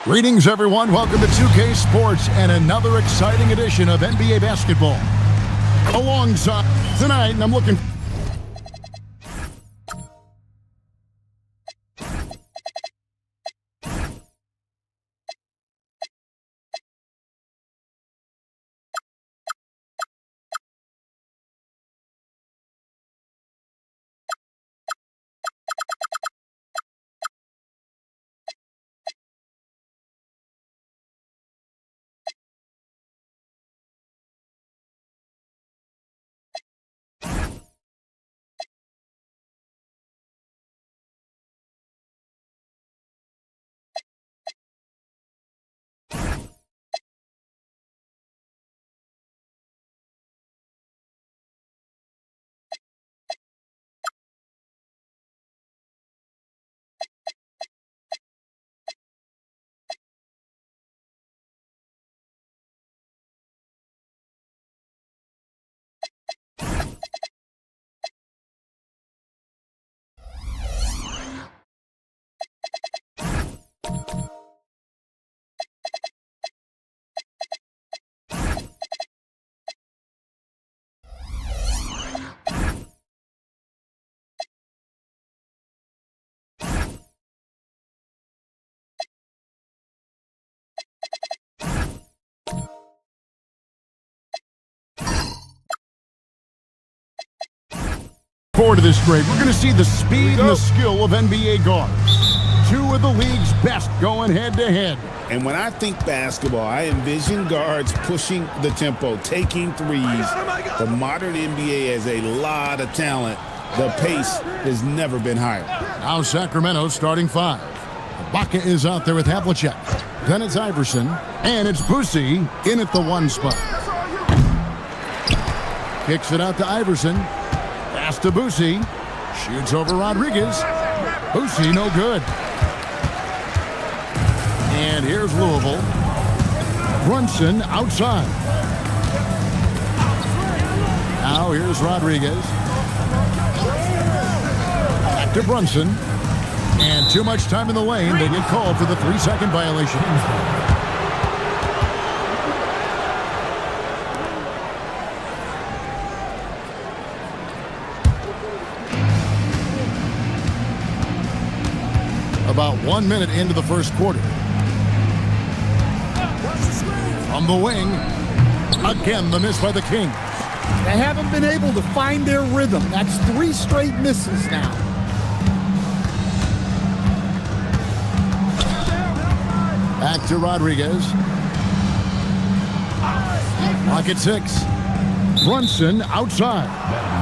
Greetings, everyone. Welcome to 2K Sports and another exciting edition of NBA basketball. Alongside tonight, and I'm looking... Forward to this grade, we're going to see the speed and the skill of NBA guards. Two of the league's best going head-to-head. And when I think basketball, I envision guards pushing the tempo, taking threes. The modern NBA has a lot of talent. The pace has never been higher. Now Sacramento starting five. Ibaka is out there with Havlicek. Then it's Iverson. And it's Boosie in at the one spot. Kicks it out to Iverson. Pass to Boosie. Shoots over Rodriguez. Boosie no good. And here's Louisville. Brunson outside. Now here's Rodriguez. Back to Brunson. And too much time in the lane. They get called for the 3-second violation. About 1 minute into the first quarter. From the wing, again the miss by the Kings. They haven't been able to find their rhythm. That's 3 straight misses now. Back to Rodriguez. Clock at 6. Brunson outside.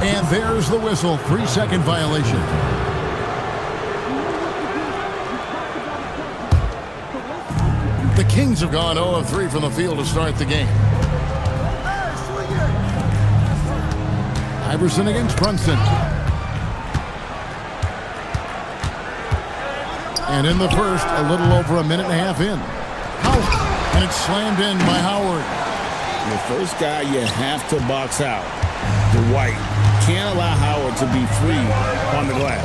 And there's the whistle. 3-second violation. The Kings have gone 0 of 3 from the field to start the game. Iverson against Brunson. And in the first, a little over a minute and a half in. Howard. And it's slammed in by Howard. The first guy you have to box out, Dwight. Can't allow Howard to be free on the glass.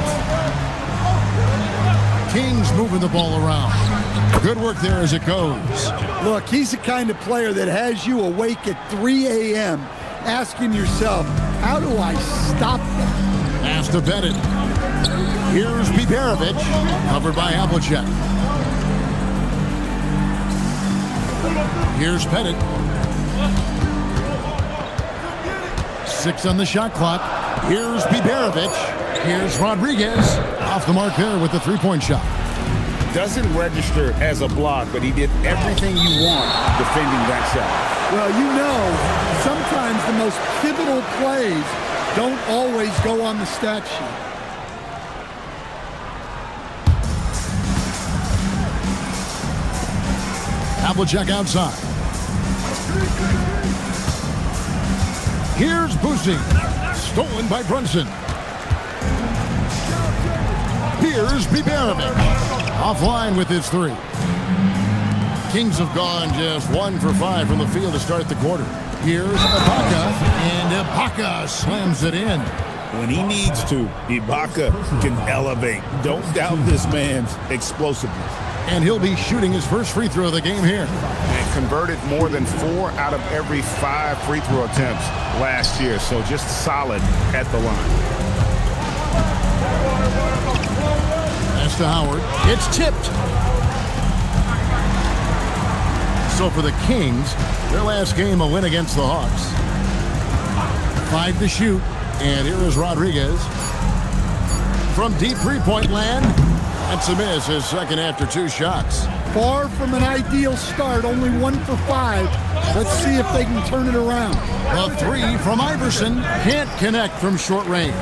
Kings moving the ball around. Good work there as it goes. Look, he's the kind of player that has you awake at 3 a.m. asking yourself, how do I stop that? Pass to Bennett. Here's BknVsPor, covered by Havlicek. Here's Bennett. 6 on the shot clock. Here's BknVsPor. Here's Rodriguez. Off the mark there with the three-point shot. Doesn't register as a block, but he did everything you want defending that shot. Well, you know, sometimes the most pivotal plays don't always go on the stat sheet. Havlicek outside. Here's Boosie. Stolen by Brunson. Here's BknVsPor. Offline with his 3. Kings have gone just 1 for 5 from the field to start the quarter. Here's Ibaka, and Ibaka slams it in. When he needs to, Ibaka can elevate. Don't doubt this man's explosiveness. And he'll be shooting his first free throw of the game here. And converted more than 4 out of every 5 free throw attempts last year. So just solid at the line. Pass to Howard. It's tipped. So for the Kings, their last game a win against the Hawks. 5 to shoot. And here is Rodriguez. From deep three-point land. That's a miss, his second after 2 shots. Far from an ideal start, only 1 for 5. Let's see if they can turn it around. The 3 from Iverson can't connect from short range.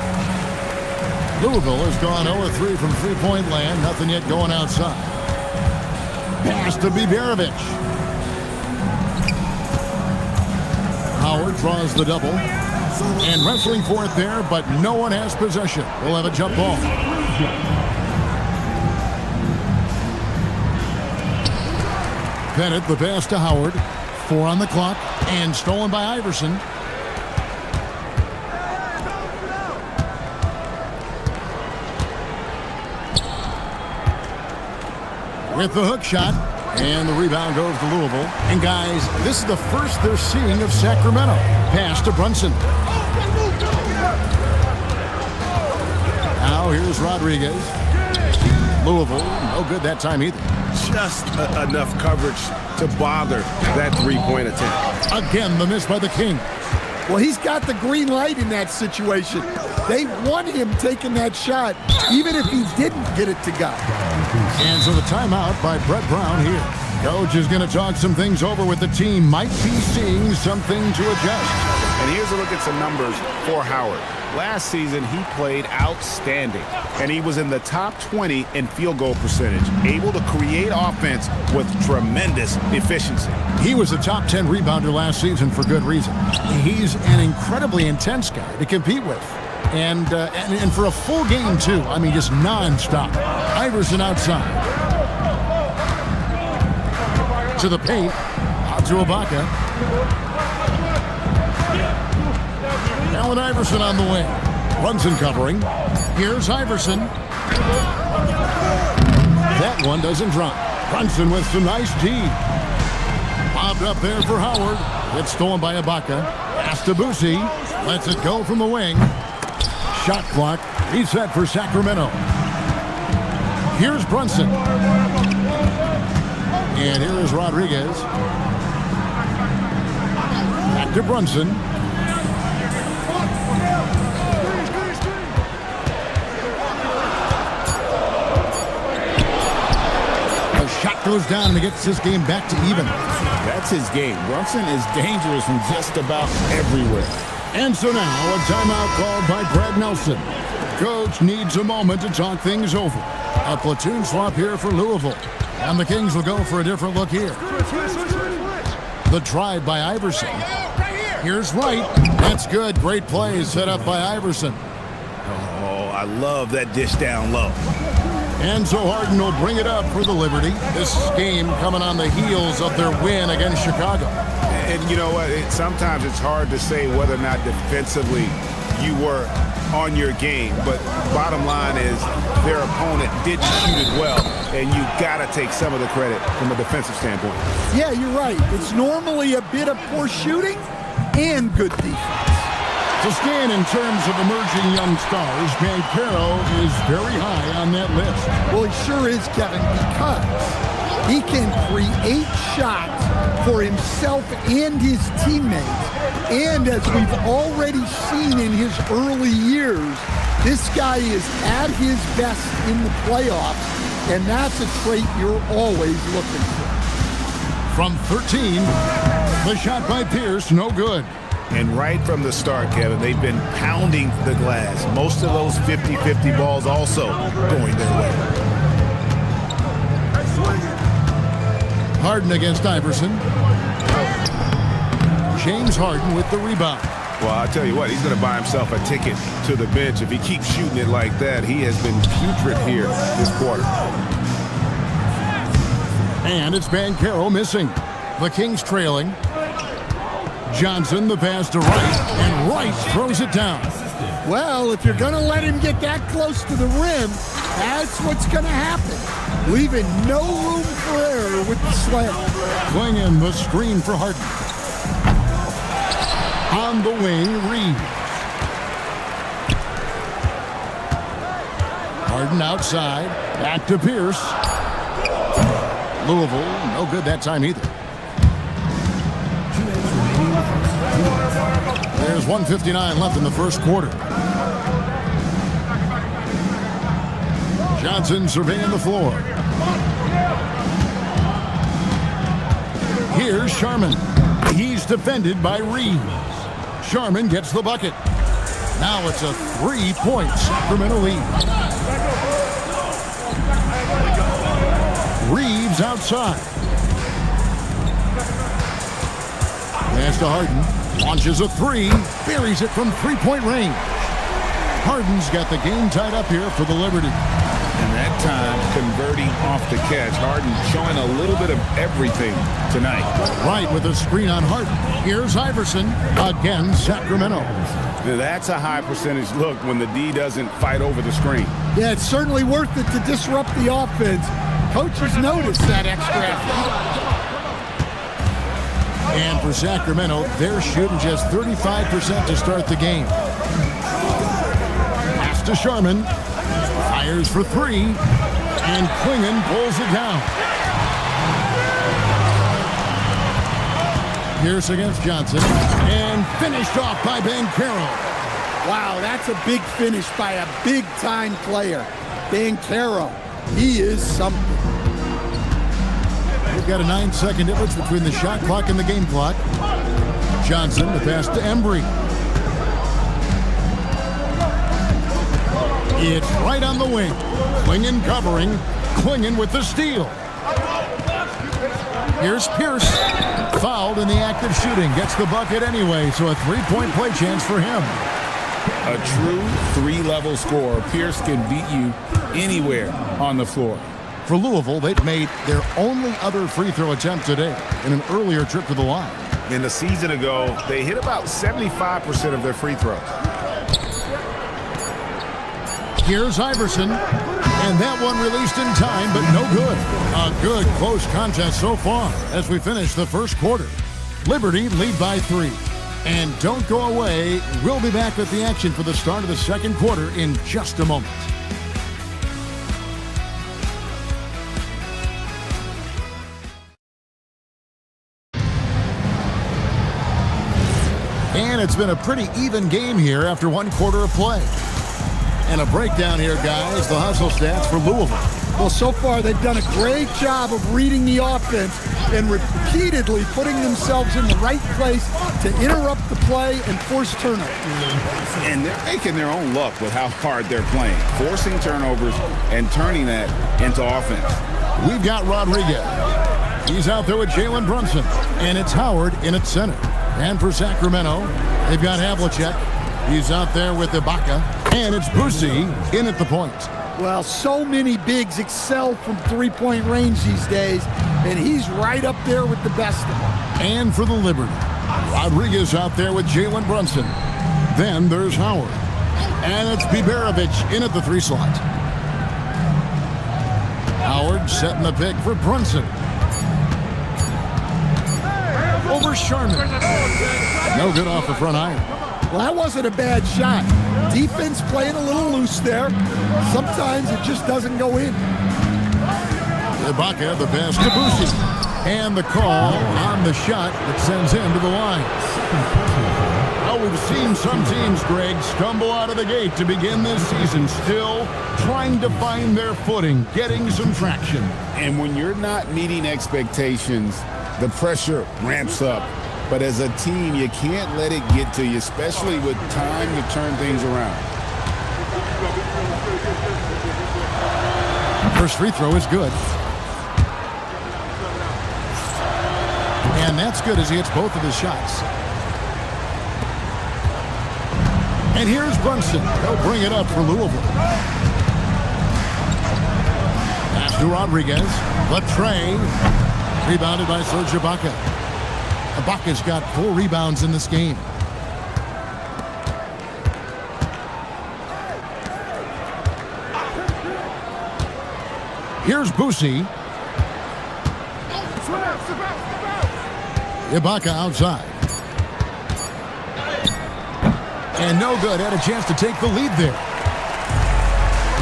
Louisville has gone 0-3 from three-point land. Nothing yet going outside. Pass to BknVsPor. Howard draws the double. And wrestling for it there, but no one has possession. We'll have a jump ball. Bennett, the pass to Howard. 4 on the clock, and stolen by Iverson. With the hook shot, and the rebound goes to Louisville. And guys, this is the first they're seeing of Sacramento. Pass to Brunson. Now here's Rodriguez. Louisville, no good that time either. Just enough coverage to bother that three-point attempt. Again, the miss by the King. Well, he's got the green light in that situation. They want him taking that shot, even if he didn't get it to go. And so the timeout by Brett Brown here. Coach is going to talk some things over with the team. Might be seeing something to adjust. And here's a look at some numbers for Howard. Last season, he played outstanding, and he was in the top 20 in field goal percentage, able to create offense with tremendous efficiency. He was a top 10 rebounder last season for good reason. He's an incredibly intense guy to compete with. And for a full game, too. I mean, just nonstop. Iverson outside. To the paint. Out to Ibaka. Allen Iverson on the wing. Brunson covering. Here's Iverson. That one doesn't drop. Brunson with some nice D. Bobbed up there for Howard. It's stolen by Ibaka. Pass to Boosie. Lets it go from the wing. Shot clock reset for Sacramento. Here's Brunson. And here is Rodriguez. Back to Brunson. The shot goes down and it gets this game back to even. That's his game. Brunson is dangerous from just about everywhere. And so now a timeout called by Brad Nelson. Coach needs a moment to talk things over. A platoon swap here for Louisville. And the Kings will go for a different look here. The drive by Iverson. Here's Wright. That's good. Great play set up by Iverson. Oh, I love that dish down low. And so Harden will bring it up for the Liberty. This game coming on the heels of their win against Chicago. And you know what? Sometimes it's hard to say whether or not defensively you were on your game. But bottom line is their opponent didn't shoot it well. And you got to take some of the credit from a defensive standpoint. Yeah, you're right. It's normally a bit of poor shooting and good defense. To stand in terms of emerging young stars, Banchero is very high on that list. Well, he sure is, Kevin, because he can create shots for himself and his teammates. And as we've already seen in his early years, this guy is at his best in the playoffs, and that's a trait you're always looking for. From 13, the shot by Pierce, no good. And right from the start, Kevin, they've been pounding the glass. Most of those 50-50 balls also going their way. Harden against Iverson. James Harden with the rebound. Well, I'll tell you what, he's going to buy himself a ticket to the bench. If he keeps shooting it like that, he has been putrid here this quarter. And it's Banchero missing. The Kings trailing. Johnson, the pass to Wright, and Wright throws it down. Well, if you're going to let him get that close to the rim, that's what's going to happen. leaving no room for error with the slam. Swinging the screen for Harden. On the wing, Reed. Harden outside. Back to Pierce. Louisville, no good that time either. There's 1:59 left in the first quarter. Johnson surveying the floor. Here's Sharman. He's defended by Reeves. Sharman gets the bucket. Now it's a 3-point Sacramento lead. Reeves outside. Pass to Harden. Launches a three. Buries it from three-point range. Harden's got the game tied up here for the Liberty. And that time, converting off the catch. Harden showing a little bit of everything tonight. Right with a screen on Harden. Here's Iverson. Again, Sacramento. Now that's a high percentage look when the D doesn't fight over the screen. Yeah, it's certainly worth it to disrupt the offense. Coaches notice that extra effort. And for Sacramento, they're shooting just 35% to start the game. Pass to Sharman. Fires for three. And Klingon pulls it down. Pierce against Johnson. And finished off by Banchero. Wow, that's a big finish by a big-time player. Banchero, he is something. We've got a 9-second difference between the shot clock and the game clock. Johnson, the pass to Embry. It's right on the wing. Klingon covering. Klingon with the steal. Here's Pierce. Fouled in the act of shooting. Gets the bucket anyway, so a three-point play chance for him. A true three-level scorer. Pierce can beat you anywhere on the floor. For Louisville, they've made their only other free throw attempt today in an earlier trip to the line. In the season ago, they hit about 75% of their free throws. Here's Iverson, and that one released in time, but no good. A good close contest so far as we finish the first quarter. Liberty lead by 3. And don't go away. We'll be back with the action for the start of the second quarter in just a moment. And it's been a pretty even game here after one quarter of play. And a breakdown here, guys, the hustle stats for Louisville. Well, so far they've done a great job of reading the offense and repeatedly putting themselves in the right place to interrupt the play and force turnovers. And they're making their own luck with how hard they're playing, forcing turnovers and turning that into offense. We've got Rodriguez. He's out there with Jalen Brunson. And it's Howard in at center. And for Sacramento, they've got Havlicek. He's out there with Ibaka. And it's Boosie in at the point. Well, so many bigs excel from three-point range these days, and he's right up there with the best of them. And for the Liberty, Rodriguez out there with Jalen Brunson. Then there's Howard. And it's Biberovic in at the 3 slot. Howard setting the pick for Brunson. Over Sharman. No good off the front iron. Well, that wasn't a bad shot. Defense playing a little loose there. Sometimes it just doesn't go in. Ibaka, the pass to Boosie. And the call on the shot that sends him to the line. Well, we've seen some teams, Greg, stumble out of the gate to begin this season, still trying to find their footing, getting some traction. And when you're not meeting expectations, the pressure ramps up. But as a team, you can't let it get to you, especially with time to turn things around. First free throw is good. And that's good as he hits both of his shots. And here's Brunson. He'll bring it up for Louisville. Pass to Rodriguez. Latre. Rebounded by Serge Ibaka. Ibaka's got 4 rebounds in this game. Here's Boosie. Ibaka outside. And no good. Had a chance to take the lead there.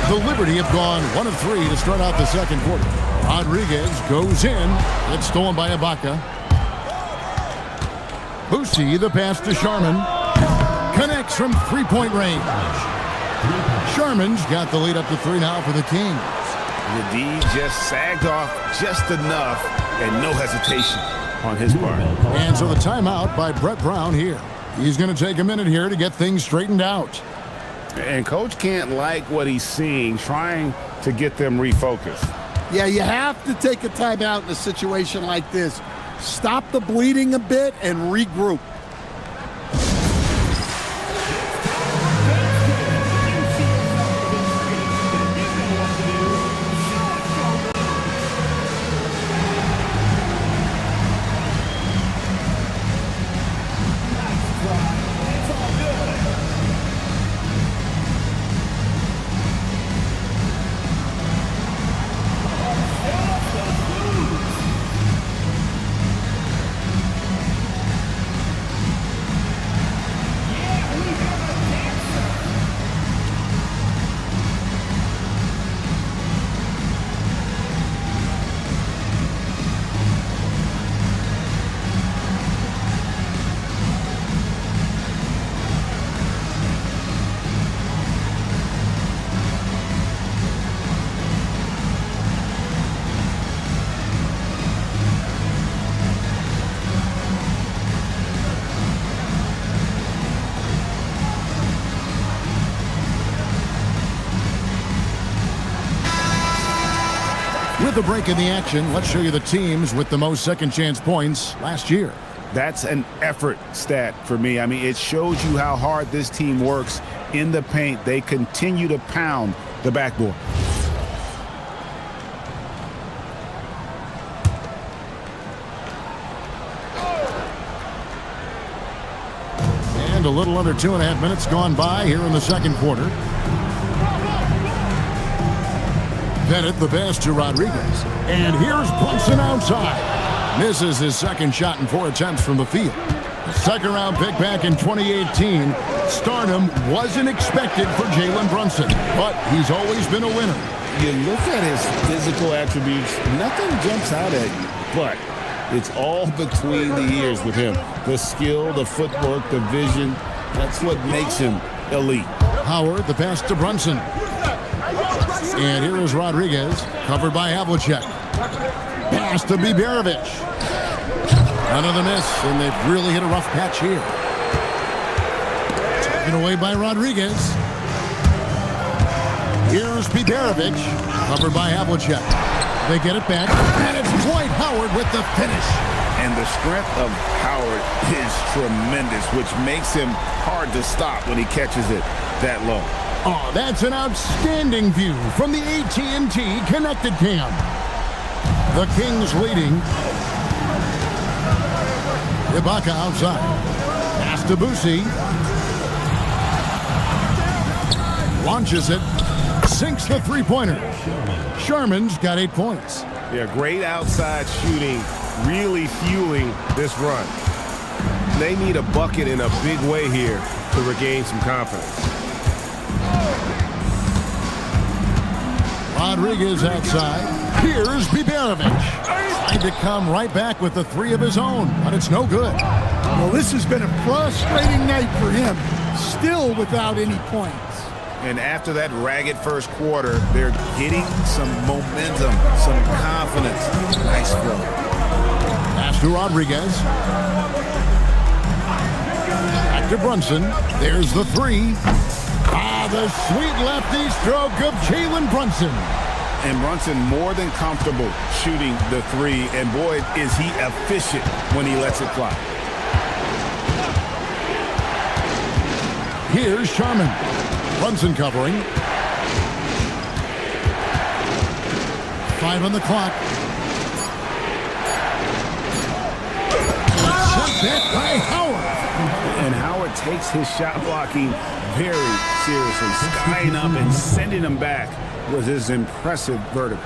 The Liberty have gone 1 of 3 to start out the second quarter. Rodriguez goes in. It's stolen by Ibaka. Boosie, the pass to Sharman. Connects from three-point range. Sharman's got the lead up to 3 now for the Kings. The D just sagged off just enough and no hesitation on his part. And so the timeout by Brett Brown here. He's going to take a minute here to get things straightened out. And Coach can't like what he's seeing, trying to get them refocused. Yeah, you have to take a timeout in a situation like this. Stop the bleeding a bit and regroup. With a break in the action, let's show you the teams with the most second chance points last year. That's an effort stat for me. I mean, it shows you how hard this team works in the paint. They continue to pound the backboard. And a little under 2.5 minutes gone by here in the second quarter. Bennett the pass to Rodriguez. And here's Brunson outside. Misses his second shot in 4 attempts from the field. Second round pick back in 2018. Stardom wasn't expected for Jalen Brunson, but he's always been a winner. You look at his physical attributes, nothing jumps out at you, but it's all between the ears with him. The skill, the footwork, the vision, that's what makes him elite. Howard, the pass to Brunson. And here is Rodriguez, covered by Havlicek. Pass to Bjanovic. Another miss, and they've really hit a rough patch here. Taken away by Rodriguez. Here's Bjanovic, covered by Havlicek. They get it back, and it's Dwight Howard with the finish. And the strength of Howard is tremendous, which makes him hard to stop when he catches it that low. Oh, that's an outstanding view from the AT&T Connected Cam. The Kings leading. Ibaka outside. Pass to Boosie. Launches it. Sinks the three-pointer. Sharman's got 8 points. Yeah, great outside shooting, really fueling this run. They need a bucket in a big way here to regain some confidence. Rodriguez outside. Here's Bjanovic. Trying to come right back with the 3 of his own, but it's no good. Well, this has been a frustrating night for him, still without any points. And after that ragged first quarter, they're getting some momentum, some confidence. Nice throw. Pass to Rodriguez. Back to Brunson. There's the 3. The sweet lefty stroke of Jalen Brunson. And Brunson more than comfortable shooting the 3. And boy, is he efficient when he lets it fly. Here's Sharman. Brunson covering. 5 on the clock. Sent back by Howard. And Howard takes his shot blocking very seriously. Skying up and sending him back was his impressive vertical.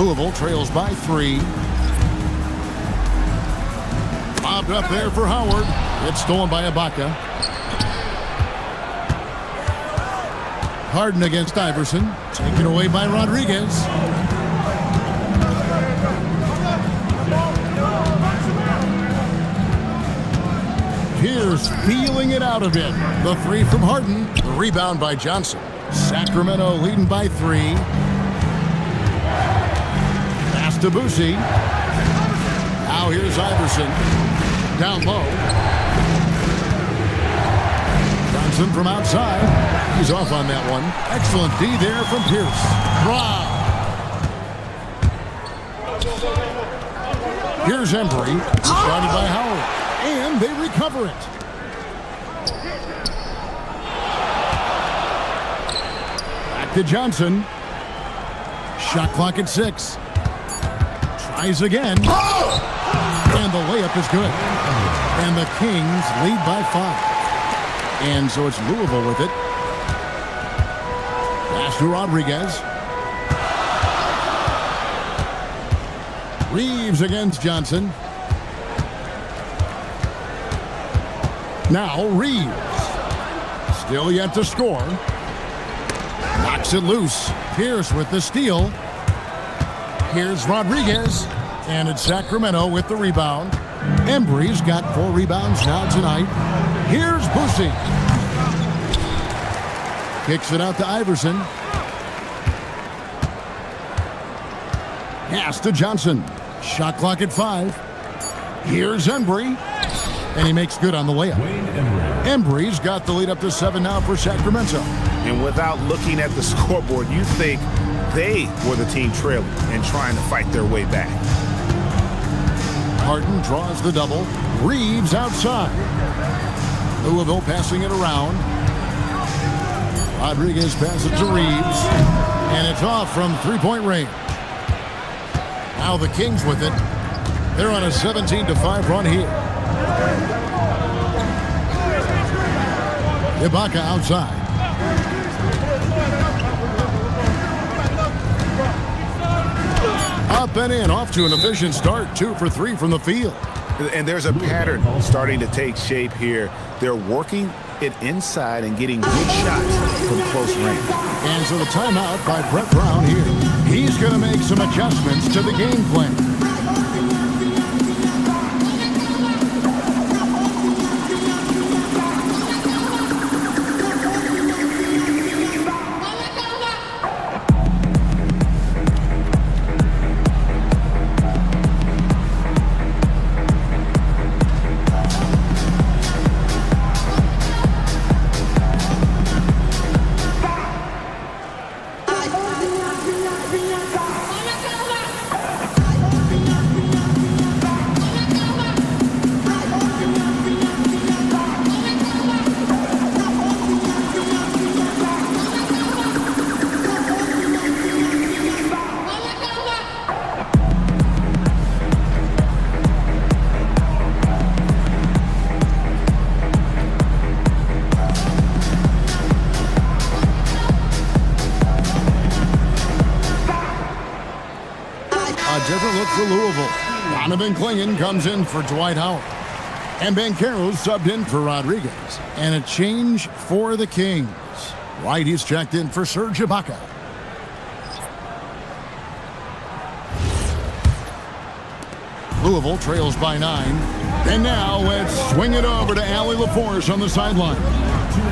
Louisville trails by 3. Bobbed up there for Howard. It's stolen by Ibaka. Harden against Iverson. Taken away by Rodriguez. Pierce feeling it out a bit. The 3 from Harden. The rebound by Johnson. Sacramento leading by 3. Pass to Boosie. Now here's Iverson. Down low. Johnson from outside. He's off on that one. Excellent D there from Pierce. Wow. Here's Embry. Started by Howard. And they recover it. Back to Johnson. Shot clock at 6. Tries again. And the layup is good. And the Kings lead by 5. And so it's Louisville with it. Pass to Rodriguez. Reeves against Johnson. Now Reeves. Still yet to score. Knocks it loose. Pierce with the steal. Here's Rodriguez. And it's Sacramento with the rebound. Embry's got 4 rebounds now tonight. Here's Boosie. Kicks it out to Iverson. Pass to Johnson. Shot clock at 5. Here's Embry. And he makes good on the layup. Embry's got the lead up to 7 now for Sacramento. And without looking at the scoreboard, you think they were the team trailing and trying to fight their way back. Harden draws the double. Reeves outside. Louisville passing it around. Rodriguez passes to Reeves. And it's off from 3-point range. Now the Kings with it. They're on a 17-5 run here. Ibaka outside. Up and in, off to an efficient start. 2 for 3 from the field. And there's a pattern starting to take shape here. They're working it inside and getting good shots from close range. And so the timeout by Brett Brown here. He's going to make some adjustments to the game plan. Different look for Louisville. Donovan Clingan comes in for Dwight Howard. And Banchero's subbed in for Rodriguez. And a change for the Kings. Whitey's checked in for Serge Ibaka. Louisville trails by 9. And now let's swing it over to Allie LaForce on the sideline.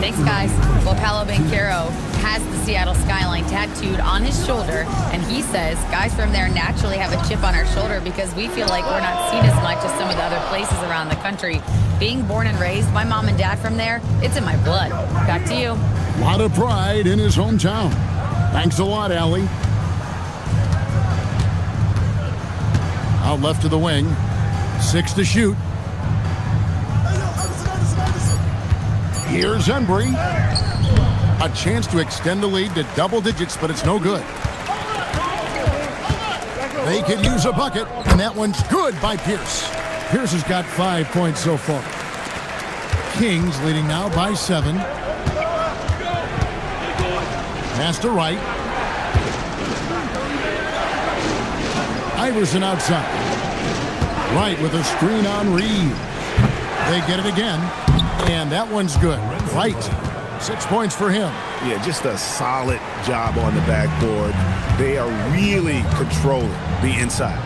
Thanks, guys. Well, Paolo Banchero has the Seattle skyline tattooed on his shoulder, and he says guys from there naturally have a chip on our shoulder because we feel like we're not seen as much as some of the other places around the country. Being born and raised, my mom and dad from there, it's in my blood. Back to you. A lot of pride in his hometown. Thanks a lot, Allie. Out left to the wing. 6 to shoot. Here's Embry. A chance to extend the lead to double digits, but it's no good. They could use a bucket, and that one's good by Pierce. Pierce has got 5 points so far. Kings leading now by 7. Pass to Wright. Iverson outside. Right with a screen on Reed. They get it again, and that one's good. Right. 6 points for him. Yeah, just a solid job on the backboard. They are really controlling the inside.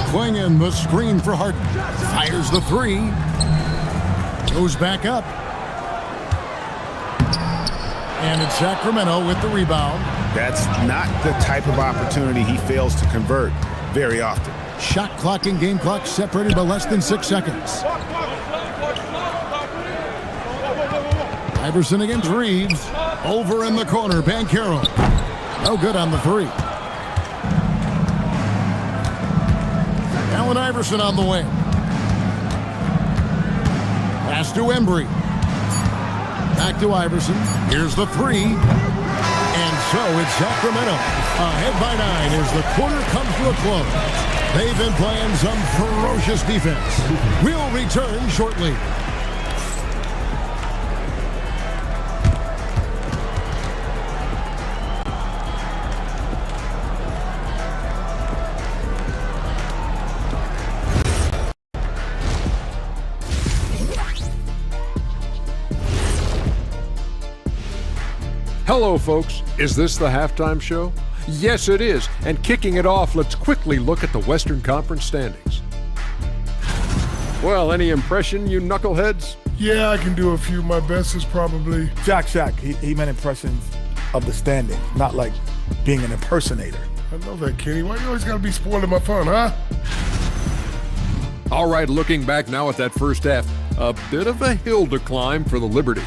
Clingan the screen for Harden. Fires the three. Goes back up. And it's Sacramento with the rebound. That's not the type of opportunity he fails to convert very often. Shot clock and game clock separated by less than 6 seconds. Iverson against Reeves. Over in the corner, Banchero. No good on the three. Allen Iverson on the wing. Pass to Embry. Back to Iverson. Here's the three. And so it's Sacramento ahead by 9 as the quarter comes to a close. They've been playing some ferocious defense. We'll return shortly. Hello, folks. Is this the halftime show? Yes, it is. And kicking it off, let's quickly look at the Western Conference standings. Well, any impression, you knuckleheads? Yeah, I can do a few. My best is probably... Shaq. He meant impressions of the standing, not like being an impersonator. I know that, Kenny. Why you always gotta be spoiling my fun, huh? All right, looking back now at that first half, a bit of a hill to climb for the Liberty.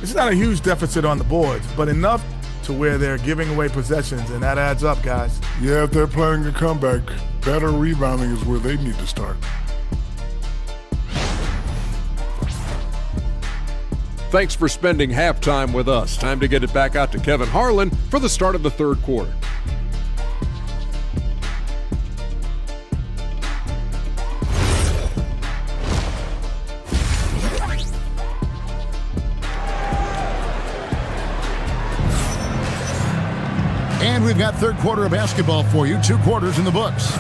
It's not a huge deficit on the boards, but enough to where they're giving away possessions, and that adds up, guys. Yeah, if they're planning a comeback, better rebounding is where they need to start. Thanks for spending halftime with us. Time to get it back out to Kevin Harlan for the start of the third quarter. And we've got third quarter of basketball for you. 2 quarters in the books.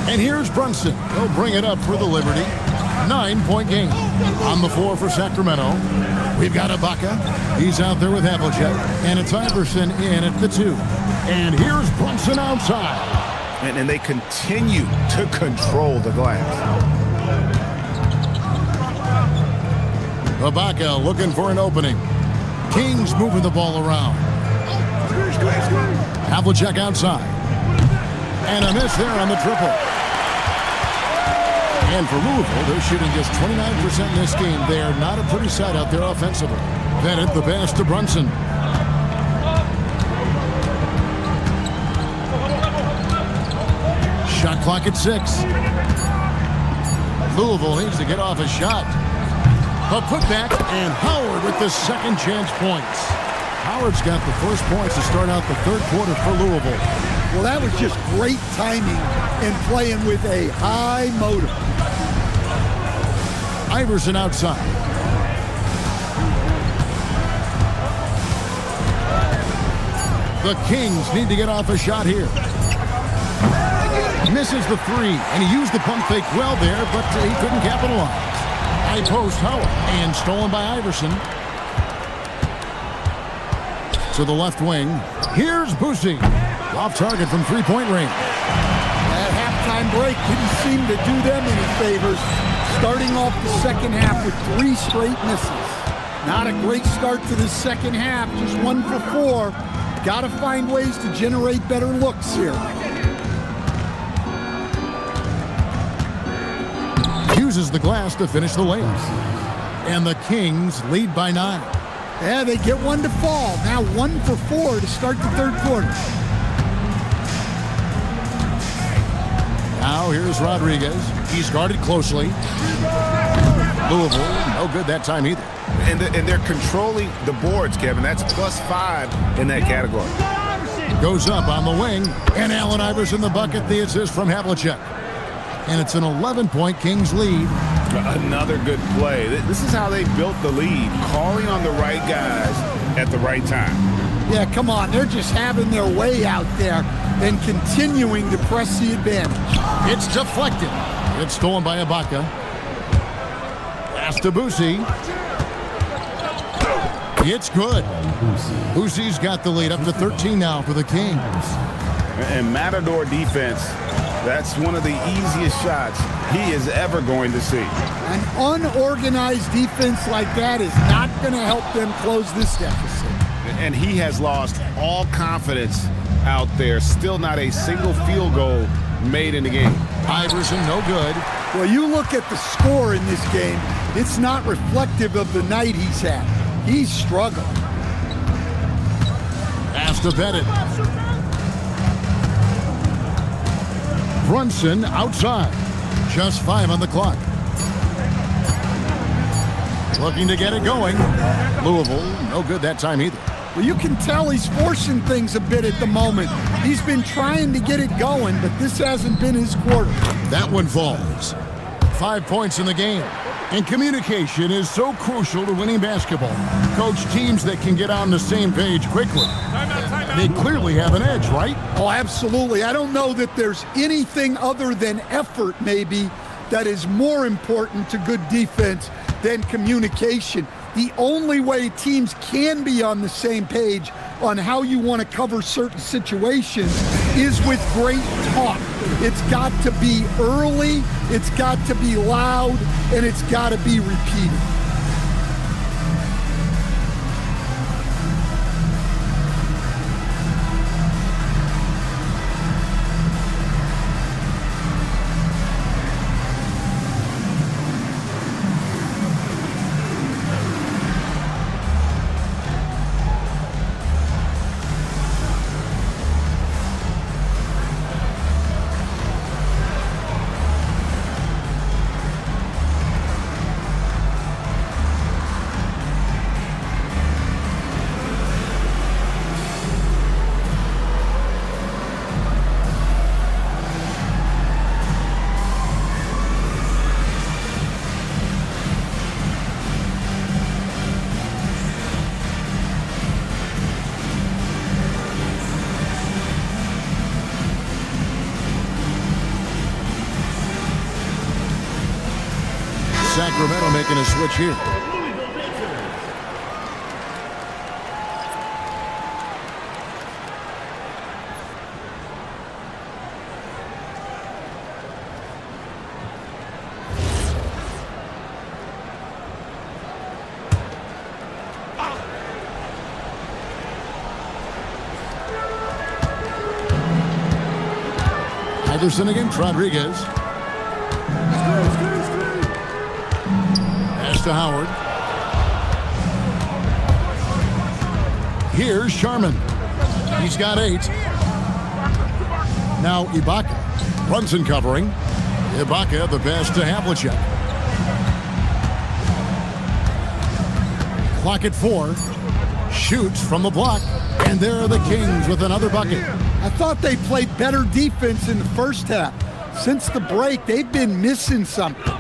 And here's Brunson. He'll bring it up for the Liberty. 9-point game. On the floor for Sacramento, we've got Ibaka. He's out there with Havlicek. And it's Iverson in at the 2. And here's Brunson outside. And they continue to control the glass. Ibaka looking for an opening. Kings moving the ball around. Havlicek outside. And a miss there on the triple. And for Louisville, they're shooting just 29% in this game. They are not a pretty sight out there offensively. Bennett the pass to Brunson. Shot clock at 6. Louisville needs to get off a shot. A putback, and Howard with the second chance points. Howard's got the first points to start out the third quarter for Louisville. Well, that was just great timing and playing with a high motor. Iverson outside. The Kings need to get off a shot here. Misses the 3, and he used the pump fake well there, but he couldn't capitalize. High post Howard, and stolen by Iverson. To the left wing. Here's Boosie. Off target from 3-point range. That halftime break didn't seem to do them any favors. Starting off the second half with 3 straight misses. Not a great start to the second half, just 1 for 4. Got to find ways to generate better looks here. Uses the glass to finish the layup. And the Kings lead by 9. Yeah, they get 1 to fall. Now 1 for 4 to start the third quarter. Now here's Rodriguez. He's guarded closely. Louisville, no good that time either. And they're controlling the boards, Kevin. That's +5 in that category. Goes up on the wing, and Allen Iverson the bucket, the assist from Havlicek. And it's an 11-point Kings lead. Another good play. This is how they built the lead, calling on the right guys at the right time. Yeah, come on. They're just having their way out there and continuing to press the advantage. It's deflected. It's stolen by Ibaka. Pass to Boosie. It's good. Boosie's got the lead up to 13 now for the Kings. And Matador defense, that's one of the easiest shots he is ever going to see. An unorganized defense like that is not going to help them close this deficit. And he has lost all confidence out there. Still not a single field goal made in the game. Iverson, no good. Well, you look at the score in this game, it's not reflective of the night he's had. He's struggled. Pass to Bennett. Brunson outside. Just 5 on the clock. Looking to get it going. Louisville, no good that time either. Well, you can tell he's forcing things a bit at the moment. He's been trying to get it going, but this hasn't been his quarter. That one falls. 5 points in the game. And communication is so crucial to winning basketball. Coach, teams that can get on the same page quickly, they clearly have an edge, right? Oh, absolutely. I don't know that there's anything other than effort, maybe, that is more important to good defense than communication. The only way teams can be on the same page on how you want to cover certain situations is with great talk. It's got to be early, it's got to be loud, and it's got to be repeated. Sacramento making a switch here. Iverson against Rodriguez. To Howard. Here's Sharman. He's got 8. Now Ibaka. Brunson covering. Ibaka the pass to Havlicek. Clock at 4. Shoots from the block. And there are the Kings with another bucket. I thought they played better defense in the first half. Since the break, they've been missing something.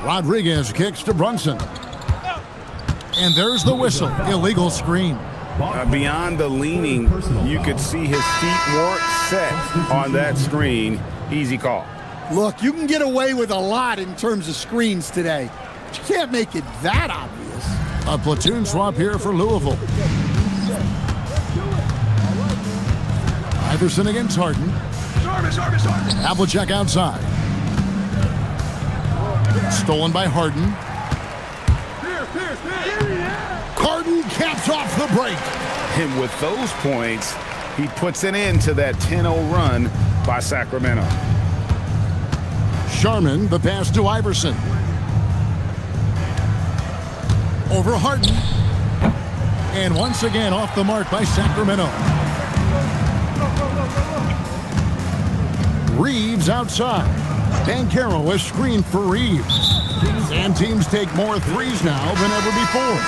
Rodriguez kicks to Brunson. And there's the whistle. Illegal screen. Beyond the leaning, you could see his feet weren't set on that screen. Easy call. Look, you can get away with a lot in terms of screens today, but you can't make it that obvious. A platoon swap here for Louisville. Iverson against Harden. Havlicek outside. Stolen by Harden. Harden caps off the break. And with those points, he puts an end to that 10-0 run by Sacramento. Sharman, the pass to Iverson. Over Harden. And once again off the mark by Sacramento. Reeves outside. Banchero is screened for Reeves. And teams take more threes now than ever before.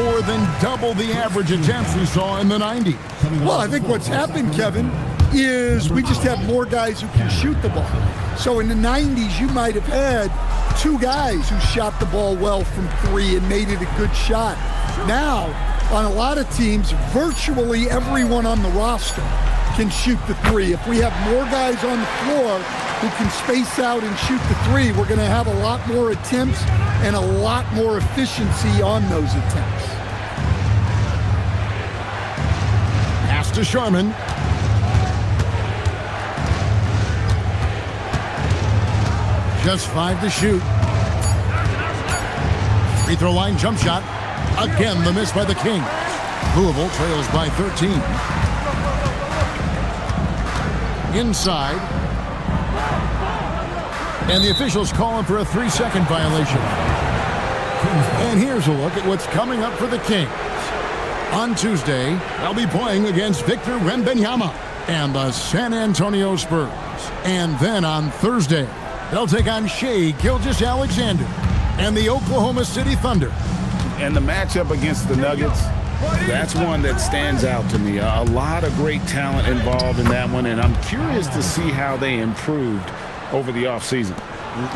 More than double the average attempts we saw in the 90s. Well, I think what's happened, Kevin, is we just have more guys who can shoot the ball. So in the 90s, you might have had 2 guys who shot the ball well from 3 and made it a good shot. Now, on a lot of teams, virtually everyone on the roster can shoot the 3. If we have more guys on the floor who can space out and shoot the 3, we're going to have a lot more attempts and a lot more efficiency on those attempts. Pass to Sharman. Just 5 to shoot. Free throw line jump shot. Again, the miss by the Kings. Louisville trails by 13. Inside. And the officials calling for a 3-second violation. And here's a look at what's coming up for the Kings. On Tuesday, they'll be playing against Victor Wembanyama and the San Antonio Spurs. And then on Thursday, they'll take on Shai Gilgeous-Alexander and the Oklahoma City Thunder. And the matchup against the Nuggets, that's one that stands out to me. A lot of great talent involved in that one, and I'm curious to see how they improved over the offseason.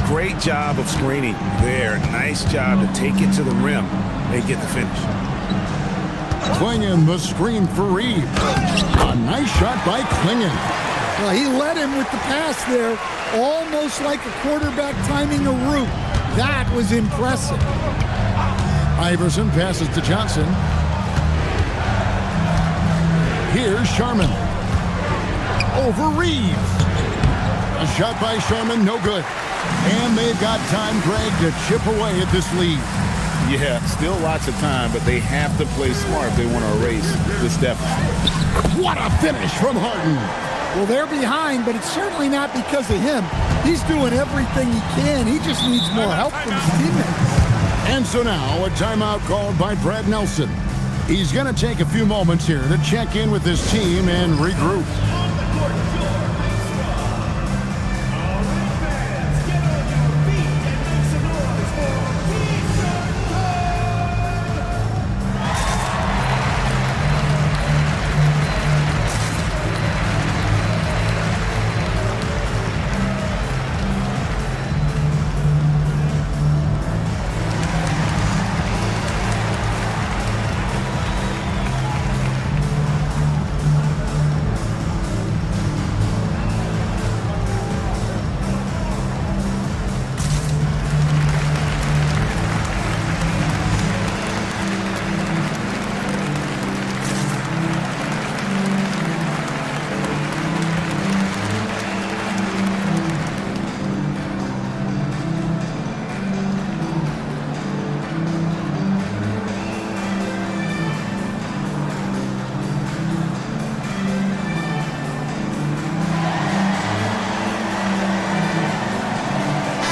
Great job of screening there. Nice job to take it to the rim and get the finish. Clingan the screen for Reeves. A nice shot by Clingan. Well, he led him with the pass there, almost like a quarterback timing a route. That was impressive. Iverson passes to Johnson. Here's Sharman. Over Reeves. A shot by Sharman, no good. And they've got time, Greg, to chip away at this lead. Yeah, still lots of time, but they have to play smart if they want to erase this deficit. What a finish from Harden. Well, they're behind, but it's certainly not because of him. He's doing everything he can. He just needs more help from his teammates. And so now, a timeout called by Brad Nelson. He's going to take a few moments here to check in with his team and regroup.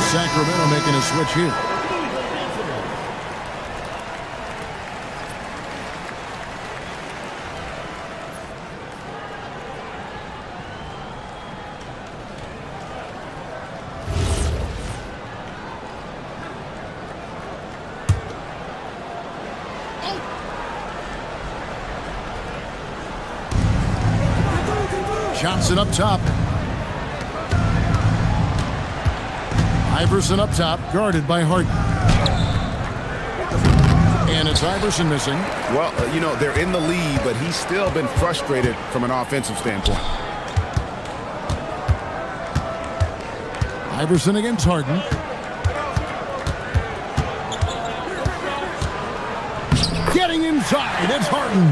Sacramento making a switch here. Johnson up top. Iverson up top, guarded by Harden. And it's Iverson missing. Well, you know, they're in the lead, but he's still been frustrated from an offensive standpoint. Iverson against Harden. Getting inside, it's Harden.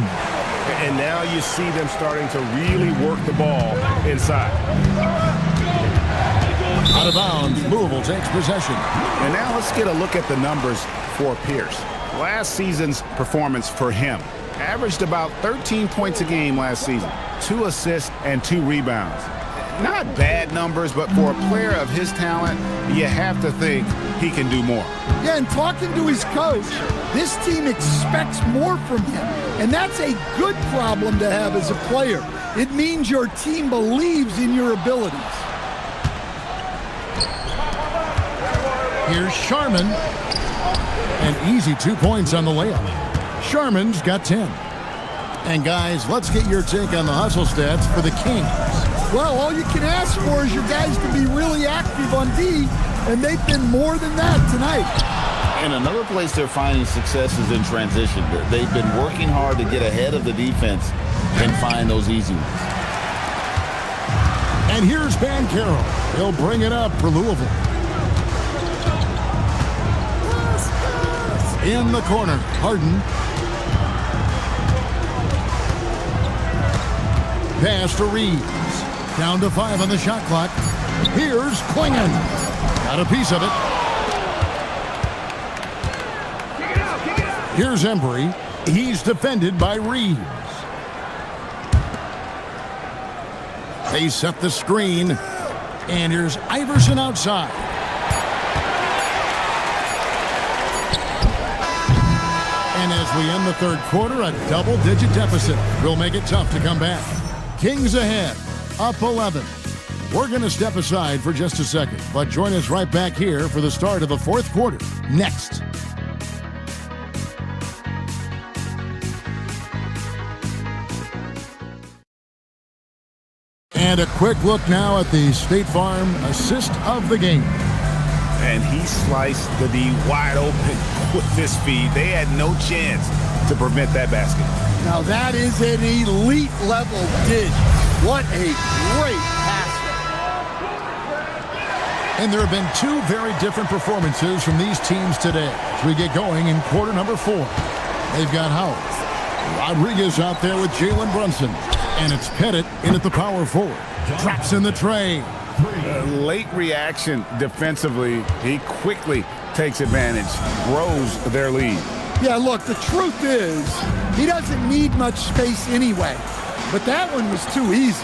And now you see them starting to really work the ball inside. Out of bounds, Louisville takes possession. And now let's get a look at the numbers for Pierce. Last season's performance for him averaged about 13 points a game last season, 2 assists and 2 rebounds. Not bad numbers, but for a player of his talent, you have to think he can do more. Yeah, and talking to his coach, this team expects more from him. And that's a good problem to have as a player. It means your team believes in your abilities. Here's Sharman. An easy 2 points on the layup. Sharman's got 10. And guys, let's get your take on the hustle stats for the Kings. Well, all you can ask for is your guys to be really active on D, and they've been more than that tonight. And another place they're finding success is in transition. They've been working hard to get ahead of the defense and find those easy ones. And here's Banchero. He'll bring it up for Louisville. In the corner, Harden. Pass to Reeves. Down to 5 on the shot clock. Here's Klingon. Got a piece of it. Here's Embry. He's defended by Reeves. They set the screen. And here's Iverson outside. And as we end the third quarter, a double-digit deficit will make it tough to come back. Kings ahead, up 11. We're going to step aside for just a second, but join us right back here for the start of the fourth quarter next. And a quick look now at the State Farm assist of the game. And he sliced the D wide open with this feed. They had no chance to prevent that basket. Now that is an elite level dish. What a great pass. And there have been two very different performances from these teams today as we get going in quarter number 4. They've got Howard. Rodriguez out there with Jalen Brunson. And it's Pettit in at the power forward. Drops in the tray. Late reaction defensively. He quickly takes advantage, grows their lead. Yeah, look, the truth is, he doesn't need much space anyway. But that one was too easy.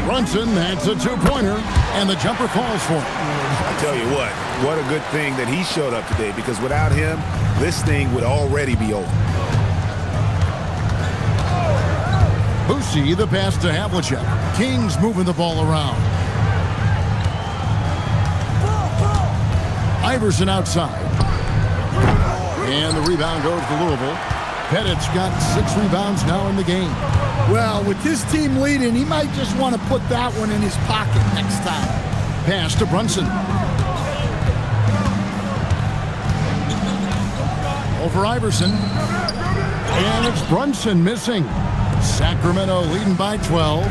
Brunson, that's a two-pointer, and the jumper falls for him. I tell you what a good thing that he showed up today, because without him, this thing would already be over. Boosie, the pass to Havlicek. Kings moving the ball around. Iverson outside. And the rebound goes to Louisville. Pettit's got 6 rebounds now in the game. Well, with this team leading, he might just want to put that one in his pocket next time. Pass to Brunson. Over Iverson. And it's Brunson missing. Sacramento leading by 12.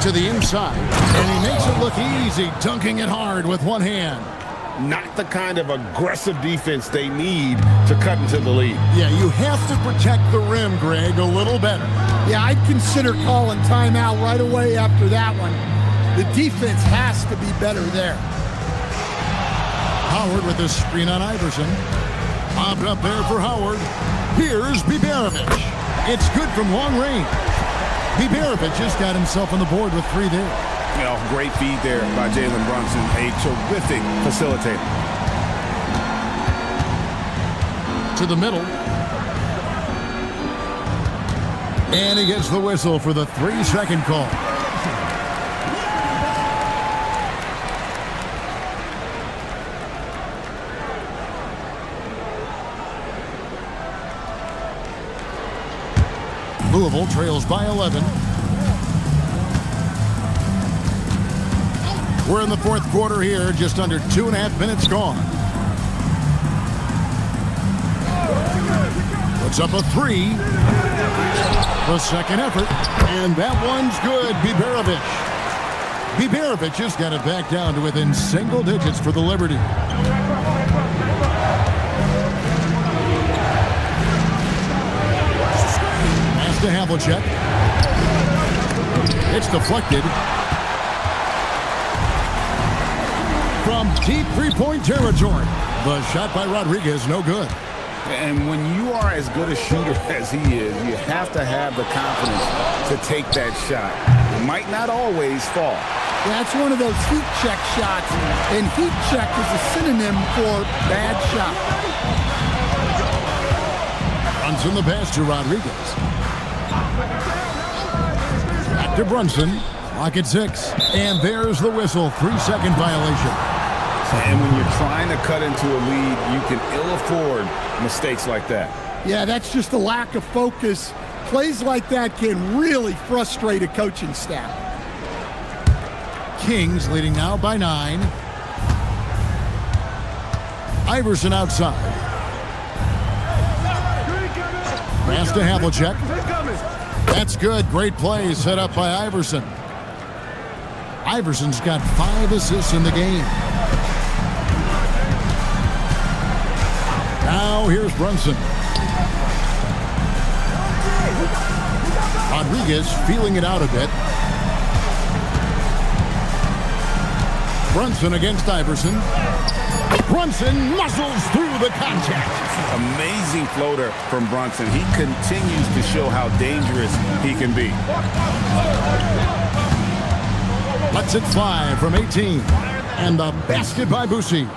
To the inside. And he makes it look easy, dunking it hard with one hand. Not the kind of aggressive defense they need to cut into the lead. Yeah, you have to protect the rim, Greg, a little better. Yeah, I'd consider calling timeout right away after that one. The defense has to be better there. Howard with the screen on Iverson. Popped up there for Howard. Here's Biberovic. It's good from long range. Biberovic just got himself on the board with 3 there. You know, great feed there by Jalen Brunson, a terrific facilitator. To the middle. And he gets the whistle for the 3-second call. Louisville trails by 11. We're in the fourth quarter here, just under 2.5 minutes gone. Puts up a 3. The second effort, and that one's good. Biberovic just got it back down to within single digits for the Liberty. Pass to Havlicek. It's deflected. From deep three-point territory. The shot by Rodriguez, no good. And when you are as good a shooter as he is, you have to have the confidence to take that shot. It might not always fall. That's one of those heat check shots, and heat check is a synonym for bad shot. Brunson the pass to Rodriguez. Back to Brunson. Clock at 6. And there's the whistle. 3-second violation. And when you're trying to cut into a lead, you can ill afford mistakes like that. Yeah, that's just a lack of focus. Plays like that can really frustrate a coaching staff. Kings leading now by 9. Iverson outside. Pass to Havlicek. That's good. Great play set up by Iverson. Iverson's got 5 assists in the game. Now here's Brunson. Rodriguez feeling it out a bit. Brunson against Iverson. Brunson muscles through the contact. Amazing floater from Brunson. He continues to show how dangerous he can be. Lets it fly from 18. And the basket by Boosie.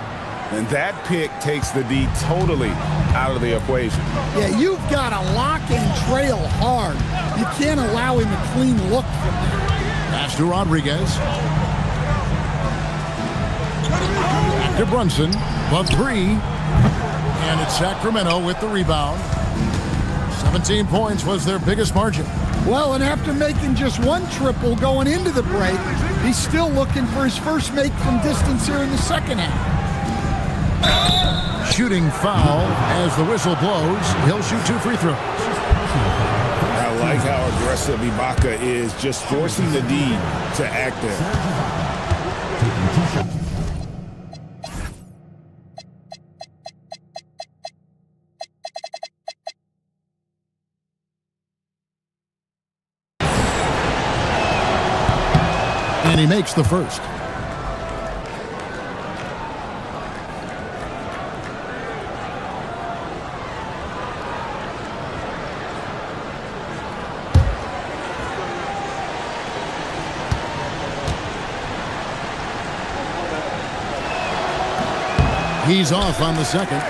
And that pick takes the D totally out of the equation. Yeah, you've got to lock and trail hard. You can't allow him a clean look from there. Pass to Rodriguez. Back to Brunson. Above 3. And it's Sacramento with the rebound. 17 points was their biggest margin. Well, and after making just 1 triple going into the break, he's still looking for his first make from distance here in the second half. Shooting foul as the whistle blows. He'll shoot 2 free throws. I like how aggressive Ibaka is, just forcing the D to act there. And he makes the first. He's off on the second.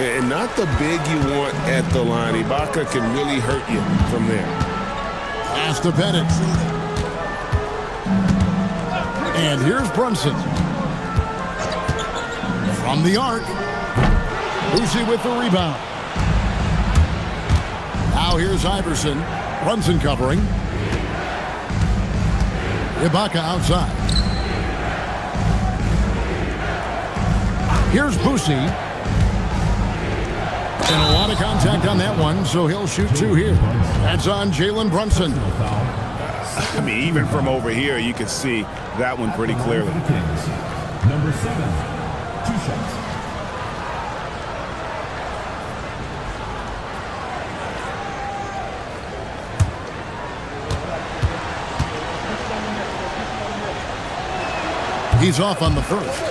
And not the big you want at the line. Ibaka can really hurt you from there. Pass to Bennett. And here's Brunson. From the arc. Boosie with the rebound. Now here's Iverson. Brunson covering. Ibaka outside. Here's Boosie. And a lot of contact on that one, so he'll shoot 2 here. That's on Jalen Brunson. I mean, even from over here, you can see that one pretty clearly. Number 7, 2 shots. He's off on the first.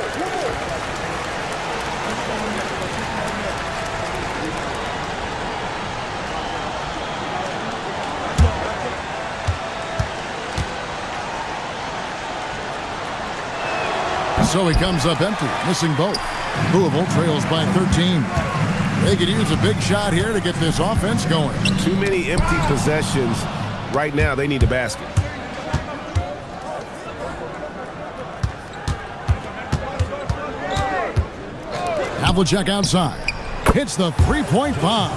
So he comes up empty, missing both. Louisville trails by 13. They could use a big shot here to get this offense going. Too many empty possessions. Right now, they need a basket. Havlicek outside. Hits the three-point bomb.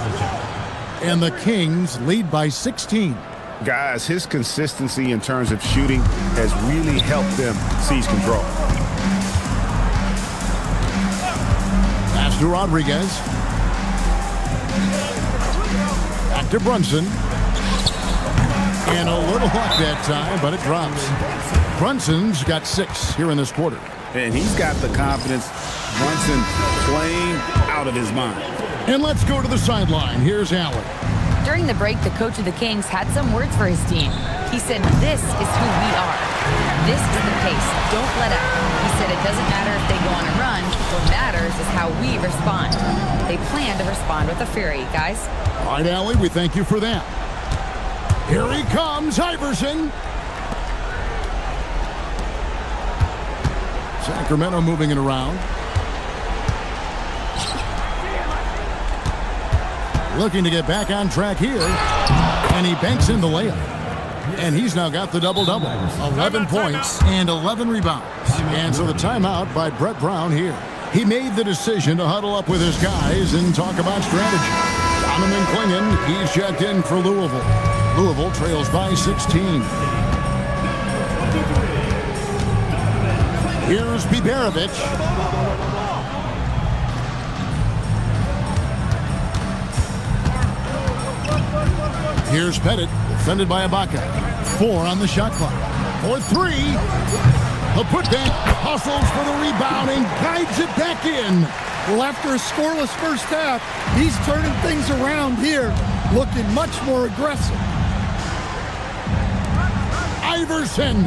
And the Kings lead by 16. Guys, his consistency in terms of shooting has really helped them seize control. Pass to Rodriguez. Back to Brunson. And a little luck that time, but it drops. Brunson's got 6 here in this quarter. And he's got the confidence. Brunson playing out of his mind. And let's go to the sideline. Here's Allen. During the break, the coach of the Kings had some words for his team. He said, "This is who we are. This is the pace. Don't let up." He said it doesn't matter if they go on a run. What matters is how we respond. They plan to respond with a fury, guys. All right, Allie, we thank you for that. Here he comes, Iverson. Sacramento moving it around. Looking to get back on track here. And he banks in the layup. And he's now got the double-double. 11 points and 11 rebounds. And so the timeout by Brett Brown here. He made the decision to huddle up with his guys and talk about strategy. Donovan Clingan, he's checked in for Louisville. Louisville trails by 16. Here's Biberovic. Here's Pettit, defended by Ibaka. 4 on the shot clock. For 3. The putback, hustles for the rebound and guides it back in. Well, after a scoreless first half, he's turning things around here, looking much more aggressive. Iverson.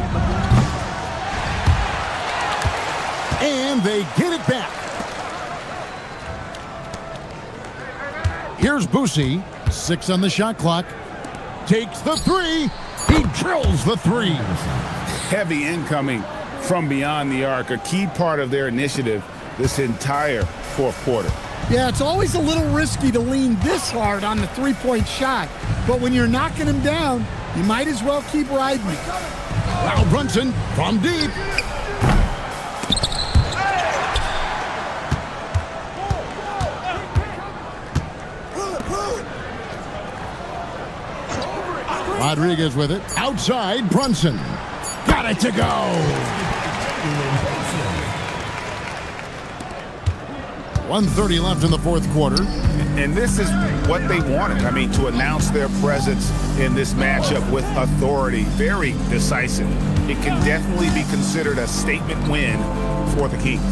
And they get it back. Here's Boosie. 6 on the shot clock. Takes the 3. He drills the 3. Heavy incoming from beyond the arc, a key part of their initiative this entire fourth quarter. Yeah, it's always a little risky to lean this hard on the three-point shot, but when you're knocking him down, you might as well keep riding it. Now Brunson from deep. Rodriguez with it. Outside, Brunson. Got it to go. 1:30 left in the fourth quarter. And this is what they wanted. I mean, to announce their presence in this matchup with authority. Very decisive. It can definitely be considered a statement win for the Kings.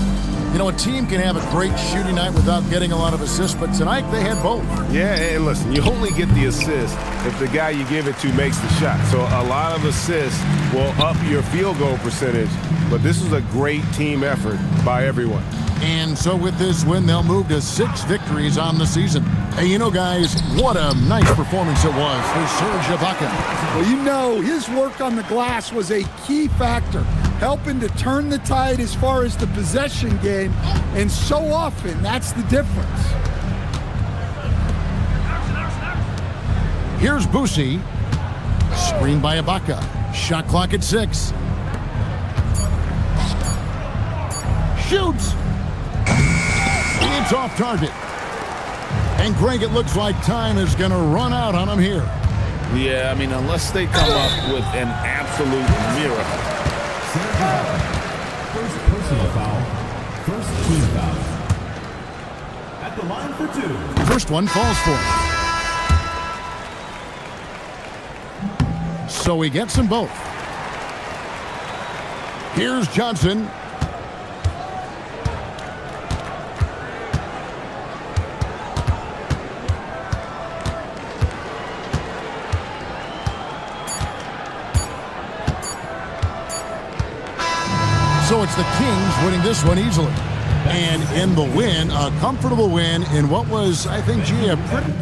You know, a team can have a great shooting night without getting a lot of assists, but tonight they had both. Yeah, and listen, you only get the assist if the guy you give it to makes the shot. So a lot of assists will up your field goal percentage, but this was a great team effort by everyone. And so with this win, they'll move to 6 victories on the season. Hey, you know, guys, what a nice performance it was for Serge Ibaka. Well, you know, his work on the glass was a key factor, helping to turn the tide as far as the possession game, and so often that's the difference. Here's Boosie. Screen by Ibaka. Shot clock at 6. Shoots. It's off target. And Greg, it looks like time is going to run out on him here. Yeah, I mean, unless they come up with an absolute miracle. First personal foul. First team foul. At the line for 2. First one falls for him. So he gets them both. Here's Johnson. So it's the Kings winning this one easily. And in the win, a comfortable win in what was, I think, a pretty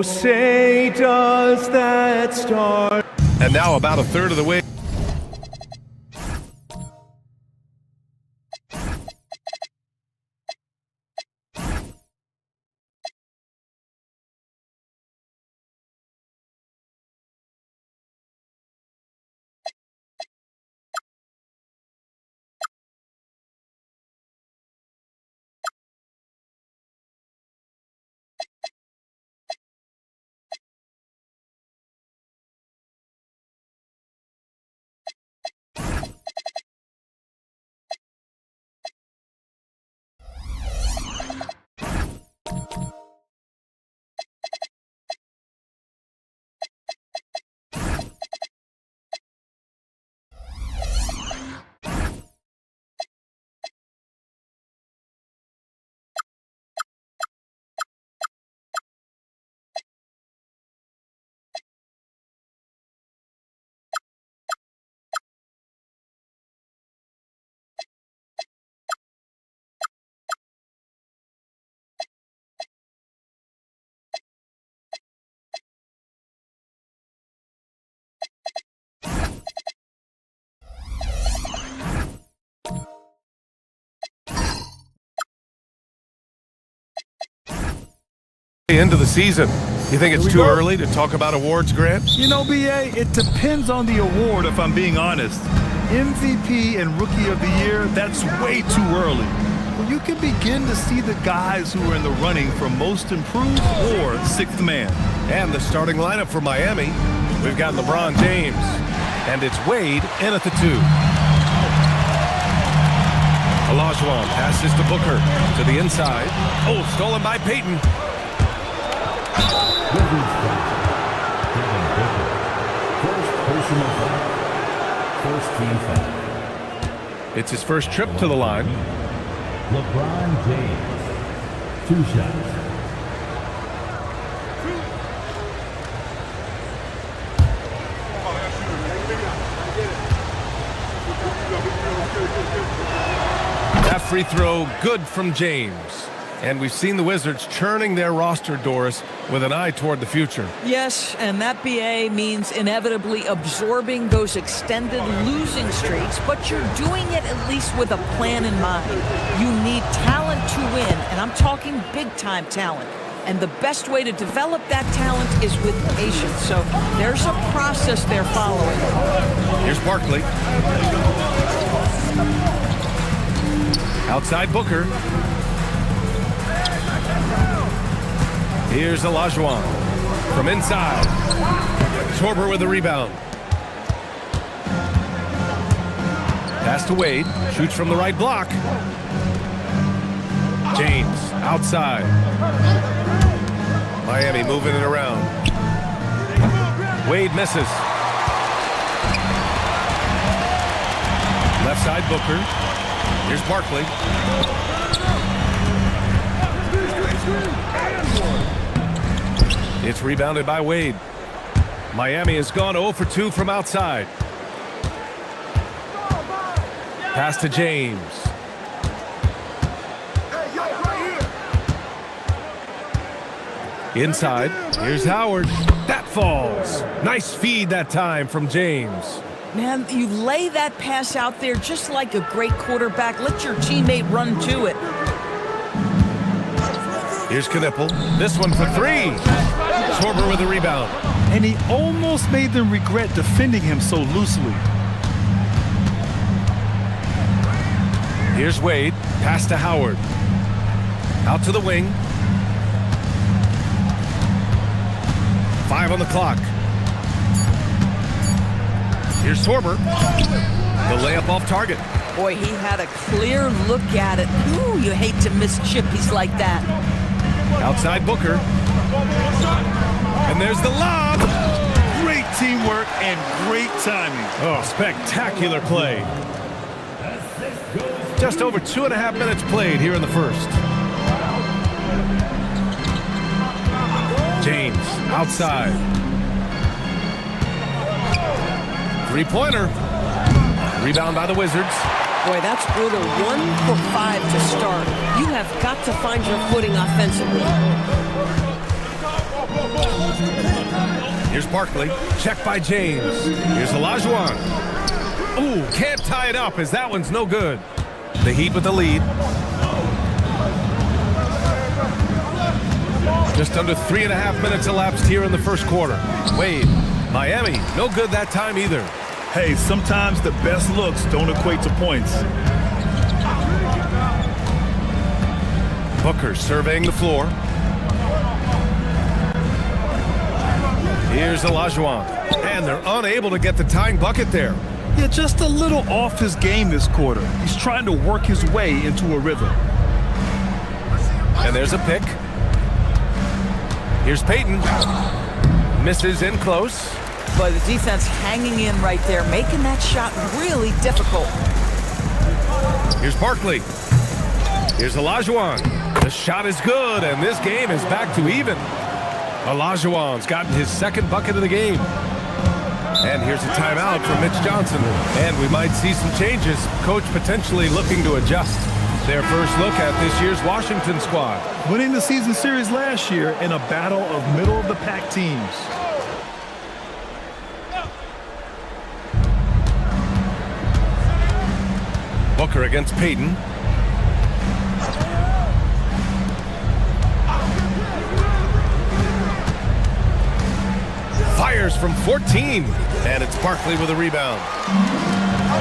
say does that start. And now about a third of the way. End of the season. You think it's too early to talk about awards, Grant? You know, BA, it depends on the award, if I'm being honest. MVP and Rookie of the Year, that's way too early. Well, you can begin to see the guys who are in the running for Most Improved or Sixth Man. And the starting lineup for Miami. We've got LeBron James. And it's Wade in at the 2. Olajuwon passes to Booker to the inside. Oh, stolen by Peyton. First team foul. It's his first trip to the line. LeBron James. 2 shots. That free throw good from James. And we've seen the Wizards churning their roster, Doris, with an eye toward the future. Yes, and that BA means inevitably absorbing those extended losing streaks, but you're doing it at least with a plan in mind. You need talent to win, and I'm talking big-time talent. And the best way to develop that talent is with patience. So there's a process they're following. Here's Barkley. Outside Booker. Here's Olajuwon from inside. Torber with the rebound. Pass to Wade. Shoots from the right block. James outside. Miami moving it around. Wade misses. Left side Booker. Here's Barkley. It's rebounded by Wade. Miami has gone 0 for 2 from outside. Pass to James. Inside. Here's Howard. That falls. Nice feed that time from James. Man, you lay that pass out there just like a great quarterback. Let your teammate run to it. Here's Knipple. This one for 3. Torber with the rebound. And he almost made them regret defending him so loosely. Here's Wade. Pass to Howard. Out to the wing. 5 on the clock. Here's Torber. The layup off target. Boy, he had a clear look at it. Ooh, you hate to miss chippies like that. Outside Booker. And there's the lob. Great teamwork and great timing. Oh, spectacular play. Just over 2.5 minutes played here in the first. James outside. 3-pointer. Rebound by the Wizards. Boy, that's brutal. 1 for 5 to start. You have got to find your footing offensively. Here's Barkley. Check by James. Here's Olajuwon. Ooh, can't tie it up as that one's no good. The Heat with the lead. Just under 3.5 minutes elapsed here in the first quarter. Wade. Miami, no good that time either. Hey, sometimes the best looks don't equate to points. Booker surveying the floor. Here's Olajuwon. And they're unable to get the tying bucket there. Yeah, just a little off his game this quarter. He's trying to work his way into a rhythm. And there's a pick. Here's Payton. Misses in close. Boy, the defense hanging in right there, making that shot really difficult. Here's Barkley. Here's Olajuwon. The shot is good, and this game is back to even. Olajuwon's gotten his second bucket of the game. And here's a timeout from Mitch Johnson. And we might see some changes. Coach potentially looking to adjust. Their first look at this year's Washington squad. Winning the season series last year in a battle of middle-of-the-pack teams. Booker against Payton. Fires from 14. And it's Barkley with a rebound.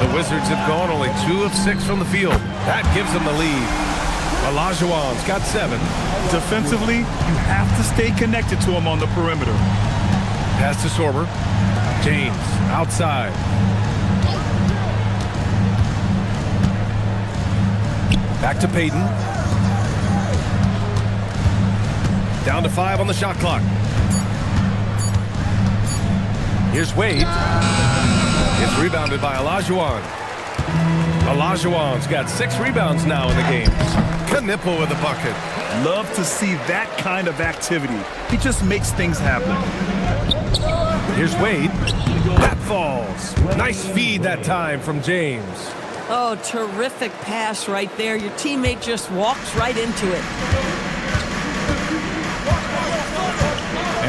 The Wizards have gone only 2 of 6 from the field. That gives them the lead. Olajuwon's got 7. Defensively, you have to stay connected to him on the perimeter. Pass to Sorber. James outside. Back to Payton. Down to 5 on the shot clock. Here's Wade. It's rebounded by Olajuwon. Olajuwon's got 6 rebounds now in the game. Knipple with a bucket. Love to see that kind of activity. He just makes things happen. Here's Wade. That falls. Nice feed that time from James. Oh, terrific pass right there. Your teammate just walks right into it.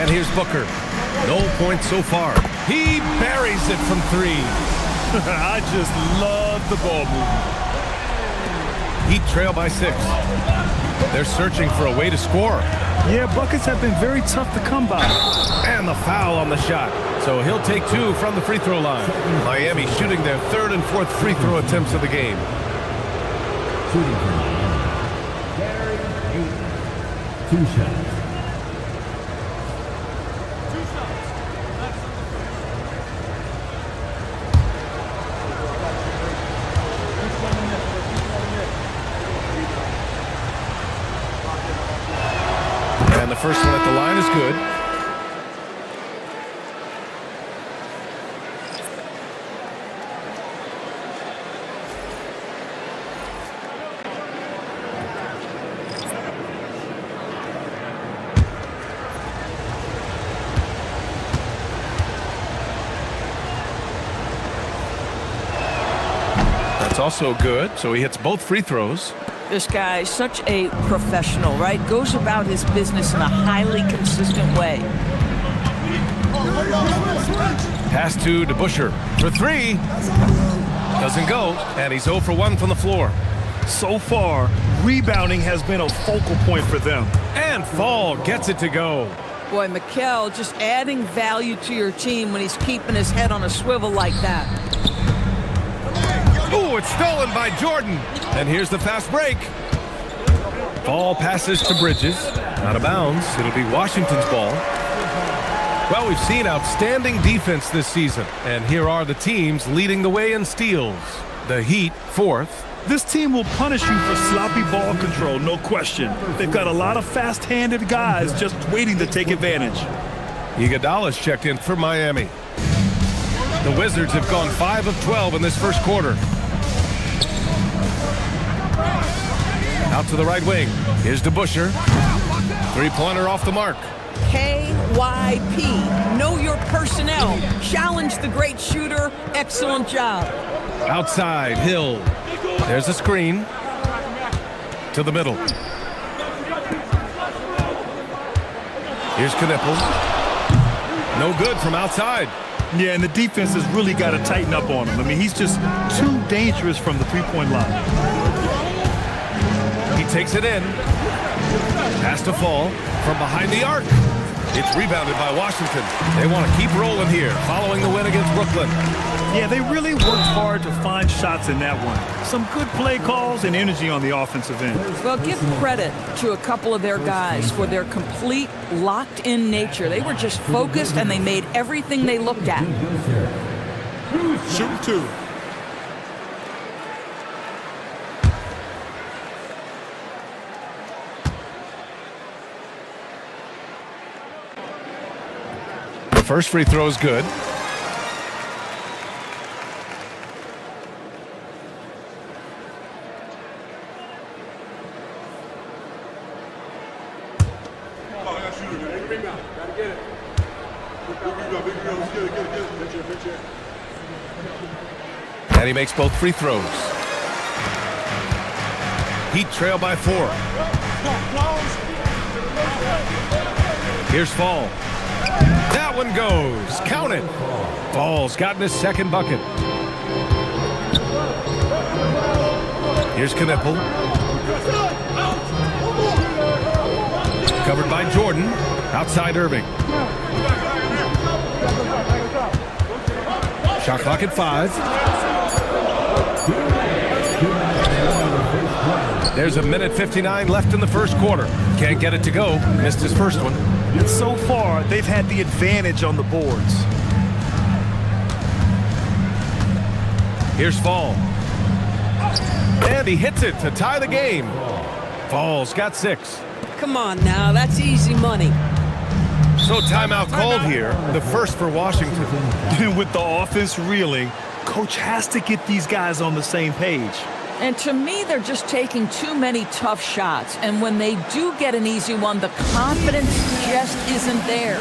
And here's Booker. No points so far. He buries it from 3. I just love the ball movement. Heat trail by 6. They're searching for a way to score. Yeah, buckets have been very tough to come by. And the foul on the shot. So he'll take 2 from the free throw line. Miami shooting their 3rd and 4th free throw attempts of the game. Shooting for Miami. Gary Payton. 2 shots. And the first one at the line is good. That's also good, so he hits both free throws. This guy is such a professional, right? Goes about his business in a highly consistent way. Pass to DeBusschere for 3. Doesn't go, and he's 0 for 1 from the floor. So far, rebounding has been a focal point for them. And Fall gets it to go. Boy, Mikel just adding value to your team when he's keeping his head on a swivel like that. Ooh, it's stolen by Jordan. And here's the fast break. Ball passes to Bridges. Out of bounds. It'll be Washington's ball. Well, we've seen outstanding defense this season. And here are the teams leading the way in steals. The Heat, 4th. This team will punish you for sloppy ball control, no question. They've got a lot of fast-handed guys just waiting to take advantage. Iguodala's checked in for Miami. The Wizards have gone 5 of 12 in this first quarter. Out to the right wing. Here's DeBusschere. 3-pointer off the mark. KYP. Know your personnel. Challenge the great shooter. Excellent job. Outside, Hill. There's a screen. To the middle. Here's Knipple. No good from outside. Yeah, and the defense has really got to tighten up on him. I mean, he's just too dangerous from the three-point line. He takes it in. Has to fall from behind the arc. It's rebounded by Washington. They want to keep rolling here following the win against Brooklyn. Yeah, they really worked hard to find shots in that one. Some good play calls and energy on the offensive end. Well, give credit to a couple of their guys for their complete locked-in nature. They were just focused, and they made everything they looked at. Shoot two. The first free throw is good. And he makes both free throws. Heat trail by 4. Here's Fall. That one goes. Count it. Fall's gotten his second bucket. Here's Knippel. Covered by Jordan. Outside Irving. Shot clock at 5. There's 1:59 left in the first quarter. Can't get it to go. Missed his first one. And so far, they've had the advantage on the boards. Here's Fall. And he hits it to tie the game. Fall's got 6. Come on now, that's easy money. So timeout called here, the first for Washington. With the offense reeling, coach has to get these guys on the same page. And to me, they're just taking too many tough shots. And when they do get an easy one, the confidence just isn't there.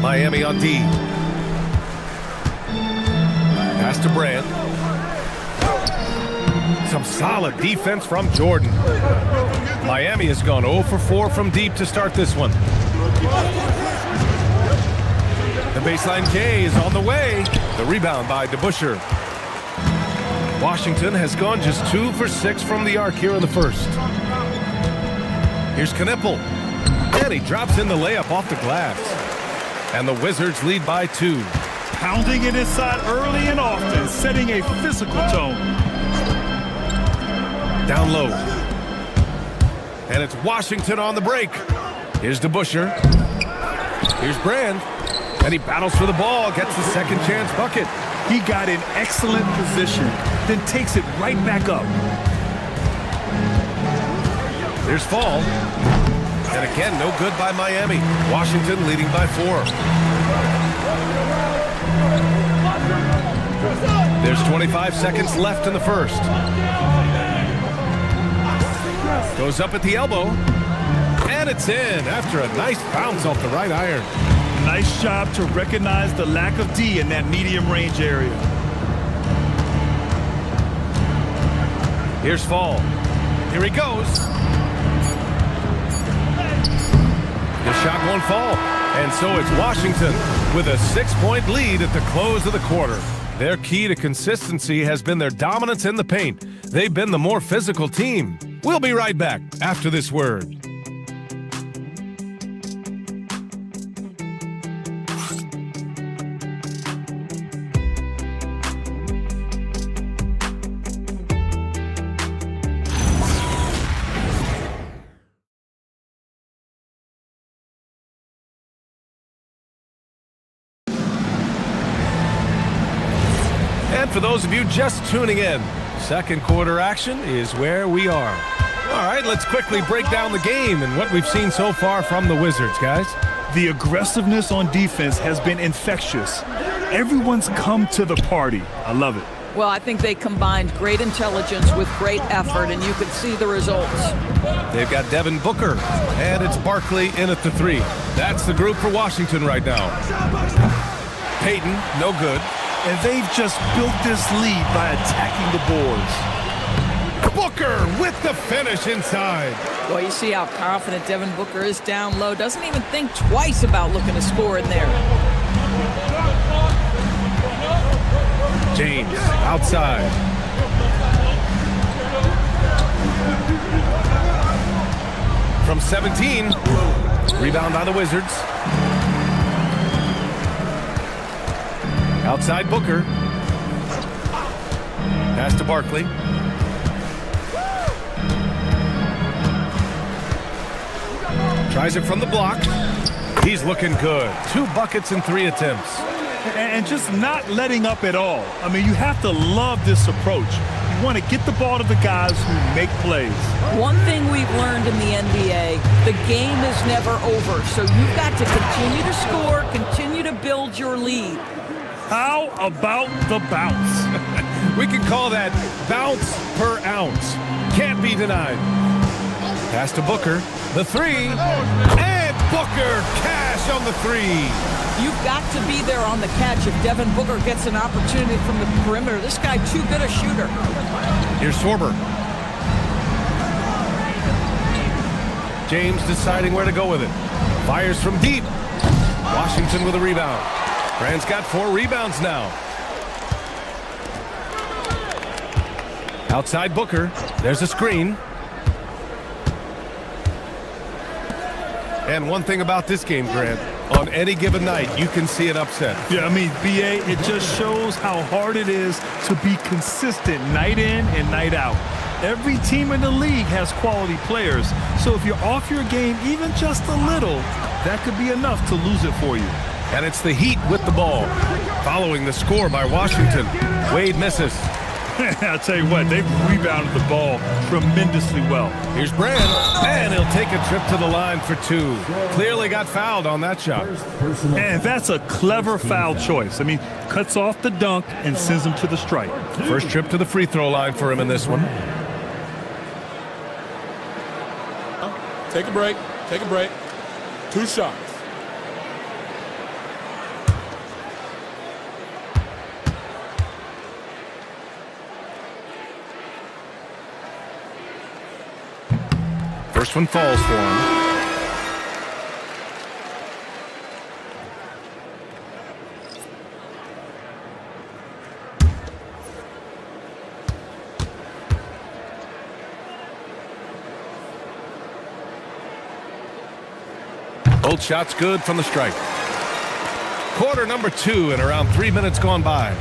Miami on D. Pass to Brand. Some solid defense from Jordan. Miami has gone 0 for 4 from deep to start this one. The baseline K is on the way. The rebound by DeBusschere. Washington has gone just 2 for 6 from the arc here in the first. Here's Knippel. And he drops in the layup off the glass. And the Wizards lead by 2. Pounding it inside early and often, setting a physical tone. Down low. And it's Washington on the break. Here's DeBusschere. Here's Brand. And he battles for the ball, gets the second chance bucket. He got in excellent position, then takes it right back up. There's Fall. And again, no good by Miami. Washington leading by 4. There's 25 seconds left in the first. Goes up at the elbow. And it's in after a nice bounce off the right iron. Nice job to recognize the lack of D in that medium range area. Here's Fall. Here he goes. The shot won't fall. And so it's Washington with a 6-point lead at the close of the quarter. Their key to consistency has been their dominance in the paint. They've been the more physical team. We'll be right back after this word. And for those of you just tuning in, second quarter action is where we are. All right, let's quickly break down the game and what we've seen so far from the Wizards, guys. The aggressiveness on defense has been infectious. Everyone's come to the party. I love it. Well, I think they combined great intelligence with great effort, and you can see the results. They've got Devin Booker, and it's Barkley in at the 3. That's the group for Washington right now. Payton, no good. And they've just built this lead by attacking the boards. Booker with the finish inside. Well, you see how confident Devin Booker is down low. Doesn't even think twice about looking to score in there. James outside. From 17. Rebound by the Wizards. Outside Booker. Pass to Barkley. Tries it from the block. He's looking good. 2 buckets in 3 attempts. And just not letting up at all. I mean, you have to love this approach. You want to get the ball to the guys who make plays. One thing we've learned in the NBA, the game is never over. So you've got to continue to score, continue to build your lead. How about the bounce? We can call that bounce per ounce. Can't be denied. Pass to Booker. The 3. And Booker cash on the 3. You've got to be there on the catch if Devin Booker gets an opportunity from the perimeter. This guy too good a shooter. Here's Sorber. James deciding where to go with it. Fires from deep. Washington with a rebound. Grant's got 4 rebounds now. Outside Booker. There's a screen. And one thing about this game, Grant, on any given night, you can see an upset. Yeah, I mean, BA, it just shows how hard it is to be consistent night in and night out. Every team in the league has quality players. So if you're off your game even just a little, that could be enough to lose it for you. And it's the Heat with the ball. Following the score by Washington. Wade misses. I'll tell you what, they've rebounded the ball tremendously well. Here's Brand, and he'll take a trip to the line for 2. Clearly got fouled on that shot. And that's a clever foul choice. I mean, cuts off the dunk and sends him to the strike. First trip to the free throw line for him in this one. Take a break. Take a break. 2 shots. First one falls for him. Both shots good from the strike. Quarter number 2 and around 3 minutes gone by.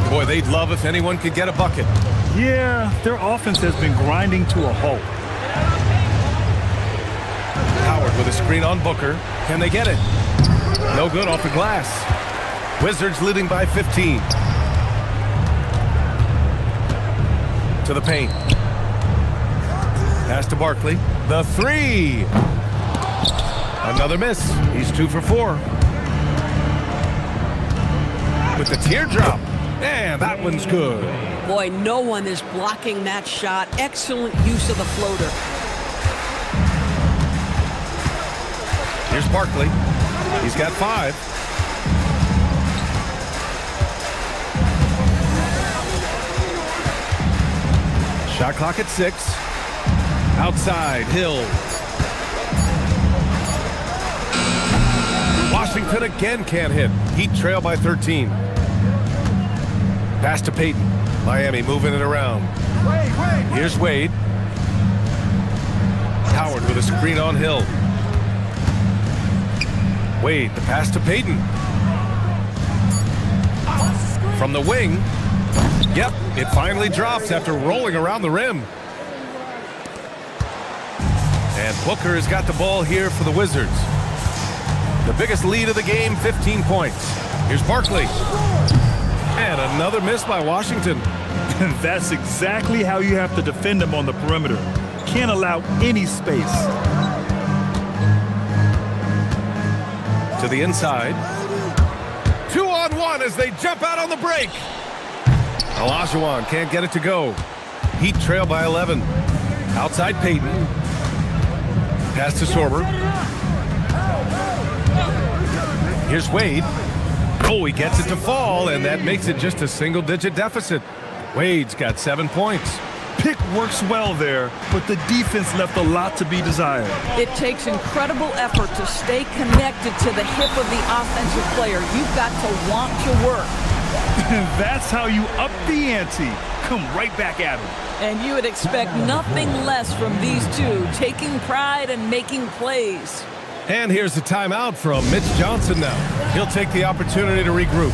Boy, they'd love if anyone could get a bucket. Yeah, their offense has been grinding to a halt. Howard with a screen on Booker. Can they get it? No good off the glass. Wizards leading by 15. To the paint. Pass to Barkley. The 3. Another miss. He's 2 for 4. With the teardrop. And that one's good. Boy, no one is blocking that shot. Excellent use of the floater. Here's Barkley. He's got 5. Shot clock at 6. Outside, Hill. Washington again can't hit. Heat trail by 13. Pass to Payton. Miami moving it around. Here's Wade. Howard with a screen on Hill. Wade, the pass to Payton. From the wing. Yep, it finally drops after rolling around the rim. And Booker has got the ball here for the Wizards. The biggest lead of the game, 15 points. Here's Barkley. And another miss by Washington. And that's exactly how you have to defend them on the perimeter. Can't allow any space. To the inside. 2-on-1 as they jump out on the break. Olajuwon can't get it to go. Heat trail by 11. Outside Payton. Pass to Sorber. Here's Wade. Oh, he gets it to fall, and that makes it just a single-digit deficit. Wade's got 7 points. Pick works well there, but the defense left a lot to be desired. It takes incredible effort to stay connected to the hip of the offensive player. You've got to want to work. That's how you up the ante. Come right back at him. And you would expect nothing less from these two, taking pride and making plays. And here's the timeout from Mitch Johnson now. He'll take the opportunity to regroup.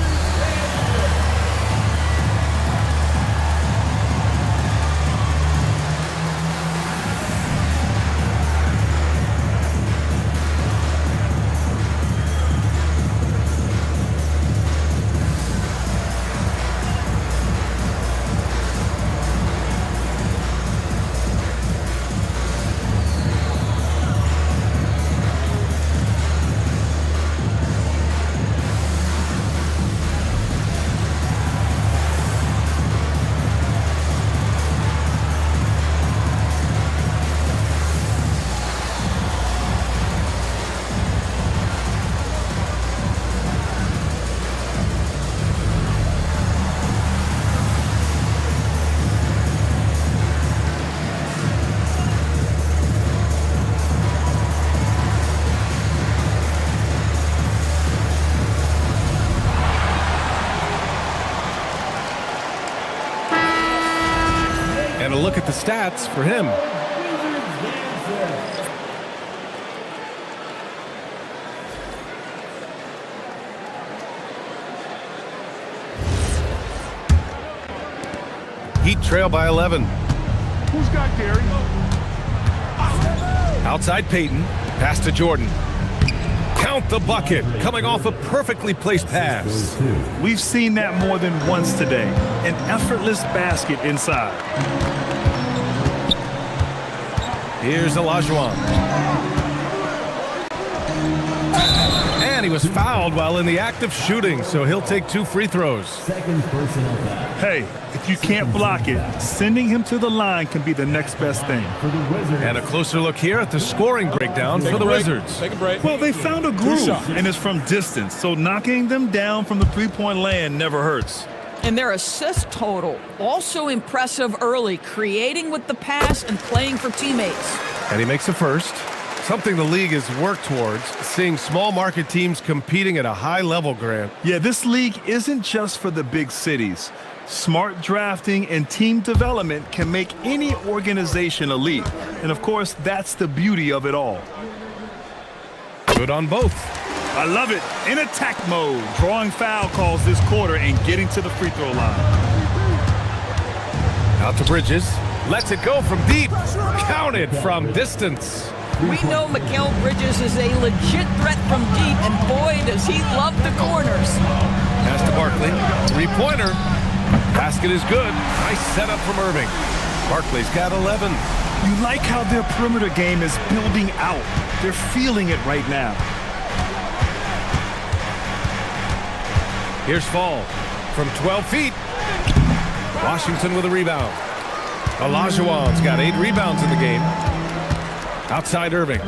And a look at the stats for him. Heat trail by 11. Who's got Gary? Outside Payton. Pass to Jordan. Count the bucket. Coming off a perfectly placed pass. We've seen that more than once today. An effortless basket inside. Here's Olajuwon. And he was fouled while in the act of shooting, so he'll take 2 free throws. Hey, if you can't block it, sending him to the line can be the next best thing. And a closer look here at the scoring breakdown for the Wizards. Take a break. Well, they found a groove, and it's from distance, so knocking them down from the three-point land never hurts. And their assist total, also impressive early, creating with the pass and playing for teammates. And he makes the first. Something the league has worked towards, seeing small market teams competing at a high level, Grant. Yeah, this league isn't just for the big cities. Smart drafting and team development can make any organization elite. And of course, that's the beauty of it all. Good on both. I love it. In attack mode, drawing foul calls this quarter and getting to the free throw line. Out to Bridges. Lets it go from deep. Counted from distance. We know Mikal Bridges is a legit threat from deep, and boy, does he love the corners. Pass to Barkley. Three-pointer. Basket is good. Nice setup from Irving. Barkley's got 11. You like how their perimeter game is building out. They're feeling it right now. Here's Fall from 12 feet. Washington with a rebound. Olajuwon's got 8 rebounds in the game. Outside Irving.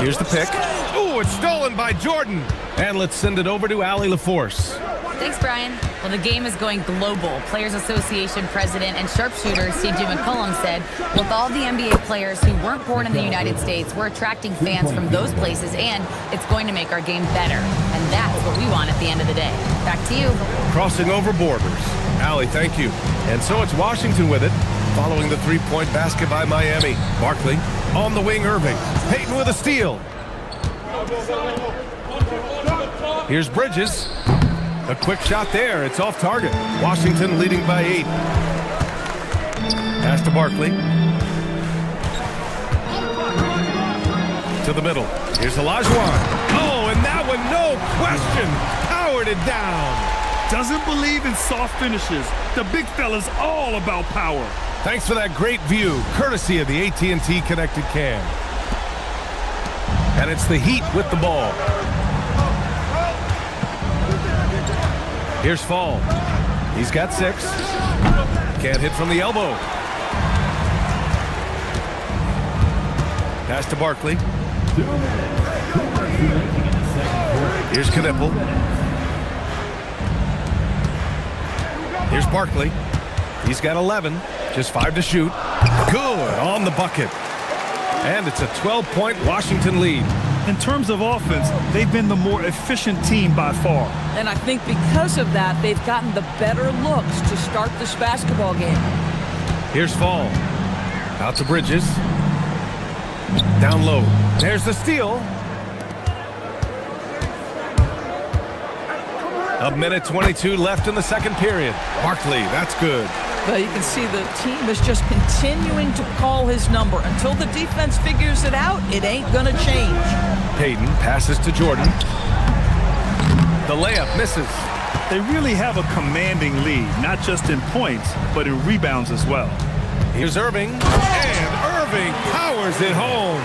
Here's the pick. Ooh, it's stolen by Jordan. And let's send it over to Allie LaForce. Thanks, Brian. Well, the game is going global. Players Association president and sharpshooter C.J. McCollum said, with all the NBA players who weren't born in the United States, we're attracting fans from those places, and it's going to make our game better. And that's what we want at the end of the day. Back to you. Crossing over borders. Allie, thank you. And so it's Washington with it, following the three-point basket by Miami. Barkley on the wing, Irving. Payton with a steal. Here's Bridges. A quick shot there. It's off target. Washington leading by 8. Pass to Barkley. To the middle. Here's Olajuwon. Oh, and that one, no question, powered it down. Doesn't believe in soft finishes. The big fella's all about power. Thanks for that great view, courtesy of the AT&T Connected Cam. And it's the Heat with the ball. Here's Fall. He's got 6. Can't hit from the elbow. Pass to Barkley. Here's Knipple. Here's Barkley. He's got 11. Just 5 to shoot. Good on the bucket. And it's a 12-point Washington lead. In terms of offense, they've been the more efficient team by far. And I think because of that, they've gotten the better looks to start this basketball game. Here's Fall. Out to Bridges. Down low. There's the steal. A minute 22 left in the second period. Barkley, that's good. Well, you can see the team is just continuing to call his number. Until the defense figures it out, it ain't going to change. Payton passes to Jordan. The layup misses. They really have a commanding lead, not just in points, but in rebounds as well. Here's Irving. And Irving powers it home.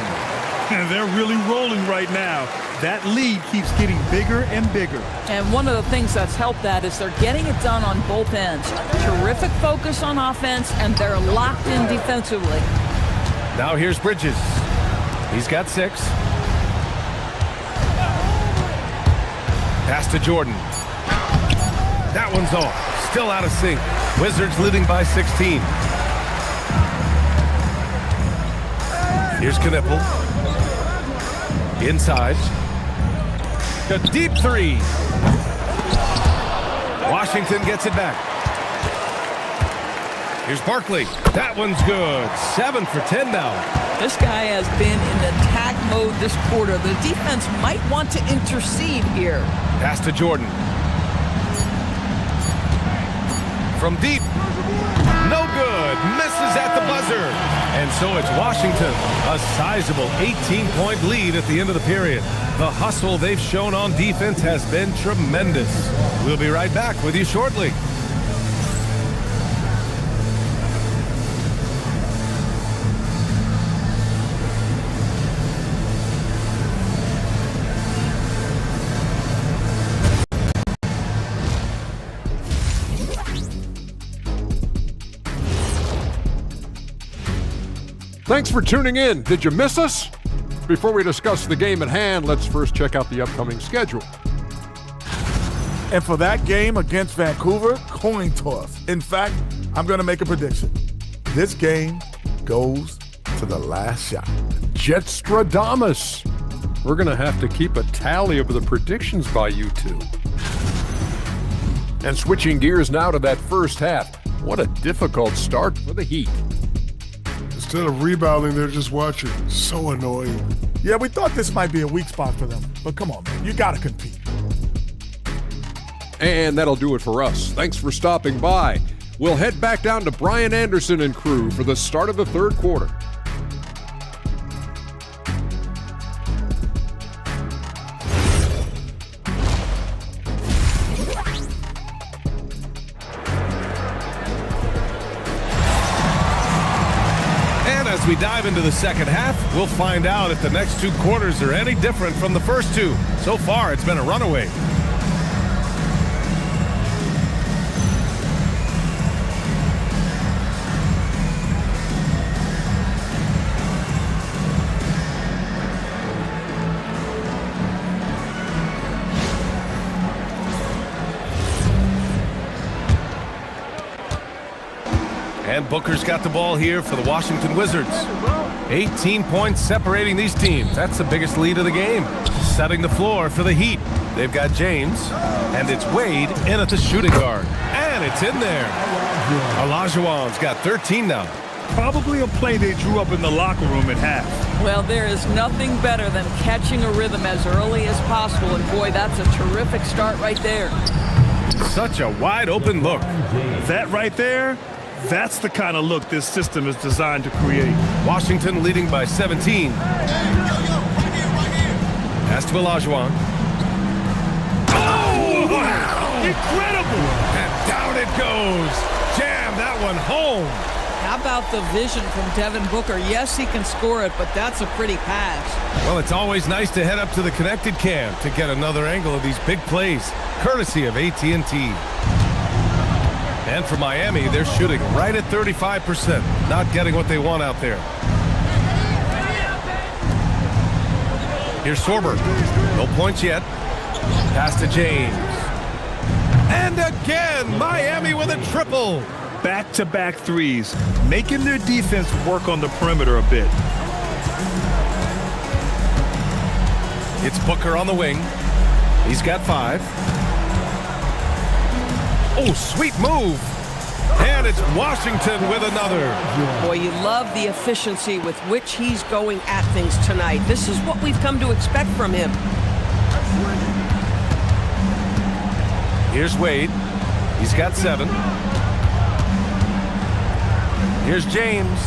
And they're really rolling right now. That lead keeps getting bigger and bigger. And one of the things that's helped that is they're getting it done on both ends. Terrific focus on offense, and they're locked in defensively. Now here's Bridges. He's got 6. Pass to Jordan. That one's off. Still out of sync. Wizards leading by 16. Here's Knipple. Inside. A deep 3. Washington gets it back. Here's Barkley. That one's good. 7 for 10 now. This guy has been in attack mode this quarter. The defense might want to intercede here. Pass to Jordan. From deep. No good. Misses at the buzzer. And so it's Washington, a sizable 18-point lead at the end of the period. The hustle they've shown on defense has been tremendous. We'll be right back with you shortly. Thanks for tuning in. Did you miss us? Before we discuss the game at hand, let's first check out the upcoming schedule. And for that game against Vancouver, coin toss. In fact, I'm going to make a prediction. This game goes to the last shot. Jetstradamus. We're going to have to keep a tally of the predictions by you two. And switching gears now to that first half. What a difficult start for the Heat. Instead of rebounding, they're just watching. So annoying. Yeah, we thought this might be a weak spot for them. But come on, man. You got to compete. And that'll do it for us. Thanks for stopping by. We'll head back down to Brian Anderson and crew for the start of the third quarter. As we dive into the second half, we'll find out if the next 2 quarters are any different from the first 2. So far, it's been a runaway. And Booker's got the ball here for the Washington Wizards. 18 points separating these teams. That's the biggest lead of the game. Setting the floor for the Heat. They've got James, and it's Wade in at the shooting guard. And it's in there. Olajuwon's got 13 now. Probably a play they drew up in the locker room at half. Well, there is nothing better than catching a rhythm as early as possible, and boy, that's a terrific start right there. Such a wide open look. That right there, that's the kind of look this system is designed to create. Washington leading by 17. Pass to Olajuwon. Oh, wow. Incredible! And down it goes. Jam that one home. How about the vision from Devin Booker? Yes, he can score it, but that's a pretty pass. Well, it's always nice to head up to the connected cam to get another angle of these big plays, courtesy of AT&T. And for Miami, they're shooting right at 35%, not getting what they want out there. Here's Sorber. No points yet. Pass to James. And again, Miami with a triple. Back-to-back threes, making their defense work on the perimeter a bit. It's Booker on the wing. He's got 5. Oh, sweet move. And it's Washington with another. Boy, you love the efficiency with which he's going at things tonight. This is what we've come to expect from him. Here's Wade. He's got 7. Here's James.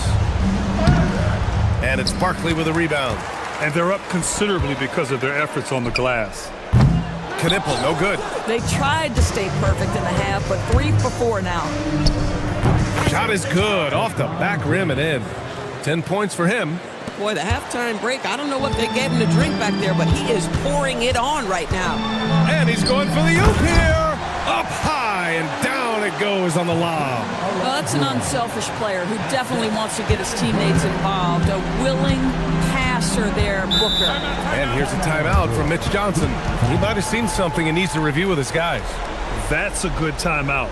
And it's Barkley with a rebound. And they're up considerably because of their efforts on the glass. Knipple, no good. They tried to stay perfect in the half, but 3 for 4 now. Shot is good. Off the back rim and in. 10 points for him. Boy, the halftime break, I don't know what they gave him to drink back there, but he is pouring it on right now. And he's going for the oop here. Up high and down it goes on the lob. Well, that's an unselfish player who definitely wants to get his teammates involved. A willing passer there, Booker. And here's a timeout from Mitch Johnson. He might have seen something and needs to review with his guys. That's a good timeout.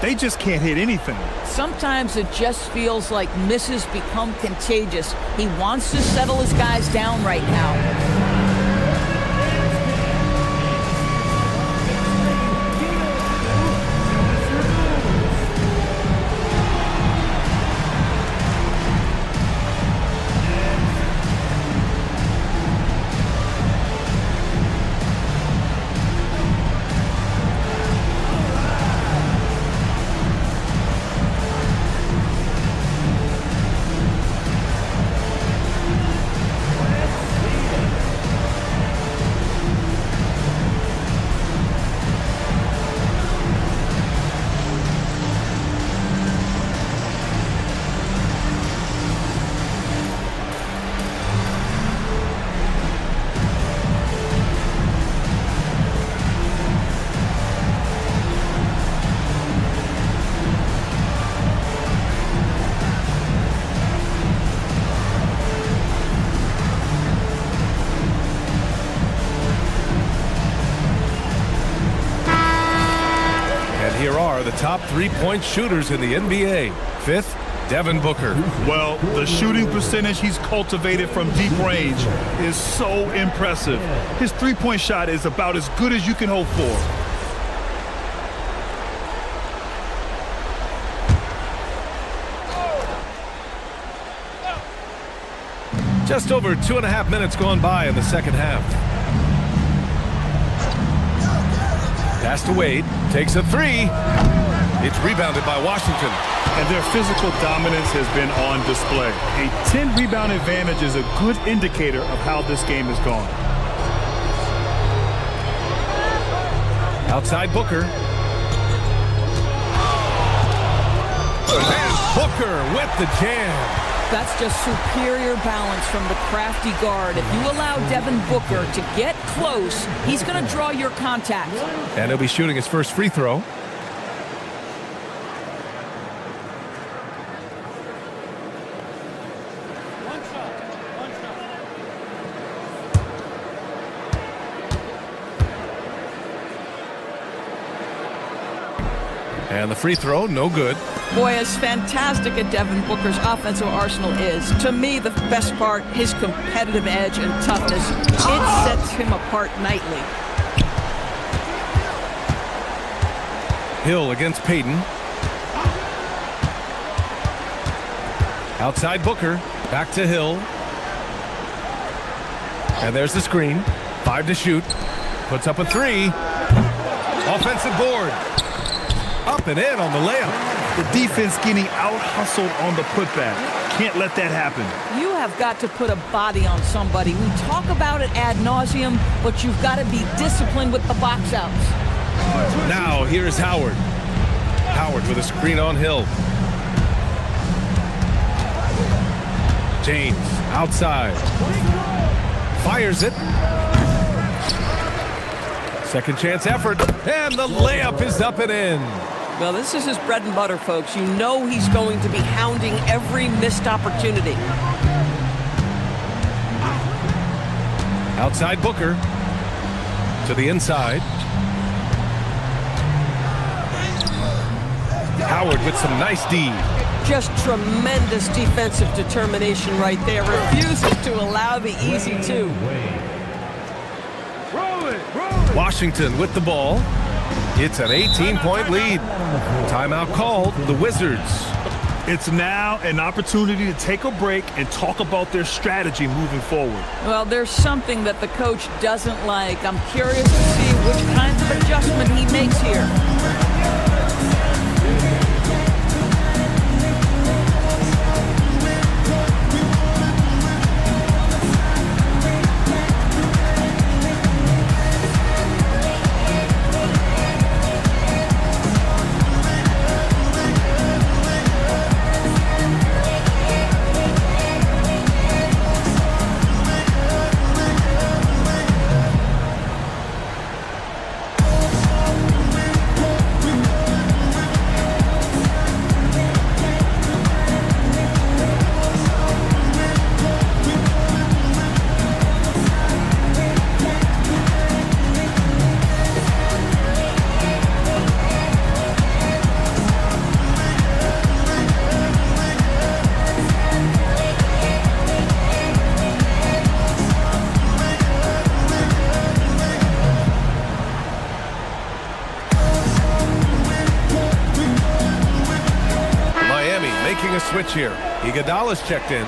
They just can't hit anything. Sometimes it just feels like misses become contagious. He wants to settle his guys down right now. Here are the top 3-point shooters in the NBA. 5th, Devin Booker. Well, the shooting percentage he's cultivated from deep range is so impressive. His three-point shot is about as good as you can hope for. Just over 2.5 minutes gone by in the second half. Pass to Wade, takes a 3. It's rebounded by Washington. And their physical dominance has been on display. A 10-rebound advantage is a good indicator of how this game has gone. Outside Booker. And Booker with the jam. That's just superior balance from the crafty guard. If you allow Devin Booker to get close, he's going to draw your contact. And he'll be shooting his first free throw. And the free throw, no good. Boy, as fantastic as Devin Booker's offensive arsenal is, to me, the best part, his competitive edge and toughness. It sets him apart nightly. Hill against Payton. Outside Booker, back to Hill. And there's the screen. 5 to shoot. Puts up a 3. Offensive board. Up and in on the layup. The defense getting out-hustled on the putback. Can't let that happen. You have got to put a body on somebody. We talk about it ad nauseum, but you've got to be disciplined with the box outs. Now here's Howard. Howard with a screen on Hill. James outside. Fires it. Second chance effort. And the layup is up and in. Well, this is his bread and butter, folks. You know he's going to be hounding every missed opportunity. Outside Booker. To the inside. Howard with some nice D. Just tremendous defensive determination right there. Refuses to allow the easy 2. Washington with the ball. It's an 18-point lead. Timeout called, the Wizards. It's now an opportunity to take a break and talk about their strategy moving forward. Well, there's something that the coach doesn't like. I'm curious to see which kinds of adjustment he makes here. Switch here. Iguodala's checked in.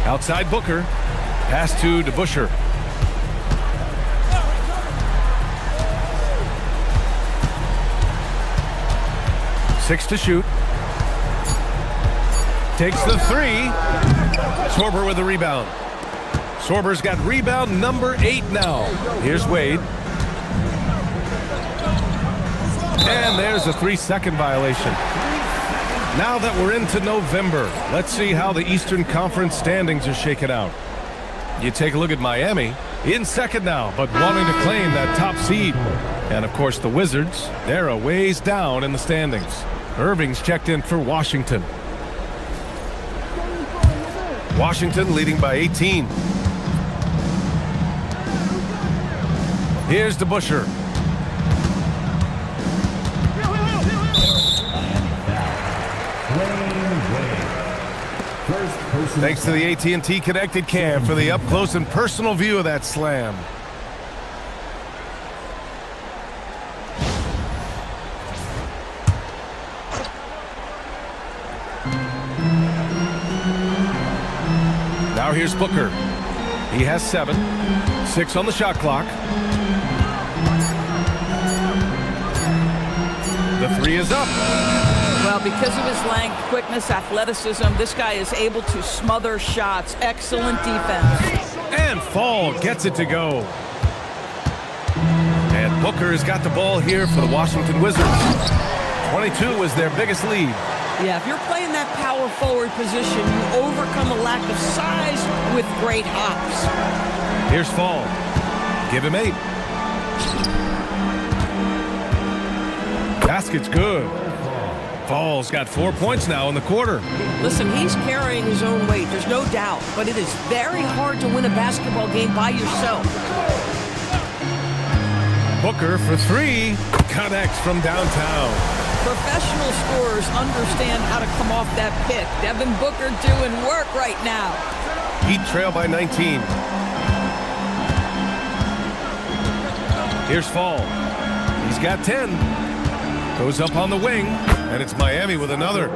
Outside Booker. Pass to DeBusschere. 6 to shoot. Takes the 3. Sorber with the rebound. Sorber's got rebound number 8 now. Here's Wade. And there's a 3-second violation. Now that we're into November, let's see how the Eastern Conference standings are shaken out. You take a look at Miami, in second now, but wanting to claim that top seed. And of course the Wizards, they're a ways down in the standings. Irving's checked in for Washington. Washington leading by 18. Here's DeBusschere. Thanks to the AT&T Connected Cam for the up-close and personal view of that slam. Now here's Booker. He has 7. 6 on the shot clock. The 3 is up. Well, because of his length, quickness, athleticism, this guy is able to smother shots. Excellent defense. And Fall gets it to go. And Booker has got the ball here for the Washington Wizards. 22 is their biggest lead. Yeah, if you're playing that power forward position, you overcome a lack of size with great hops. Here's Fall. Give him 8. Basket's good. Fall's got 4 points now in the quarter. Listen, he's carrying his own weight, there's no doubt, but it is very hard to win a basketball game by yourself. Booker for 3. Connects from downtown. Professional scorers understand how to come off that pick. Devin Booker doing work right now. Heat trail by 19. Here's Fall. He's got 10. Goes up on the wing, and it's Miami with another.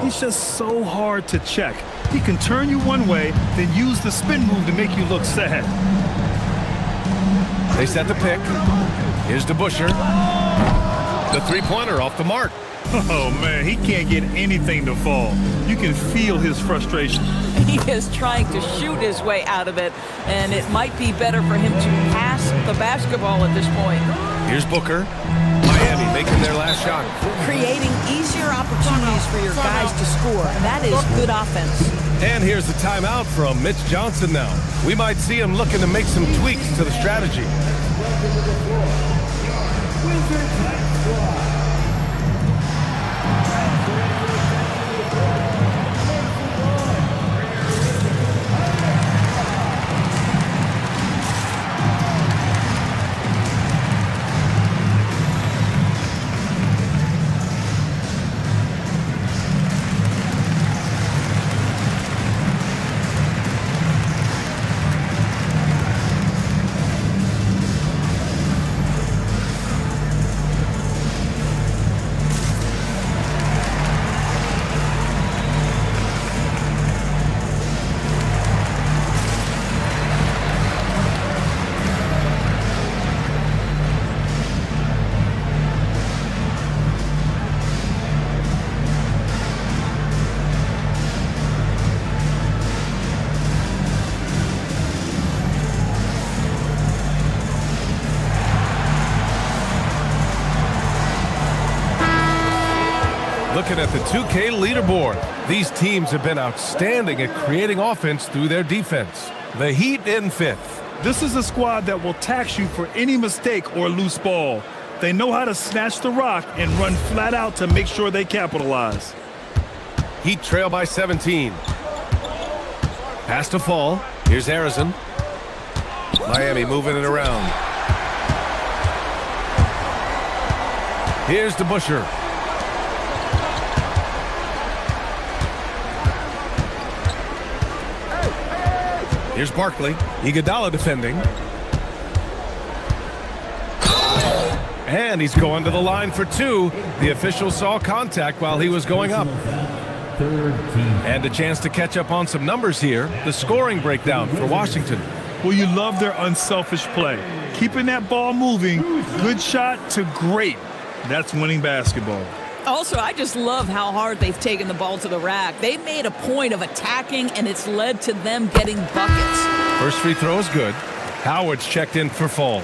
He's just so hard to check. He can turn you one way, then use the spin move to make you look sad. They set the pick. Here's DeBusschere. The three-pointer off the mark. Oh, man, he can't get anything to fall. You can feel his frustration. He is trying to shoot his way out of it, and it might be better for him to pass the basketball at this point. Here's Booker. Miami making their last shot. Creating easier opportunities for your guys to score. That is good offense. And here's the timeout from Mitch Johnson now. We might see him looking to make some tweaks to the strategy. Looking at the 2K leaderboard, these teams have been outstanding at creating offense through their defense. The Heat in 5th. This is a squad that will tax you for any mistake or loose ball. They know how to snatch the rock and run flat out to make sure they capitalize. Heat trail by 17. Pass to Fall. Here's Harrison. Miami moving it around. Here's DeBusschere. Here's Barkley. Iguodala defending. And he's going to the line for 2. The official saw contact while he was going up. And a chance to catch up on some numbers here. The scoring breakdown for Washington. Well, you love their unselfish play. Keeping that ball moving, good shot to great. That's winning basketball. Also, I just love how hard they've taken the ball to the rack. They've made a point of attacking, and it's led to them getting buckets. First free throw is good. Howard's checked in for Fall.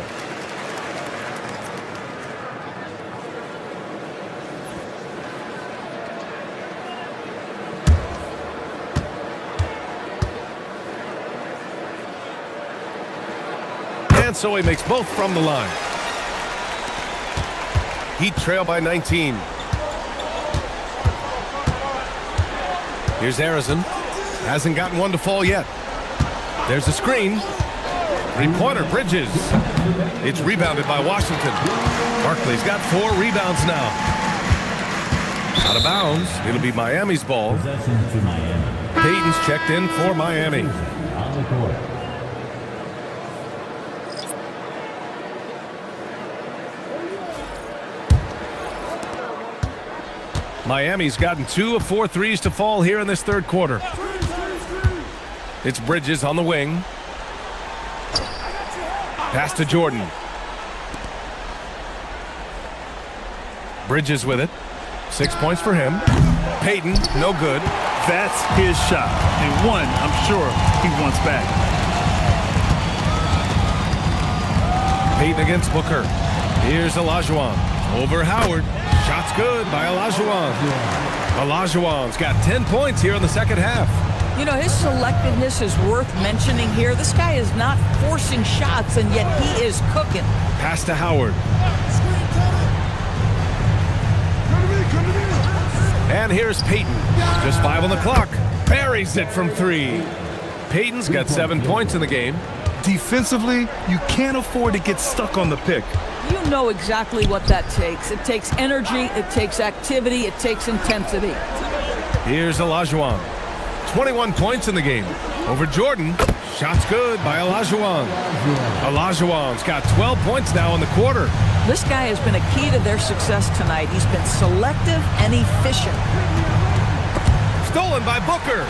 And so he makes both from the line. Heat trail by 19. Here's Harrison. Hasn't gotten one to fall yet. There's a screen. Three-pointer, Bridges. It's rebounded by Washington. Barkley's got 4 rebounds now. Out of bounds. It'll be Miami's ball. Payton's checked in for Miami. Miami's gotten 2 of 4 threes to fall here in this third quarter. It's Bridges on the wing. Pass to Jordan. Bridges with it. 6 points for him. Payton, no good. That's his shot. And one, I'm sure he wants back. Payton against Booker. Here's Olajuwon. Over Howard. Shot's good by Olajuwon. Olajuwon's got 10 points here in the second half. You know, his selectiveness is worth mentioning here. This guy is not forcing shots, and yet he is cooking. Pass to Howard. And here's Payton. Just 5 on the clock. Buries it from 3. Payton's got 7 points in the game. Defensively, you can't afford to get stuck on the pick. You know exactly what that takes. It takes energy, it takes activity, it takes intensity. Here's Olajuwon. 21 points in the game. Over Jordan. Shot's good by Olajuwon. Olajuwon's got 12 points now in the quarter. This guy has been a key to their success tonight. He's been selective and efficient. Stolen by Booker.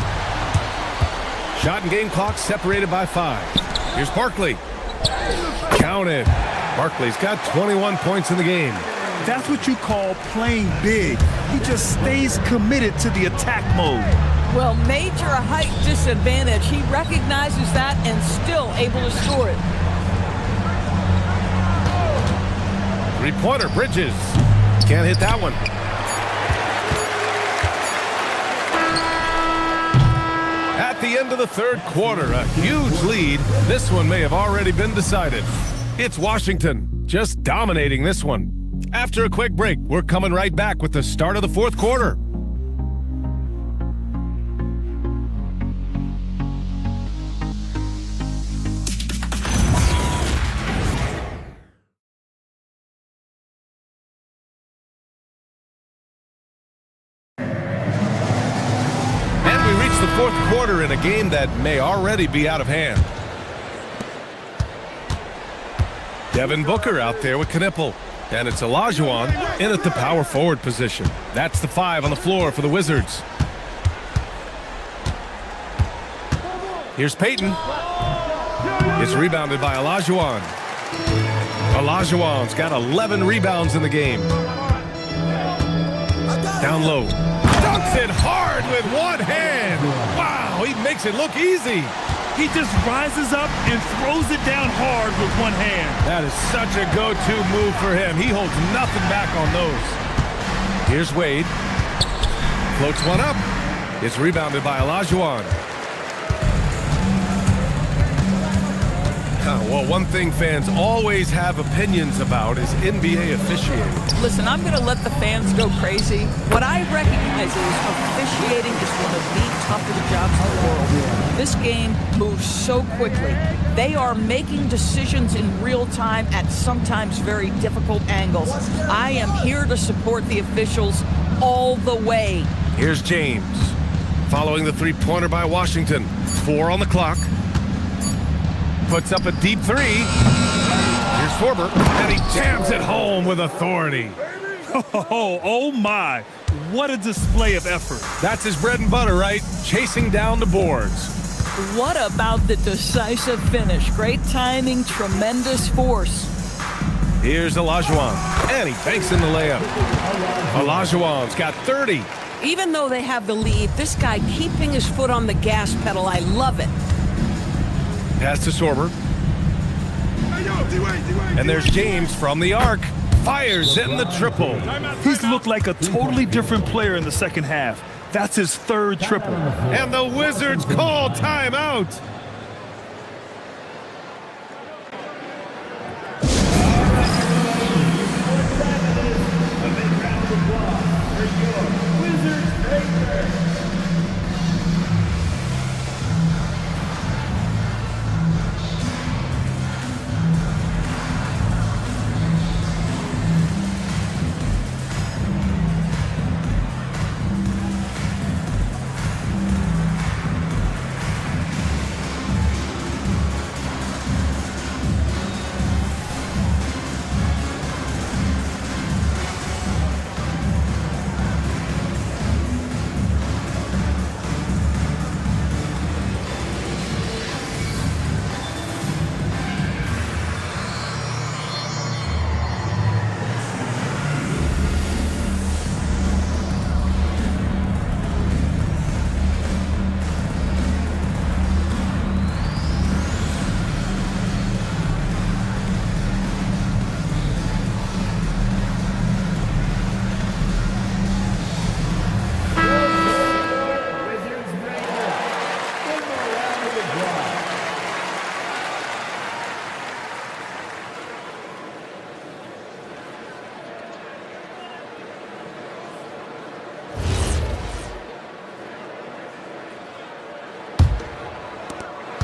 Shot and game clock separated by 5. Here's Barkley. Counted. Barkley's got 21 points in the game. That's what you call playing big. He just stays committed to the attack mode. Well, major height disadvantage. He recognizes that and still able to score it. Three-pointer, Bridges. Can't hit that one. At the end of the third quarter, a huge lead. This one may have already been decided. It's Washington just dominating this one. After a quick break, we're coming right back with the start of the fourth quarter. Fourth quarter in a game that may already be out of hand. Devin Booker out there with Knipple. And it's Olajuwon in at the power forward position. That's the 5 on the floor for the Wizards. Here's Payton. It's rebounded by Olajuwon. Olajuwon's got 11 rebounds in the game. Down low. Dunks it hard with one hand. Wow, he makes it look easy. He just rises up and throws it down hard with one hand. That is such a go-to move for him. He holds nothing back on those. Here's Wade. Floats one up. It's rebounded by Olajuwon. Well, one thing fans always have opinions about is NBA officiating. Listen, I'm going to let the fans go crazy. What I recognize is officiating is one of the toughest jobs in the world. This game moves so quickly. They are making decisions in real time at sometimes very difficult angles. I am here to support the officials all the way. Here's James. Following the three-pointer by Washington. 4 on the clock. Puts up a deep 3. Here's Sorber, and he jams it home with authority. Oh my, what a display of effort. That's his bread and butter, right? Chasing down the boards. What about the decisive finish? Great timing, tremendous force. Here's Olajuwon, and he banks in the layup. Olajuwon's got 30. Even though they have the lead, this guy keeping his foot on the gas pedal, I love it. Pass to Sorber. And there's James from the arc. Fires in the triple. He's looked like a totally different player in the second half. That's his 3rd triple. And the Wizards call timeout.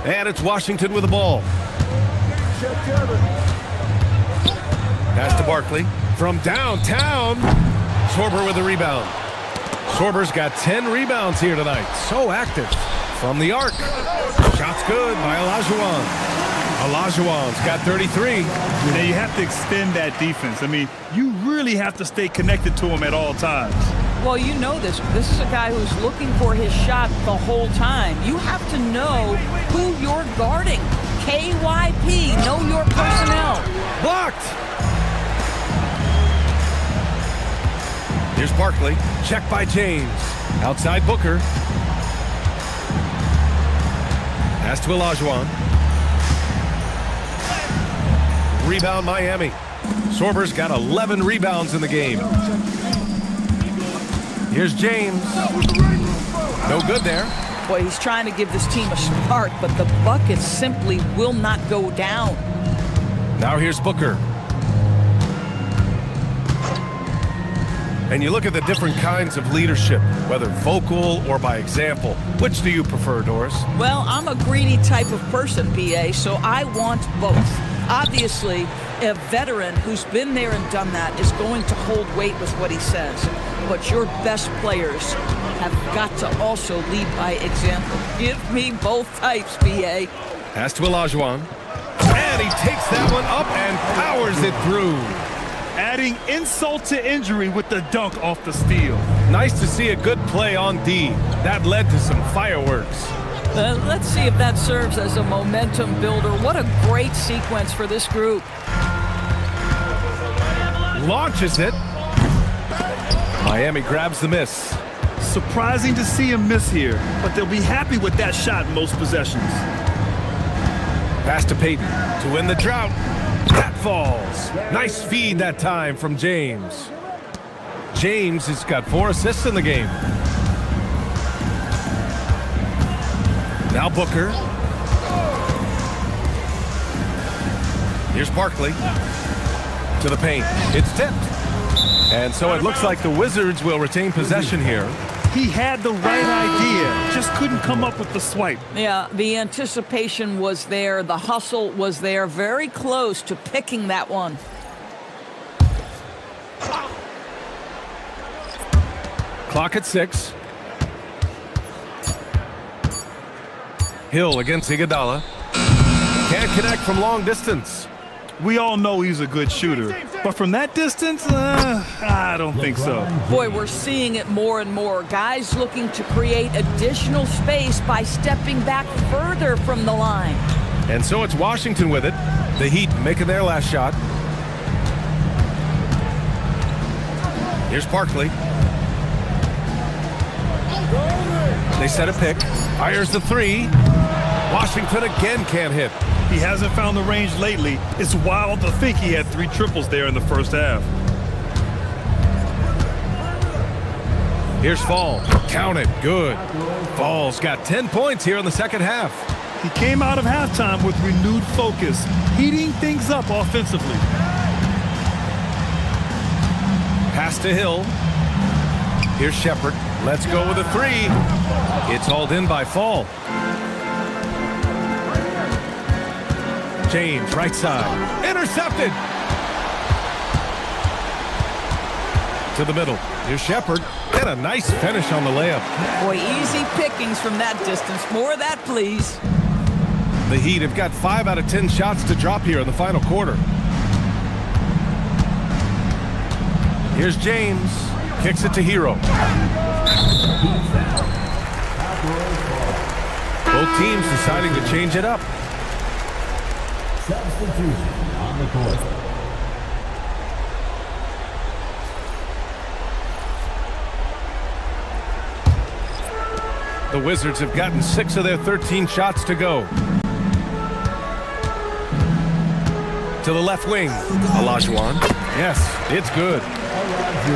And it's Washington with the ball. Pass to Barkley. From downtown, Sorber with the rebound. Sorber's got 10 rebounds here tonight. So active. From the arc. Shot's good by Olajuwon. Olajuwon's got 33. Now you have to extend that defense. I mean, you really have to stay connected to him at all times. Well, you know this. This is a guy who's looking for his shot the whole time. You have to know who you're guarding. KYP, know your personnel. Blocked. Here's Barkley. Check by James. Outside Booker. Pass to Olajuwon. Rebound Miami. Sorber's got 11 rebounds in the game. Here's James. No good there. Boy, he's trying to give this team a spark, but the buckets simply will not go down. Now here's Booker. And you look at the different kinds of leadership, whether vocal or by example. Which do you prefer, Doris? Well, I'm a greedy type of person, BA, so I want both. Obviously, a veteran who's been there and done that is going to hold weight with what he says. But your best players have got to also lead by example. Give me both types, BA. Pass to Olajuwon. And he takes that one up and powers it through. Adding insult to injury with the dunk off the steal. Nice to see a good play on D. That led to some fireworks. Let's see if that serves as a momentum builder. What a great sequence for this group. Launches it. Miami grabs the miss. Surprising to see him miss here, but they'll be happy with that shot in most possessions. Pass to Payton to win the drought. That falls. Nice feed that time from James. James has got 4 assists in the game. Now Booker. Here's Barkley. To the paint. It's tipped. And so it looks like the Wizards will retain possession here. He had the right idea, just couldn't come up with the swipe. Yeah, the anticipation was there. The hustle was there. Very close to picking that one. Clock at 6. Hill against Iguodala. Can't connect from long distance. We all know he's a good shooter, but from that distance, I don't think so. Boy, we're seeing it more and more. Guys looking to create additional space by stepping back further from the line. And so it's Washington with it. The Heat making their last shot. Here's Barkley. They set a pick. Fires the 3. Washington again can't hit. He hasn't found the range lately. It's wild to think he had 3 triples there in the first half. Here's Fall. Count it. Good. Fall's got 10 points here in the second half. He came out of halftime with renewed focus, heating things up offensively. Pass to Hill. Here's Shepard. Let's go with a 3. It's hauled in by Fall. James, right side. Intercepted. To the middle. Here's Shepard. And a nice finish on the layup. Boy, easy pickings from that distance. More of that, please. The Heat have got 5 out of 10 shots to drop here in the final quarter. Here's James. Kicks it to Hero. Both teams deciding to change it up. Substitution on the court. The Wizards have gotten 6 of their 13 shots to go. To the left wing. Olajuwon. Yes, it's good.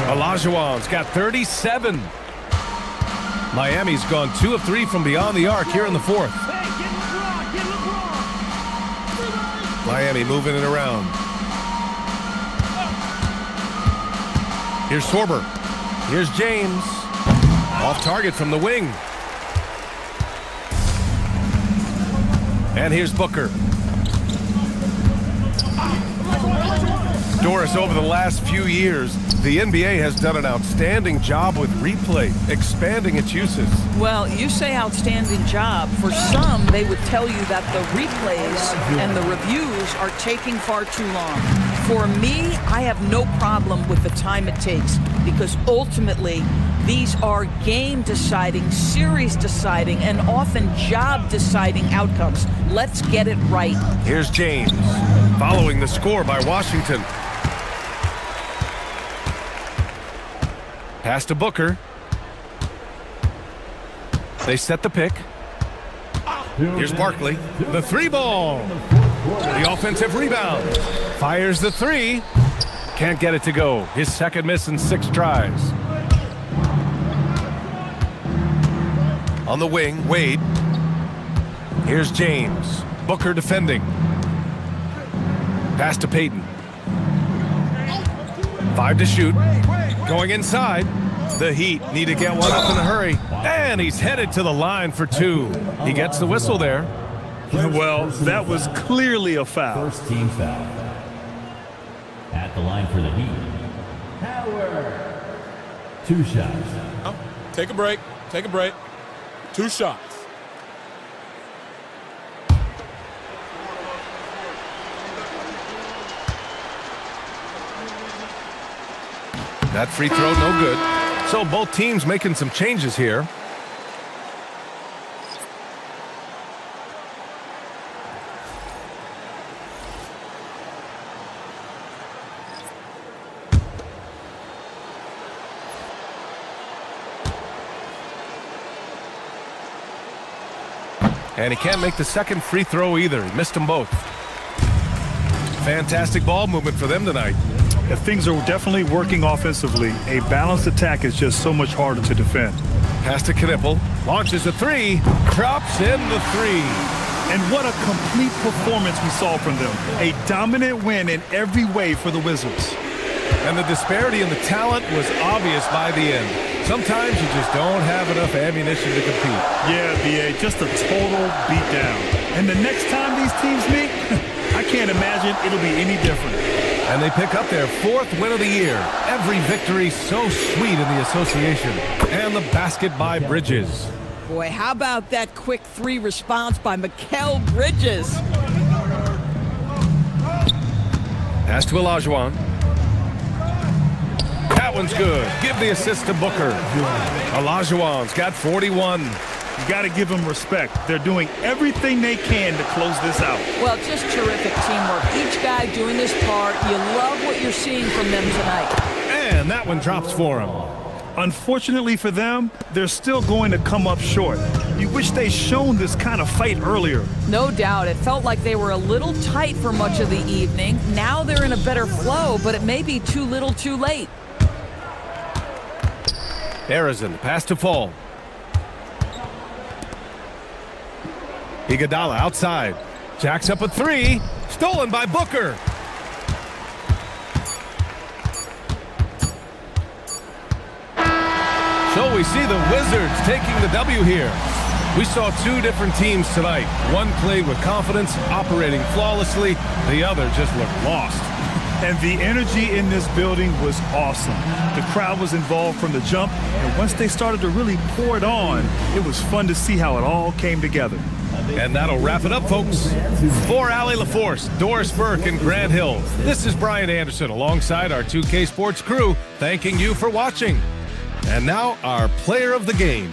Olajuwon's got 37. Miami's gone 2 of 3 from beyond the arc here in the 4th. Miami moving it around. Here's Sorber. Here's James. Off target from the wing. And here's Booker. Doris, over the last few years, the NBA has done an outstanding job with replay, expanding its uses. Well, you say outstanding job. For some, they would tell you that the replays and the reviews are taking far too long. For me, I have no problem with the time it takes because ultimately, these are game-deciding, series-deciding, and often job-deciding outcomes. Let's get it right. Here's James, following the score by Washington. Pass to Booker. They set the pick. Here's Barkley. The three ball. The offensive rebound. Fires the three. Can't get it to go. His second miss in 6 tries. On the wing, Wade. Here's James. Booker defending. Pass to Payton. 5 to shoot. Going inside. The Heat need to get one up in a hurry. And he's headed to the line for 2. He gets the whistle there. Well, that was clearly a foul. First team foul. At the line for the Heat, Howard. 2 shots. Oh, take a break. Take a break. 2 shots. That free throw, no good. So both teams making some changes here. And he can't make the second free throw either. He missed them both. Fantastic ball movement for them tonight. If things are definitely working offensively, a balanced attack is just so much harder to defend. Pass to Knipple. Launches a 3. Drops in the 3. And what a complete performance we saw from them. A dominant win in every way for the Wizards. And the disparity in the talent was obvious by the end. Sometimes you just don't have enough ammunition to compete. Yeah, BA, just a total beatdown. And the next time these teams meet, I can't imagine it'll be any different. And they pick up their 4th win of the year. Every victory so sweet in the association. And the basket by Bridges. Boy, how about that quick 3 response by Mikal Bridges? Pass to Olajuwon. That one's good. Give the assist to Booker. Olajuwon's got 41. You got to give them respect. They're doing everything they can to close this out. Well, just terrific teamwork. Each guy doing his part. You love what you're seeing from them tonight. And that one drops for him. Unfortunately for them, they're still going to come up short. You wish they'd shown this kind of fight earlier. No doubt. It felt like they were a little tight for much of the evening. Now they're in a better flow, but it may be too little too late. Arizon, pass to Fall. Iguodala outside. Jacks up a 3. Stolen by Booker. So we see the Wizards taking the W here. We saw 2 different teams tonight. One played with confidence, operating flawlessly. The other just looked lost. And the energy in this building was awesome. The crowd was involved from the jump, and once they started to really pour it on, it was fun to see how it all came together. And that'll wrap it up, folks. For Allie LaForce, Doris Burke, and Grant Hill, this is Brian Anderson alongside our 2K Sports crew, thanking you for watching. And now, our player of the game.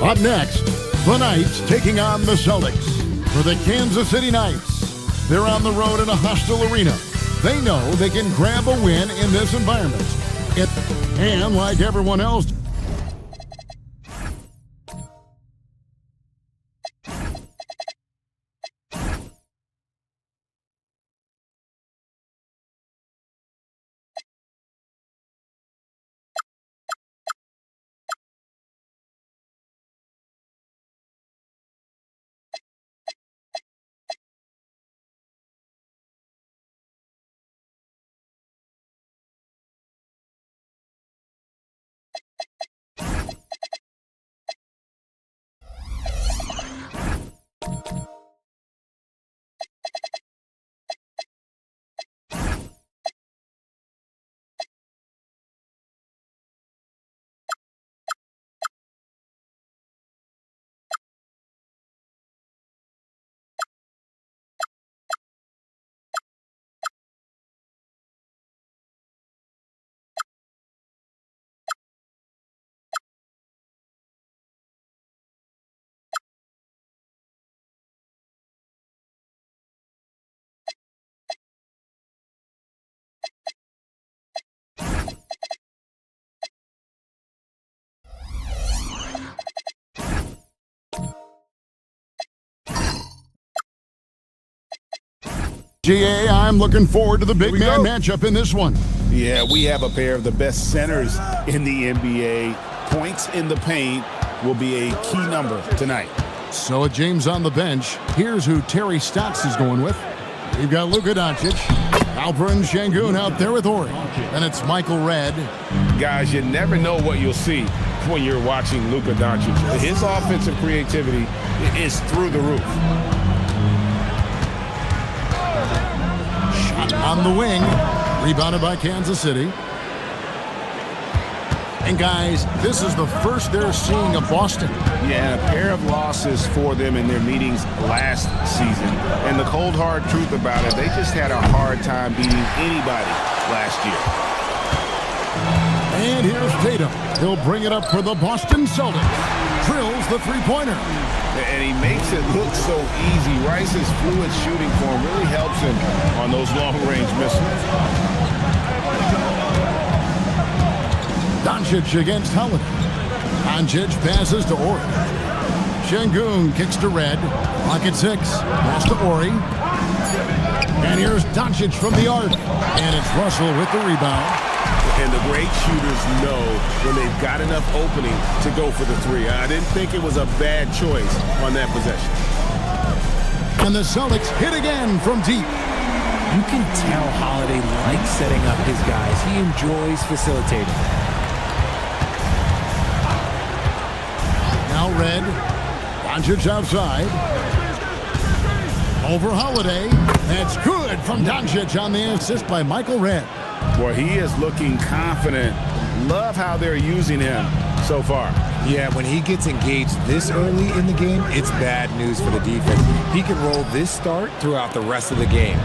Up next, the Knights taking on the Celtics. For the Kansas City Knights, they're on the road in a hostile arena. They know they can grab a win in this environment. And like everyone else, GA, I'm looking forward to the big man matchup in this one. Yeah, we have a pair of the best centers in the NBA. Points in the paint will be a key number tonight. So with James on the bench, here's who Terry Stotts is going with. We've got Luka Doncic, Alperen Şengün out there with Ori, and it's Michael Redd. Guys, you never know what you'll see when you're watching Luka Doncic. His offensive creativity is through the roof. Shot on the wing, rebounded by Kansas City. And guys, this is the first they're seeing of Boston. Yeah, a pair of losses for them in their meetings last season. And the cold, hard truth about it, they just had a hard time beating anybody last year. And here's Tatum. He'll bring it up for the Boston Celtics. Drills the three-pointer. And he makes it look so easy. Rice's fluid shooting form really helps him on those long-range missiles. Doncic against Holiday. Doncic passes to Ori. Şengün kicks to Redd. Clock at 6. Pass to Ori. And here's Doncic from the arc. And it's Russell with the rebound. And the great shooters know when they've got enough opening to go for the three. I didn't think it was a bad choice on that possession. And the Celtics hit again from deep. You can tell Holiday likes setting up his guys. He enjoys facilitating. Now Redd. Doncic outside. Over Holiday. That's good from Doncic on the assist by Michael Redd. Well, he is looking confident. Love how they're using him so far. Yeah, when he gets engaged this early in the game, it's bad news for the defense. He can roll this start throughout the rest of the game.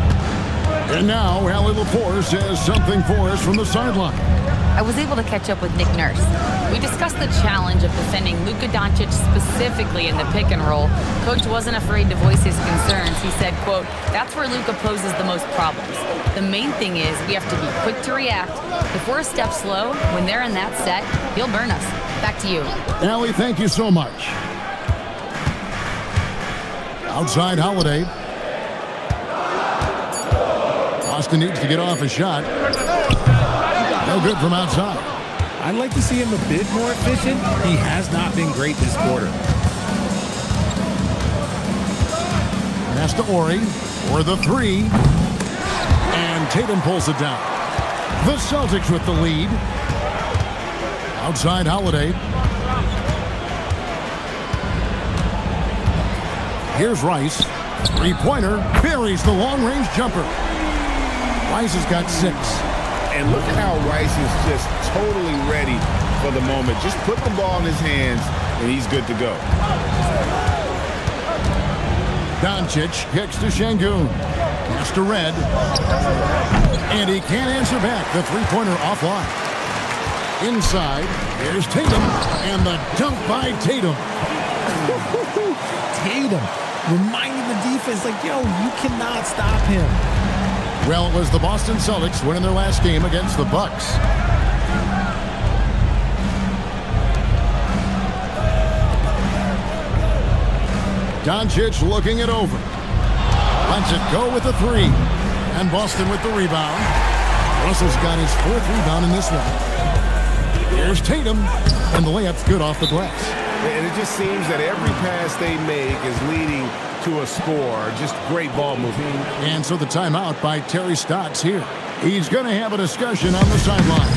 And now, Allie LaForce says something for us from the sideline. I was able to catch up with Nick Nurse. We discussed the challenge of defending Luka Doncic specifically in the pick and roll. Coach wasn't afraid to voice his concerns. He said, quote, "That's where Luka poses the most problems. The main thing is we have to be quick to react. If we're a step slow, when they're in that set, he'll burn us." Back to you. Allie, thank you so much. Outside Holiday. Austin needs to get off a shot. No good from outside. I'd like to see him a bit more efficient. He has not been great this quarter. Pass to Ori for the three. And Tatum pulls it down. The Celtics with the lead. Outside Holiday. Here's Rice. Three-pointer. Buries the long-range jumper. Rice has got 6. And look at how Rice is just totally ready for the moment. Just put the ball in his hands, and he's good to go. Doncic kicks to Şengün. Pass to Redd. And he can't answer back. The three-pointer offline. Inside, here's Tatum, and the dunk by Tatum. Tatum reminding the defense, like, yo, you cannot stop him. Well, it was the Boston Celtics winning their last game against the Bucks. Doncic looking it over. Lets it go with the three. And Boston with the rebound. Russell's got his 4th rebound in this one. Here's Tatum, and the layup's good off the glass. And it just seems that every pass they make is leading to a score. Just great ball moving. And so the timeout by Terry Stotts here. He's going to have a discussion on the sideline.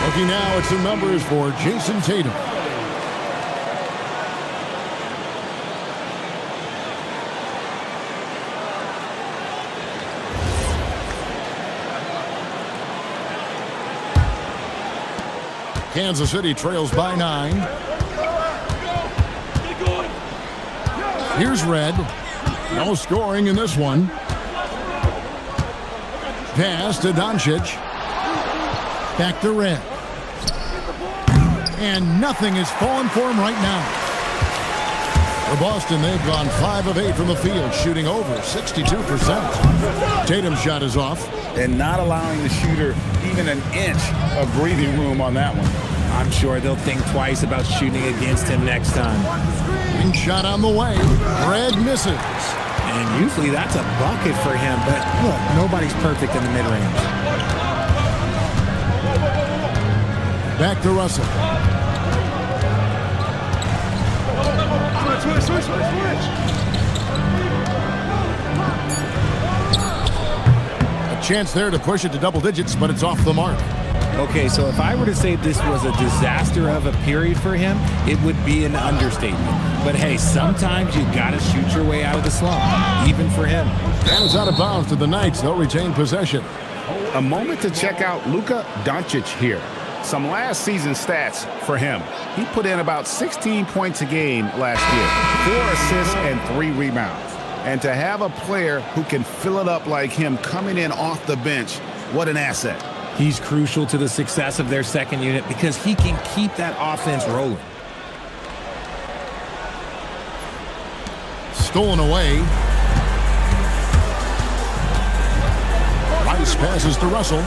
Looking now at some numbers for Jason Tatum. Kansas City trails by 9. Here's Red. No scoring in this one. Pass to Doncic. Back to Red. And nothing is falling for him right now. For Boston, they've gone 5 of 8 from the field, shooting over 62%. Tatum's shot is off. And not allowing the shooter even an inch of breathing room on that one. I'm sure they'll think twice about shooting against him next time. And shot on the way. Red misses. And usually that's a bucket for him, but look, nobody's perfect in the mid-range. Back to Russell. Switch. A chance there to push it to double digits, but it's off the mark. Okay, so if I were to say this was a disaster of a period for him, it would be an understatement. But hey, sometimes you gotta shoot your way out of the slump, even for him. And it's out of bounds to the Knights. They'll retain possession. A moment to check out Luka Doncic here. Some last season stats for him. He put in about 16 points a game last year, 4 assists and 3 rebounds. And to have a player who can fill it up like him coming in off the bench, what an asset. He's crucial to the success of their second unit because he can keep that offense rolling. Stolen away. Rice passes to Russell.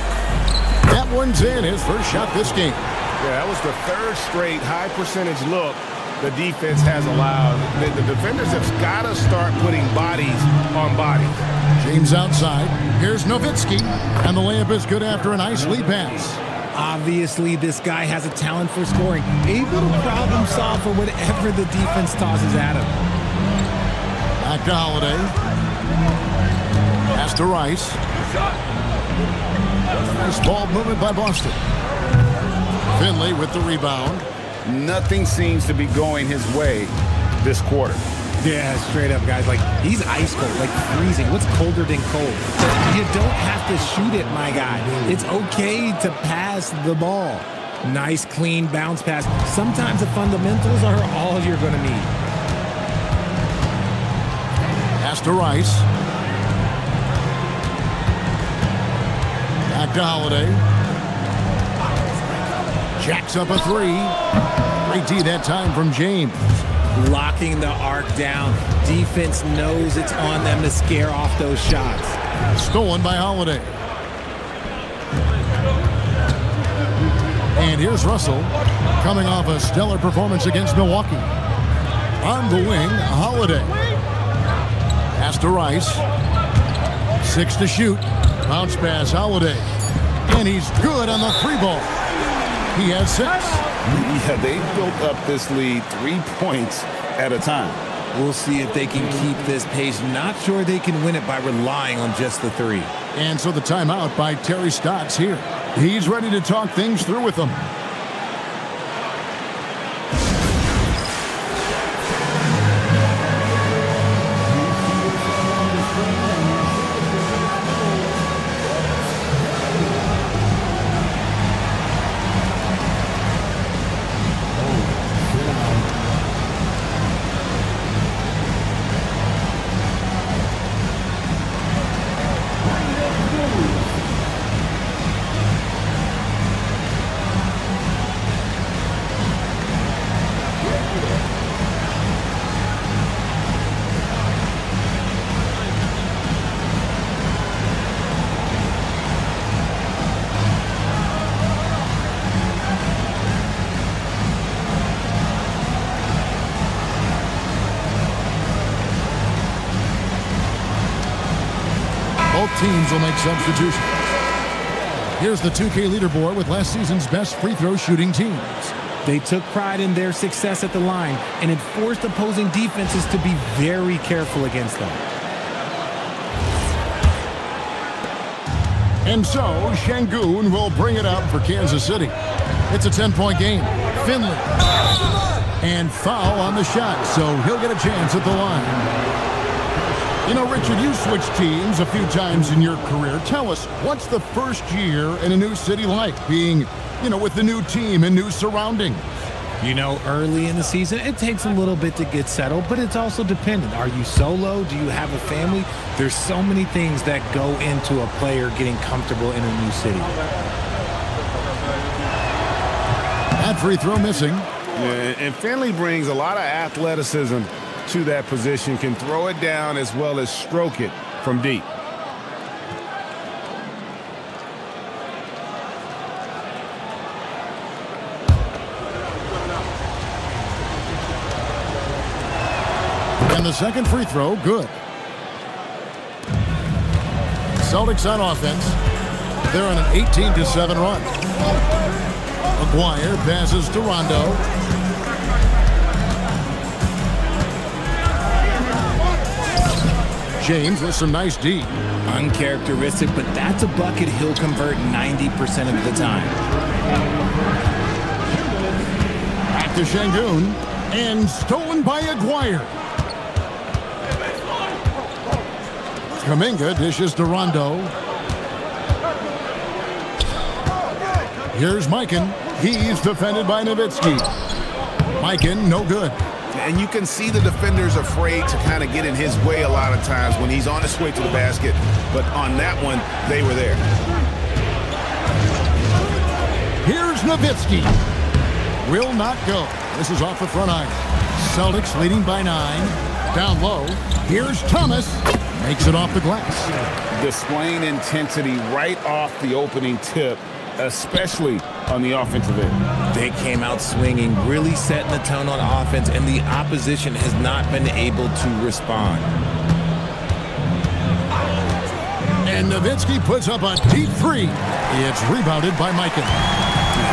That one's in, his first shot this game. Yeah, that was the 3rd straight high percentage look the defense has allowed. The defenders have got to start putting bodies on bodies. James outside. Here's Nowitzki. And the layup is good after a nice lead pass. Obviously, this guy has a talent for scoring. Able to problem solve for whatever the defense tosses at him. Back to Holiday. Pass to Rice. Nice ball movement by Boston. Finley with the rebound. Nothing seems to be going his way this quarter. Yeah, straight up, guys. Like, he's ice cold, like freezing. What's colder than cold? But you don't have to shoot it, my guy. It's okay to pass the ball. Nice, clean bounce pass. Sometimes the fundamentals are all you're going to need. Pass to Rice. Back to Holiday. Jacks up a 3. Great D that time from James. Locking the arc down. Defense knows it's on them to scare off those shots. Stolen by Holiday. And here's Russell coming off a stellar performance against Milwaukee. On the wing, Holiday. Pass to Rice. 6 to shoot. Bounce pass, Holiday. And he's good on the 3 ball. He has 6. Yeah, they built up this lead 3 points at a time. We'll see if they can keep this pace. Not sure they can win it by relying on just the 3. And so the timeout by Terry Stotts here. He's ready to talk things through with them. Both teams will make substitutions. Here's the 2K leaderboard with last season's best free throw shooting teams. They took pride in their success at the line, and it forced opposing defenses to be very careful against them. And so, Şengün will bring it up for Kansas City. It's a 10-point game. Finley. And foul on the shot, so he'll get a chance at the line. You know, Richard, you switched teams a few times in your career. Tell us, what's the first year in a new city like, being, you know, with the new team and new surroundings? You know, early in the season, it takes a little bit to get settled, but it's also dependent. Are you solo? Do you have a family? There's so many things that go into a player getting comfortable in a new city. That free throw missing. Yeah, and Finley brings a lot of athleticism to that position, can throw it down as well as stroke it from deep. And the second free throw, good. Celtics on offense. They're on an 18-7 run. Maguire passes to Rondo. James with some nice D. Uncharacteristic, but that's a bucket he'll convert 90% of the time. Back to Şengün. And stolen by Maguire. Kuminga dishes to Rondo. Here's Mikan. He's defended by Nowitzki. Mikan, no good. And you can see the defenders afraid to kind of get in his way a lot of times when he's on his way to the basket. But on that one, they were there. Here's Nowitzki. Will not go. This is off the front iron. Celtics leading by 9. Down low. Here's Thomas. Makes it off the glass. Displaying intensity right off the opening tip, especially on the offensive end. They came out swinging, really setting the tone on offense, and the opposition has not been able to respond. And Nowitzki puts up a deep three. It's rebounded by Mikan.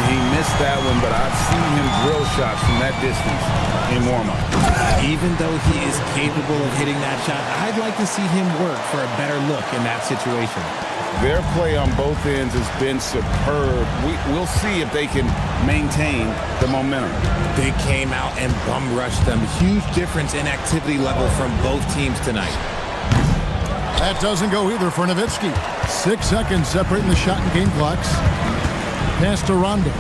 He missed that one, but I've seen him drill shots from that distance in warm-up. Even though he is capable of hitting that shot, I'd like to see him work for a better look in that situation. Their play on both ends has been superb. We'll see if they can maintain the momentum. They came out and bum rushed them. Huge difference in activity level from both teams tonight. That doesn't go either for Nowitzki. 6 seconds separating the shot and game clocks. Pass to Rondo.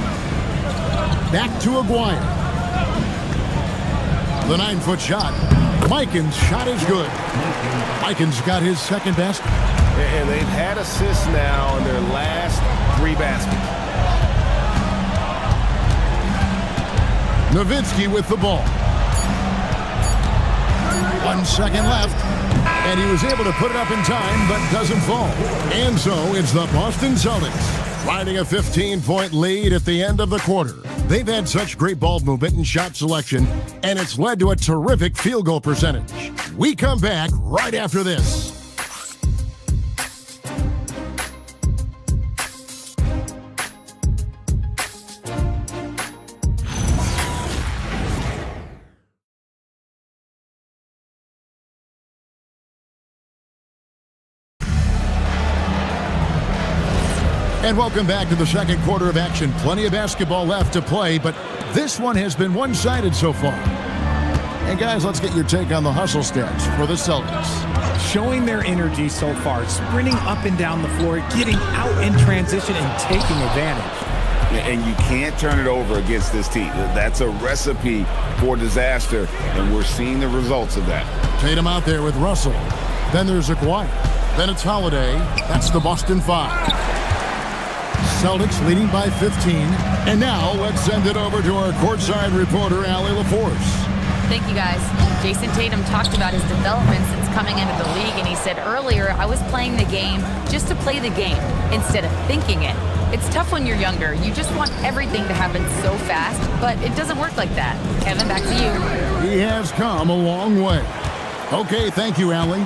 Back to Maguire. The 9-foot shot. Mikan's shot is good. Mikan's got his second basket. And they've had assists now in their last 3 baskets. Nowitzki with the ball. 1 second left. And he was able to put it up in time, but doesn't fall. And so it's the Boston Celtics riding a 15-point lead at the end of the quarter. They've had such great ball movement and shot selection, and it's led to a terrific field goal percentage. We come back right after this. And welcome back to the second quarter of action. Plenty of basketball left to play, but this one has been one-sided so far. And guys, let's get your take on the hustle stats for the Celtics. Showing their energy so far, sprinting up and down the floor, getting out in transition and taking advantage. And you can't turn it over against this team. That's a recipe for disaster, and we're seeing the results of that. Tatum out there with Russell. Then there's Maguire. Then it's Holiday. That's the Boston 5. Celtics leading by 15. And now let's send it over to our courtside reporter, Allie LaForce. Thank you, guys. Jason Tatum talked about his development since coming into the league, and he said earlier, I was playing the game just to play the game instead of thinking it. It's tough when you're younger. You just want everything to happen so fast, but it doesn't work like that. Kevin, back to you. He has come a long way. Okay, thank you, Allie.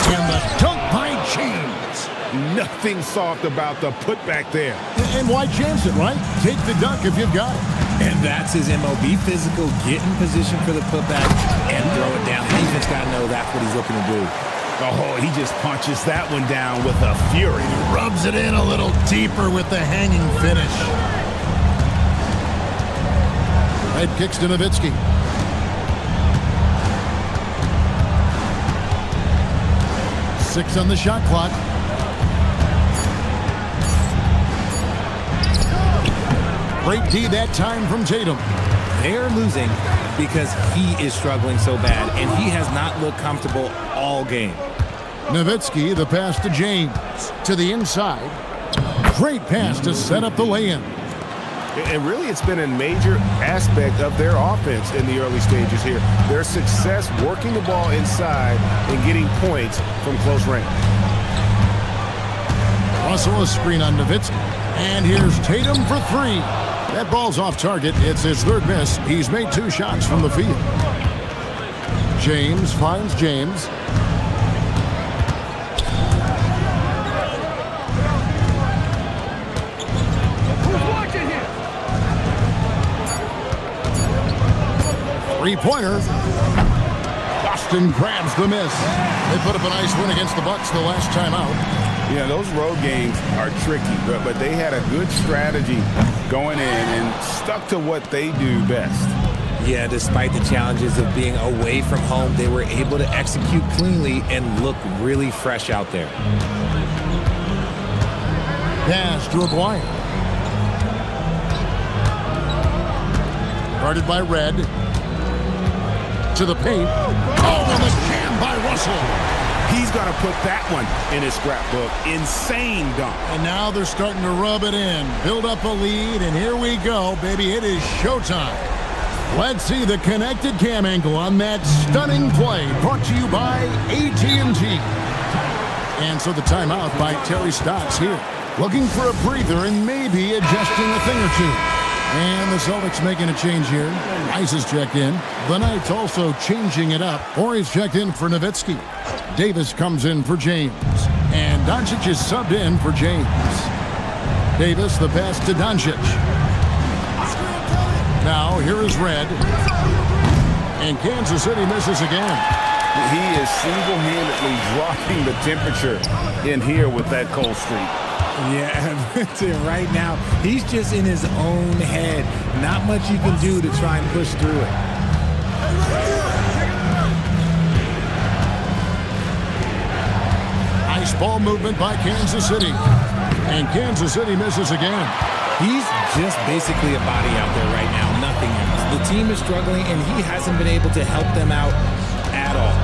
And the dunk by James. Nothing soft about the putback there. And why chance it, right? Take the dunk if you've got it. And that's his MO. Be physical, get in position for the putback, and throw it down. The defense got to know that's what he's looking to do. Oh, he just punches that one down with a fury. Rubs it in a little deeper with the hanging finish. Right kicks to Nowitzki. Six on the shot clock. Great D that time from Tatum. They're losing because he is struggling so bad, and he has not looked comfortable all game. Nowitzki, the pass to James. To the inside. Great pass to set up the lay-in. And really, it's been a major aspect of their offense in the early stages here. Their success working the ball inside and getting points from close range. Russell a screen on Nowitzki. And here's Tatum for three. That ball's off target. It's his third miss. He's made 2 shots from the field. James finds James. Three-pointer. Boston grabs the miss. They put up a nice win against the Bucks the last time out. Yeah, those road games are tricky, but they had a good strategy going in and stuck to what they do best. Yeah, despite the challenges of being away from home, they were able to execute cleanly and look really fresh out there. Pass to Aguirre. Guarded by Red. To the paint. Oh, and the jam by Russell. He's got to put that one in his scrapbook. Insane dunk. And now they're starting to rub it in. Build up a lead, and here we go, baby. It is showtime. Let's see the connected cam angle on that stunning play. Brought to you by AT&T. And so the timeout by Terry Stotts here. Looking for a breather and maybe adjusting a thing or two. And the Celtics making a change here. Rice is checked in. The Knights also changing it up. Horry's checked in for Nowitzki. Davis comes in for James. And Doncic is subbed in for James. Davis, the pass to Doncic. Now, here is Red. And Kansas City misses again. He is single-handedly dropping the temperature in here with that cold streak. Yeah, right now, he's just in his own head. Not much you can do to try and push through it. Nice ball movement by Kansas City. And Kansas City misses again. He's just basically a body out there right now, nothing else. The team is struggling, and he hasn't been able to help them out at all.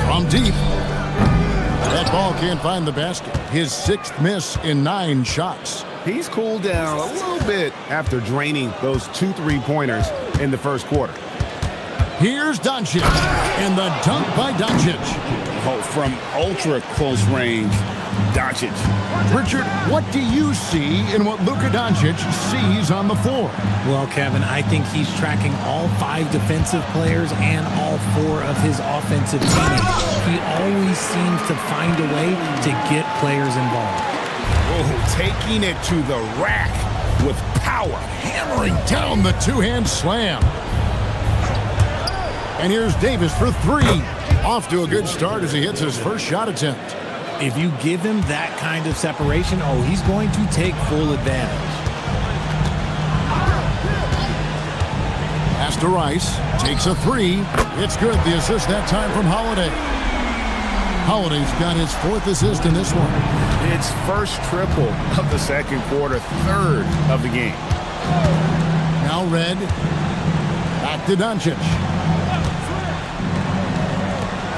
From deep. That ball can't find the basket. His 6th miss in 9 shots. He's cooled down a little bit after draining those 2 3-pointers in the first quarter. Here's Doncic. And the dunk by Doncic. Oh, from ultra close range, Doncic. Richard, what do you see in what Luka Doncic sees on the floor? Well, Kevin, I think he's tracking all 5 defensive players and all 4 of his offensive teammates. He always seems to find a way to get players involved. Oh, taking it to the rack with power. Hammering down the 2-hand slam. And here's Davis for 3. Off to a good start as he hits his first shot attempt. If you give him that kind of separation, he's going to take full advantage. Pass to Rice. Takes a 3. It's good. The assist that time from Holiday. Holiday's got his 4th assist in this one. It's first triple of the second quarter, 3rd of the game. Now Red. Back to Doncic.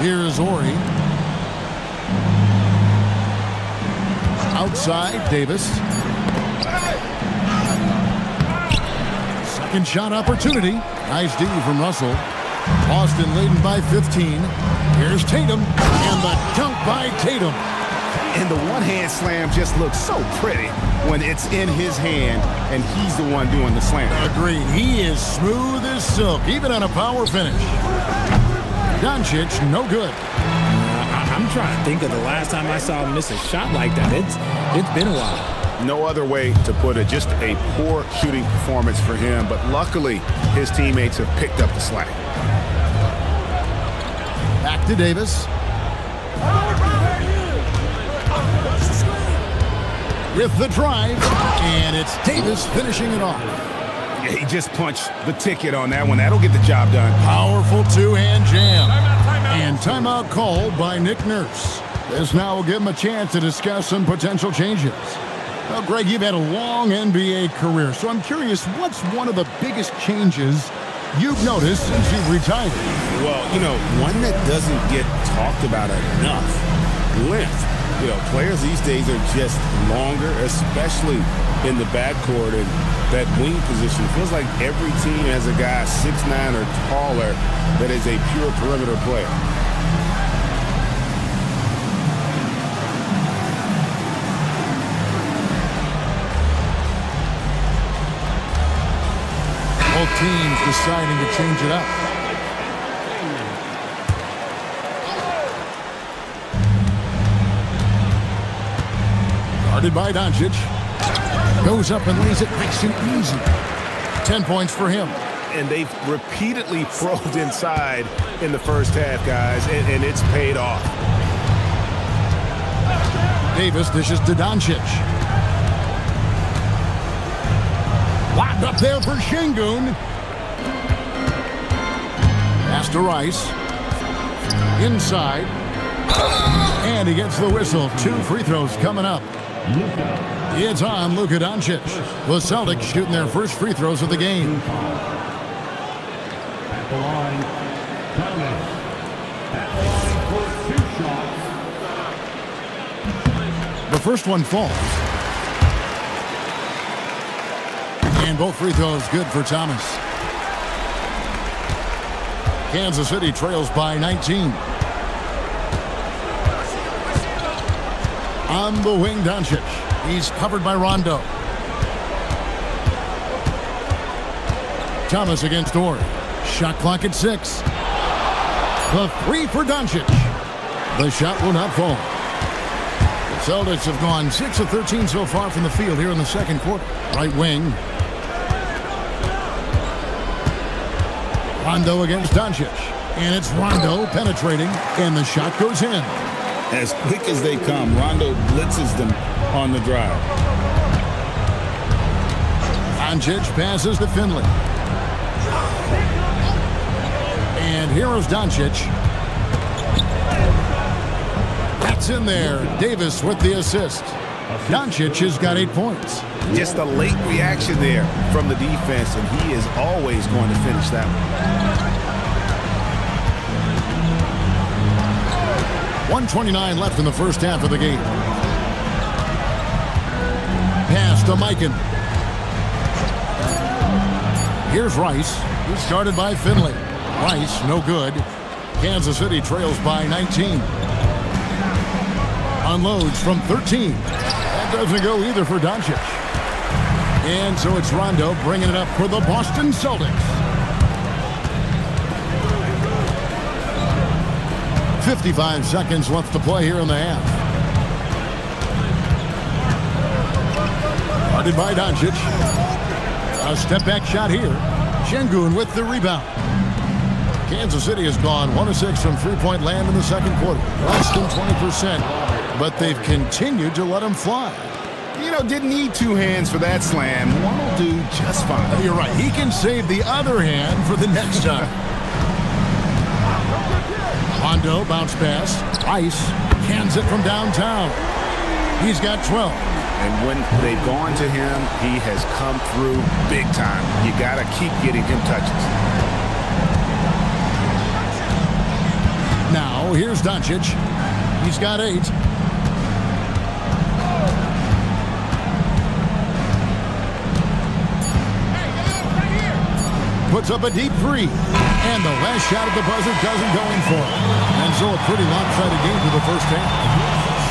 Here's Horry. Outside, Davis. Second shot opportunity. Nice D from Russell. Boston leading by 15. Here's Tatum. And the dunk by Tatum. And the one-hand slam just looks so pretty when it's in his hand and he's the one doing the slam. Agreed. He is smooth as silk, even on a power finish. Doncic, no good. I'm I'm trying to think of the last time I saw him miss a shot like that. It's been a while. No other way to put it. Just a poor shooting performance for him. But luckily, his teammates have picked up the slack. Back to Davis. With the drive, and it's Davis finishing it off. Yeah, he just punched the ticket on that one. That'll get the job done. Powerful two-hand jam. And timeout called by Nick Nurse. This now will give him a chance to discuss some potential changes. Well, Greg, you've had a long NBA career, so I'm curious, what's one of the biggest changes you've noticed since you've retired? Well, one that doesn't get talked about enough, length. Players these days are just longer, especially in the backcourt, and that wing position. Feels like every team has a guy 6'9" or taller that is a pure perimeter player. Both teams deciding to change it up. Guarded by Doncic. Goes up and lays it nice and easy. 10 points for him. And they've repeatedly probed inside in the first half, guys, and it's paid off. Davis dishes to Doncic. Locked up there for Şengün. Pass to Rice. Inside. And he gets the whistle. 2 free throws coming up. It's on Luka Doncic. The Celtics shooting their first free throws of the game. At the line, Thomas. At the line for 2 shots. The first one falls. And both free throws good for Thomas. Kansas City trails by 19. On the wing, Doncic. He's covered by Rondo. Thomas against Ori. Shot clock at 6. The 3 for Doncic. The shot will not fall. The Celtics have gone 6 of 13 so far from the field here in the second quarter. Right wing. Rondo against Doncic. And it's Rondo penetrating, and the shot goes in. As quick as they come, Rondo blitzes them on the drive. Doncic passes to Finley. And here is Doncic. That's in there. Davis with the assist. Doncic has got 8 points. Just a late reaction there from the defense, and he is always going to finish that one. 1:29 left in the first half of the game. Pass to Mikan. Here's Rice. He's started by Finley. Rice, no good. Kansas City trails by 19. Unloads from 13. That doesn't go either for Doncic. And so it's Rondo bringing it up for the Boston Celtics. 55 seconds left to play here in the half. Guarded by Doncic. A step-back shot here. Şengün with the rebound. Kansas City has gone 1 of 6 from three-point land in the second quarter. Less than 20%, but they've continued to let them fly. Didn't need 2 hands for that slam. One will do just fine. You're right. He can save the other hand for the next time. Rondo bounce pass. Rice cans it from downtown. He's got 12. And when they've gone to him, he has come through big time. You got to keep getting him touches. Now, here's Doncic. He's got 8. Puts up a deep 3. And the last shot at the buzzer doesn't go in for it. And so a pretty lopsided game for the first half.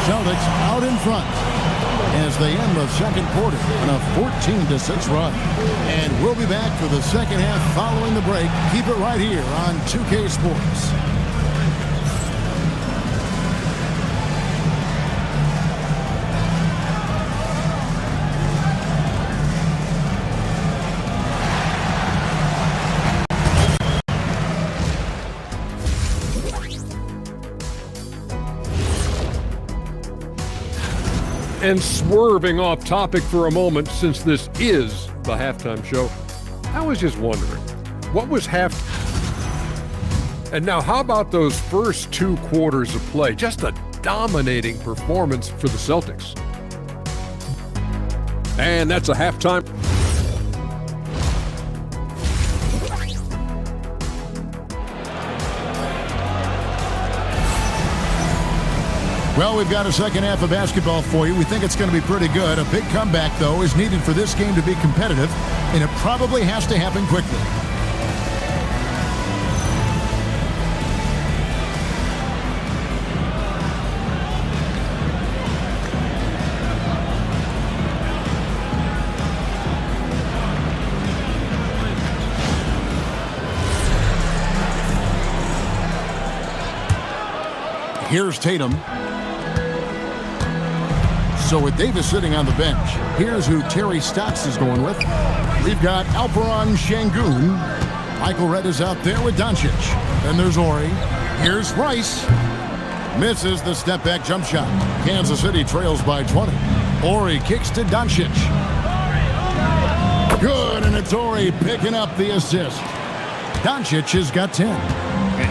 Celtics out in front as they end the second quarter on a 14-6 run. And we'll be back for the second half following the break. Keep it right here on 2K Sports. And swerving off topic for a moment, since this is the halftime show, I was just wondering, what was And now how about those first 2 quarters of play? Just a dominating performance for the Celtics. And that's a halftime. Well, we've got a second half of basketball for you. We think it's going to be pretty good. A big comeback, though, is needed for this game to be competitive, and it probably has to happen quickly. Here's Tatum. So with Davis sitting on the bench, here's who Terry Stotts is going with. We've got Alperen Şengün. Michael Redd is out there with Doncic. Then there's Ori. Here's Rice. Misses the step-back jump shot. Kansas City trails by 20. Ori kicks to Doncic. Good, and it's Ori picking up the assist. Doncic has got 10.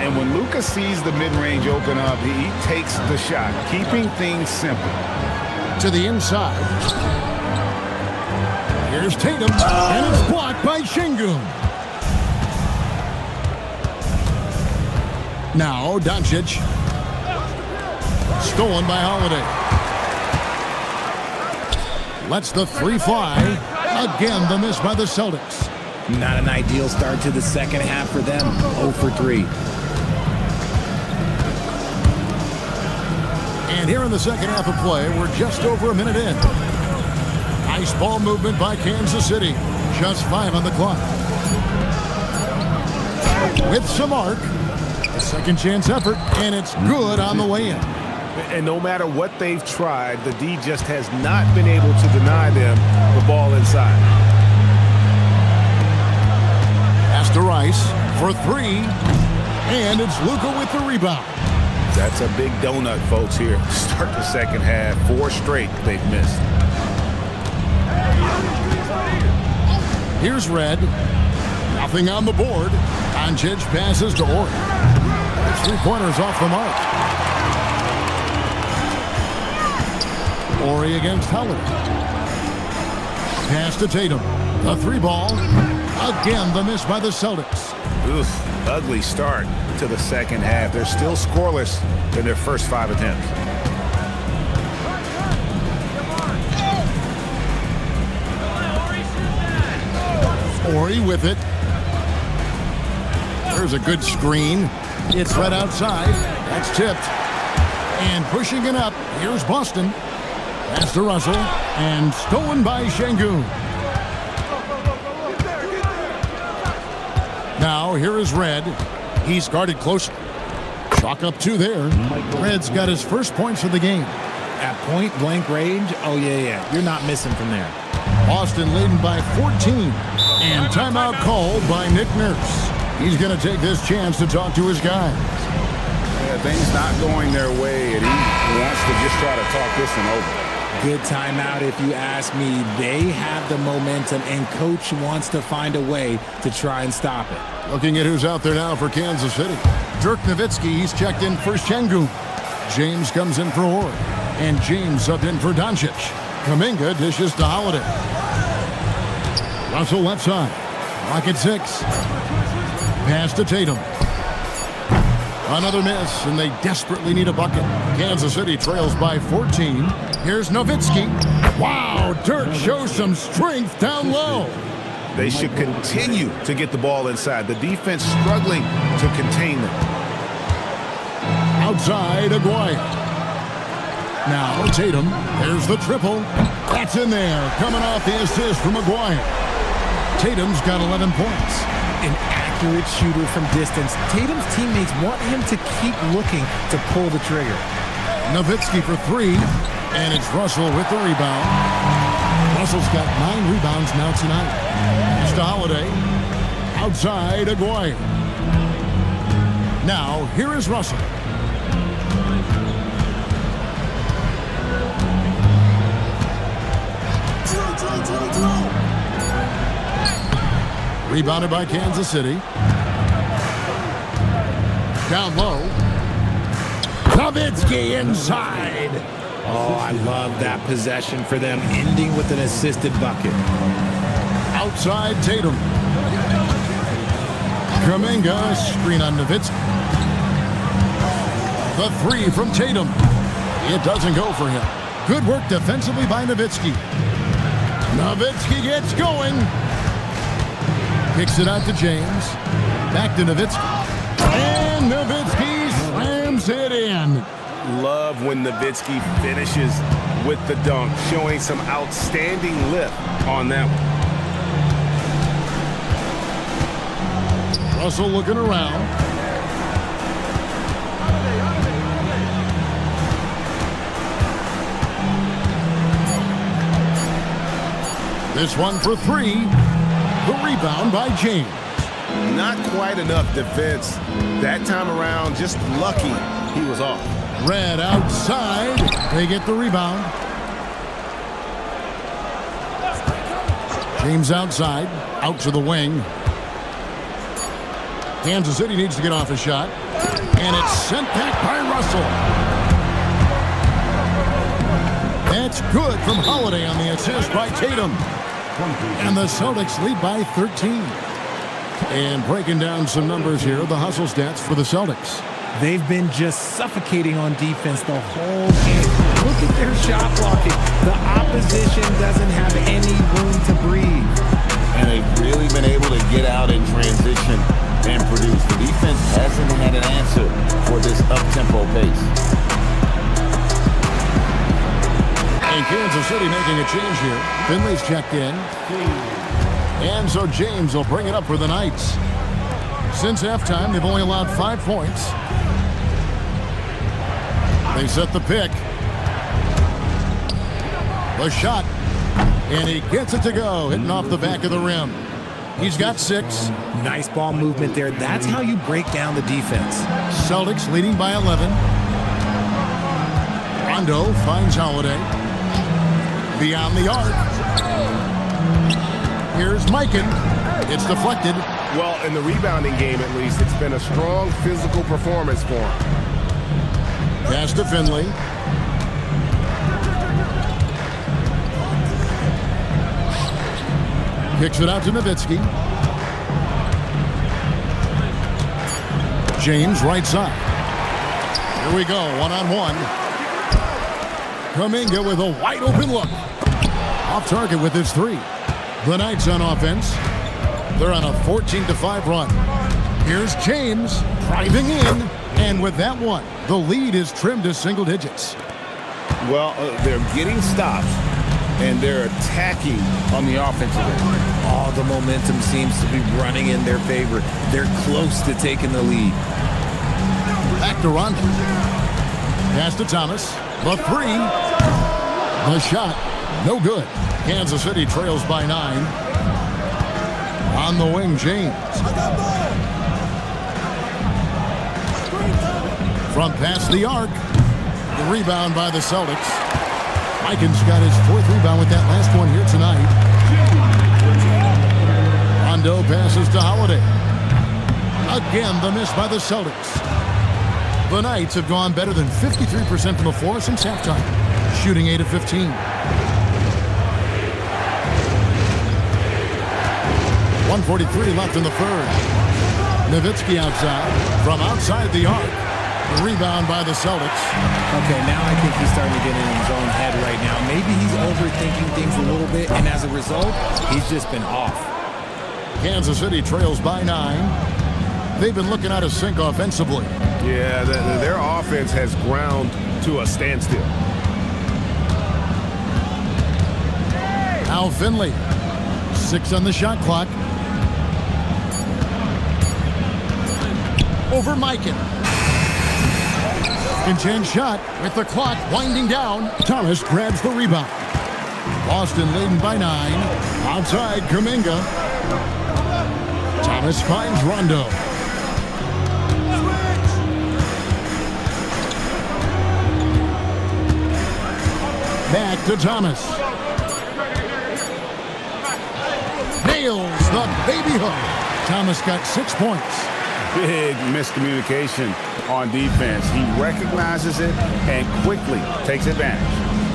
And when Luka sees the mid-range open up, he takes the shot, keeping things simple. To the inside. Here's Tatum, and it's blocked by Şengün. Now Doncic. Stolen by Holiday. Lets the 3 fly. Again, the miss by the Celtics. Not an ideal start to the second half for them. 0 for 3. And here in the second half of play, we're just over a minute in. Nice ball movement by Kansas City. Just 5 on the clock. With some arc. A second chance effort, and it's good on the way in. And no matter what they've tried, the D just has not been able to deny them the ball inside. Pass to Rice for 3. And it's Luka with the rebound. That's a big donut, folks, here. Start the second half. 4 straight they've missed. Here's Redd. Nothing on the board. Doncic passes to Ori. It's 3-pointers off the mark. Ori against Howard. Pass to Tatum. The 3-ball. Again, the miss by the Celtics. Oof, ugly start to the second half. They're still scoreless in their first 5 attempts. Ori with it. There's a good screen. It's right outside. That's tipped. And pushing it up, here's Boston. Pass to Russell. And stolen by Şengün. Now, here is Redd. He's guarded closely. Chalk up 2 there. Redd's got his first points of the game. At point-blank range, oh, yeah. You're not missing from there. Boston leading by 14. And timeout called by Nick Nurse. He's going to take this chance to talk to his guys. Yeah, things not going their way, and he wants to just try to talk this one over. Good timeout if you ask me. They have the momentum, and Coach wants to find a way to try and stop it. Looking at who's out there now for Kansas City. Dirk Nowitzki, he's checked in for Şengün. James comes in for Ori. And James subbed in for Doncic. Kuminga dishes to Holiday. Russell left side. Clock at 6. Pass to Tatum. Another miss, and they desperately need a bucket. Kansas City trails by 14. Here's Nowitzki. Wow, Dirk shows some strength down low. They should continue to get the ball inside. The defense struggling to contain them. Outside, Aguirre. Now Tatum. There's the triple. That's in there. Coming off the assist from Aguirre. Tatum's got 11 points. An accurate shooter from distance. Tatum's teammates want him to keep looking to pull the trigger. Nowitzki for 3. And it's Russell with the rebound. Russell's got 9 rebounds now tonight. It's to Holiday. Outside, Aguirre. Now, here is Russell. Rebounded by Kansas City. Down low. Nowitzki inside. Oh, I love that possession for them, ending with an assisted bucket. Outside Tatum. Kuminga, screen on Nowitzki. The three from Tatum. It doesn't go for him. Good work defensively by Nowitzki. Nowitzki gets going. Kicks it out to James. Back to Nowitzki. And Nowitzki slams it in. Love when Nowitzki finishes with the dunk, showing some outstanding lift on that one. Russell looking around. This one for three. The rebound by James. Not quite enough defense. That time around, just lucky he was off. Red outside. They get the rebound. James outside. Out to the wing. Kansas City needs to get off a shot. And it's sent back by Russell. That's good from Holiday on the assist by Tatum. And the Celtics lead by 13. And breaking down some numbers here, the hustle stats for the Celtics. They've been just suffocating on defense the whole game. Look at their shot blocking. The opposition doesn't have any room to breathe. And they've really been able to get out in transition and produce. The defense hasn't had an answer for this up-tempo pace. And Kansas City making a change here. Finley's checked in. And so James will bring it up for the Knights. Since halftime, they've only allowed 5 points. They set the pick. The shot. And he gets it to go, hitting off the back of the rim. He's got 6. Nice ball movement there. That's how you break down the defense. Celtics leading by 11. Rondo finds Holiday. Beyond the arc. Here's Mikan. It's deflected. Well, in the rebounding game, at least, it's been a strong physical performance for him. Pass to Finley. Kicks it out to Nowitzki. James right side. Here we go, one-on-one. Kuminga with a wide open look. Off target with his 3. The Knights on offense. They're on a 14-5 run. Here's James driving in. And with that one, the lead is trimmed to single digits. Well, they're getting stops, and they're attacking on the offensive end. All the momentum seems to be running in their favor. They're close to taking the lead. Back to Rondo. Pass to Thomas. The 3. The shot. No good. Kansas City trails by 9. On the wing, James. From past the arc. The rebound by the Celtics. Mikan's got his 4th rebound with that last one here tonight. Rondo passes to Holiday. Again, the miss by the Celtics. The Knights have gone better than 53% from the floor since halftime, shooting 8 of 15. 1:43 left in the third. Nowitzki outside. From outside the arc. The rebound by the Celtics. Okay, now I think he's starting to get in his own head right now. Maybe he's overthinking things a little bit, and as a result, he's just been off. Kansas City trails by 9. They've been looking out of sync offensively. Yeah, their offense has ground to a standstill. Now Finley. 6 on the shot clock. Over Mikan. Chance shot with the clock winding down. Thomas grabs the rebound. Boston leading by 9. Outside Kuminga. Thomas finds Rondo. Back to Thomas. nails the baby hook. Thomas got 6 points. Big miscommunication on defense. He recognizes it and quickly takes advantage.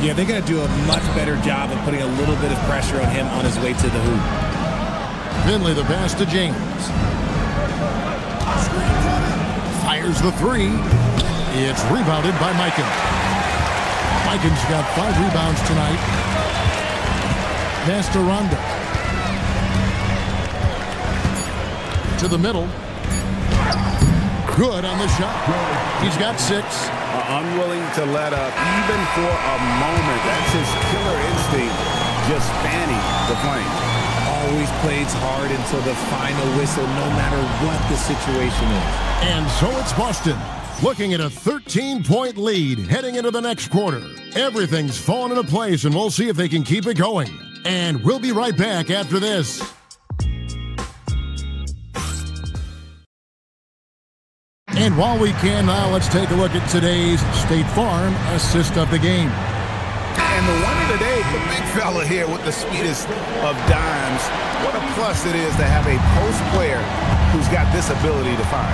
Yeah, they got to do a much better job of putting a little bit of pressure on him on his way to the hoop. Finley the pass to James. Fires the three. It's rebounded by Mikan. Mikan's got 5 rebounds tonight. Pass to Rondo. To the middle. Good on the shot. He's got 6. Unwilling to let up even for a moment. That's his killer instinct, just fanning the flame. Always plays hard until the final whistle, no matter what the situation is. And so it's Boston, looking at a 13-point lead heading into the next quarter. Everything's fallen into place, and we'll see if they can keep it going. And we'll be right back after this. And while we can now, let's take a look at today's State Farm assist of the game. And the one of the day, the big fella here with the sweetest of dimes. What a plus it is to have a post player who's got this ability to find.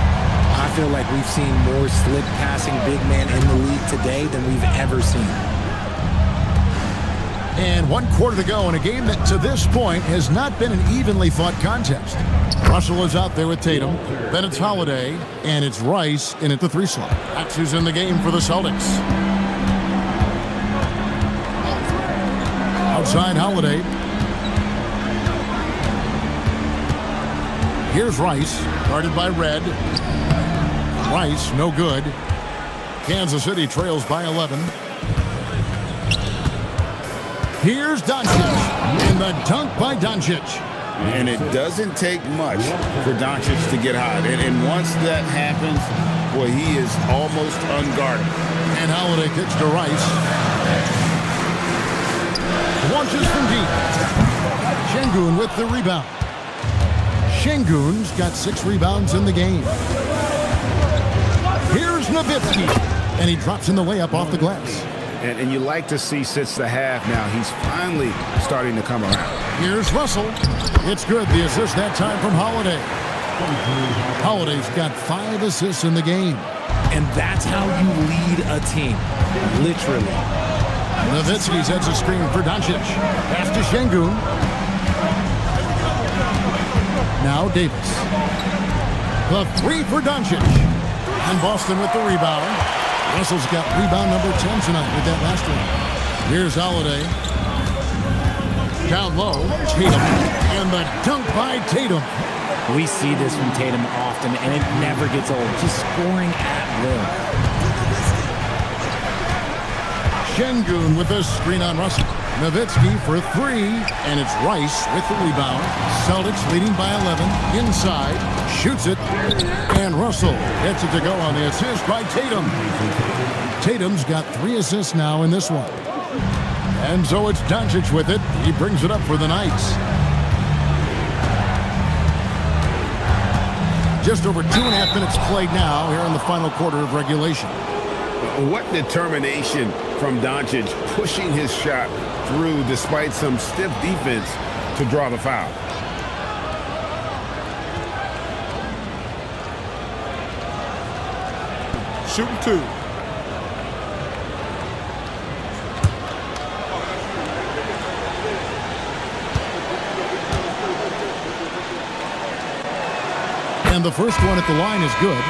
I feel like we've seen more slip passing big man in the league today than we've ever seen. And 1 quarter to go in a game that to this point has not been an evenly fought contest. Russell is out there with Tatum, then it's Holiday, and it's Rice in at the 3 slot. That's who's in the game for the Celtics. Outside Holiday. Here's Rice, guarded by Red. Rice, no good. Kansas City trails by 11. Here's Doncic, and the dunk by Doncic. And it doesn't take much for Doncic to get hot. And once that happens, boy, he is almost unguarded. And Holiday kicks to Rice. Launches from deep. Şengün with the rebound. Şengün's got 6 rebounds in the game. Here's Nowitzki, and he drops in the layup off the glass. And you like to see since the half now, he's finally starting to come around. Here's Russell. It's good. The assist that time from Holiday. Holiday's got 5 assists in the game. And that's how you lead a team. Literally. Nowitzki sets a screen for Doncic. Pass to Şengün. Now Davis. The 3 for Doncic. And Boston with the rebound. Russell's got rebound number 10 tonight with that last one. Here's Holiday. Down low, Tatum. And the dunk by Tatum. We see this from Tatum often, and it never gets old. Just scoring at will. Şengün with a screen on Russell. Nowitzki for 3, and it's Rice with the rebound. Celtics leading by 11. Inside, shoots it, and Russell gets it to go on the assist by Tatum. Tatum's got 3 assists now in this one. And so it's Doncic with it. He brings it up for the Knights. Just over 2.5 minutes played now here in the final quarter of regulation. What determination from Doncic pushing his shot through despite some stiff defense to draw the foul. Shooting 2. And the first one at the line is good.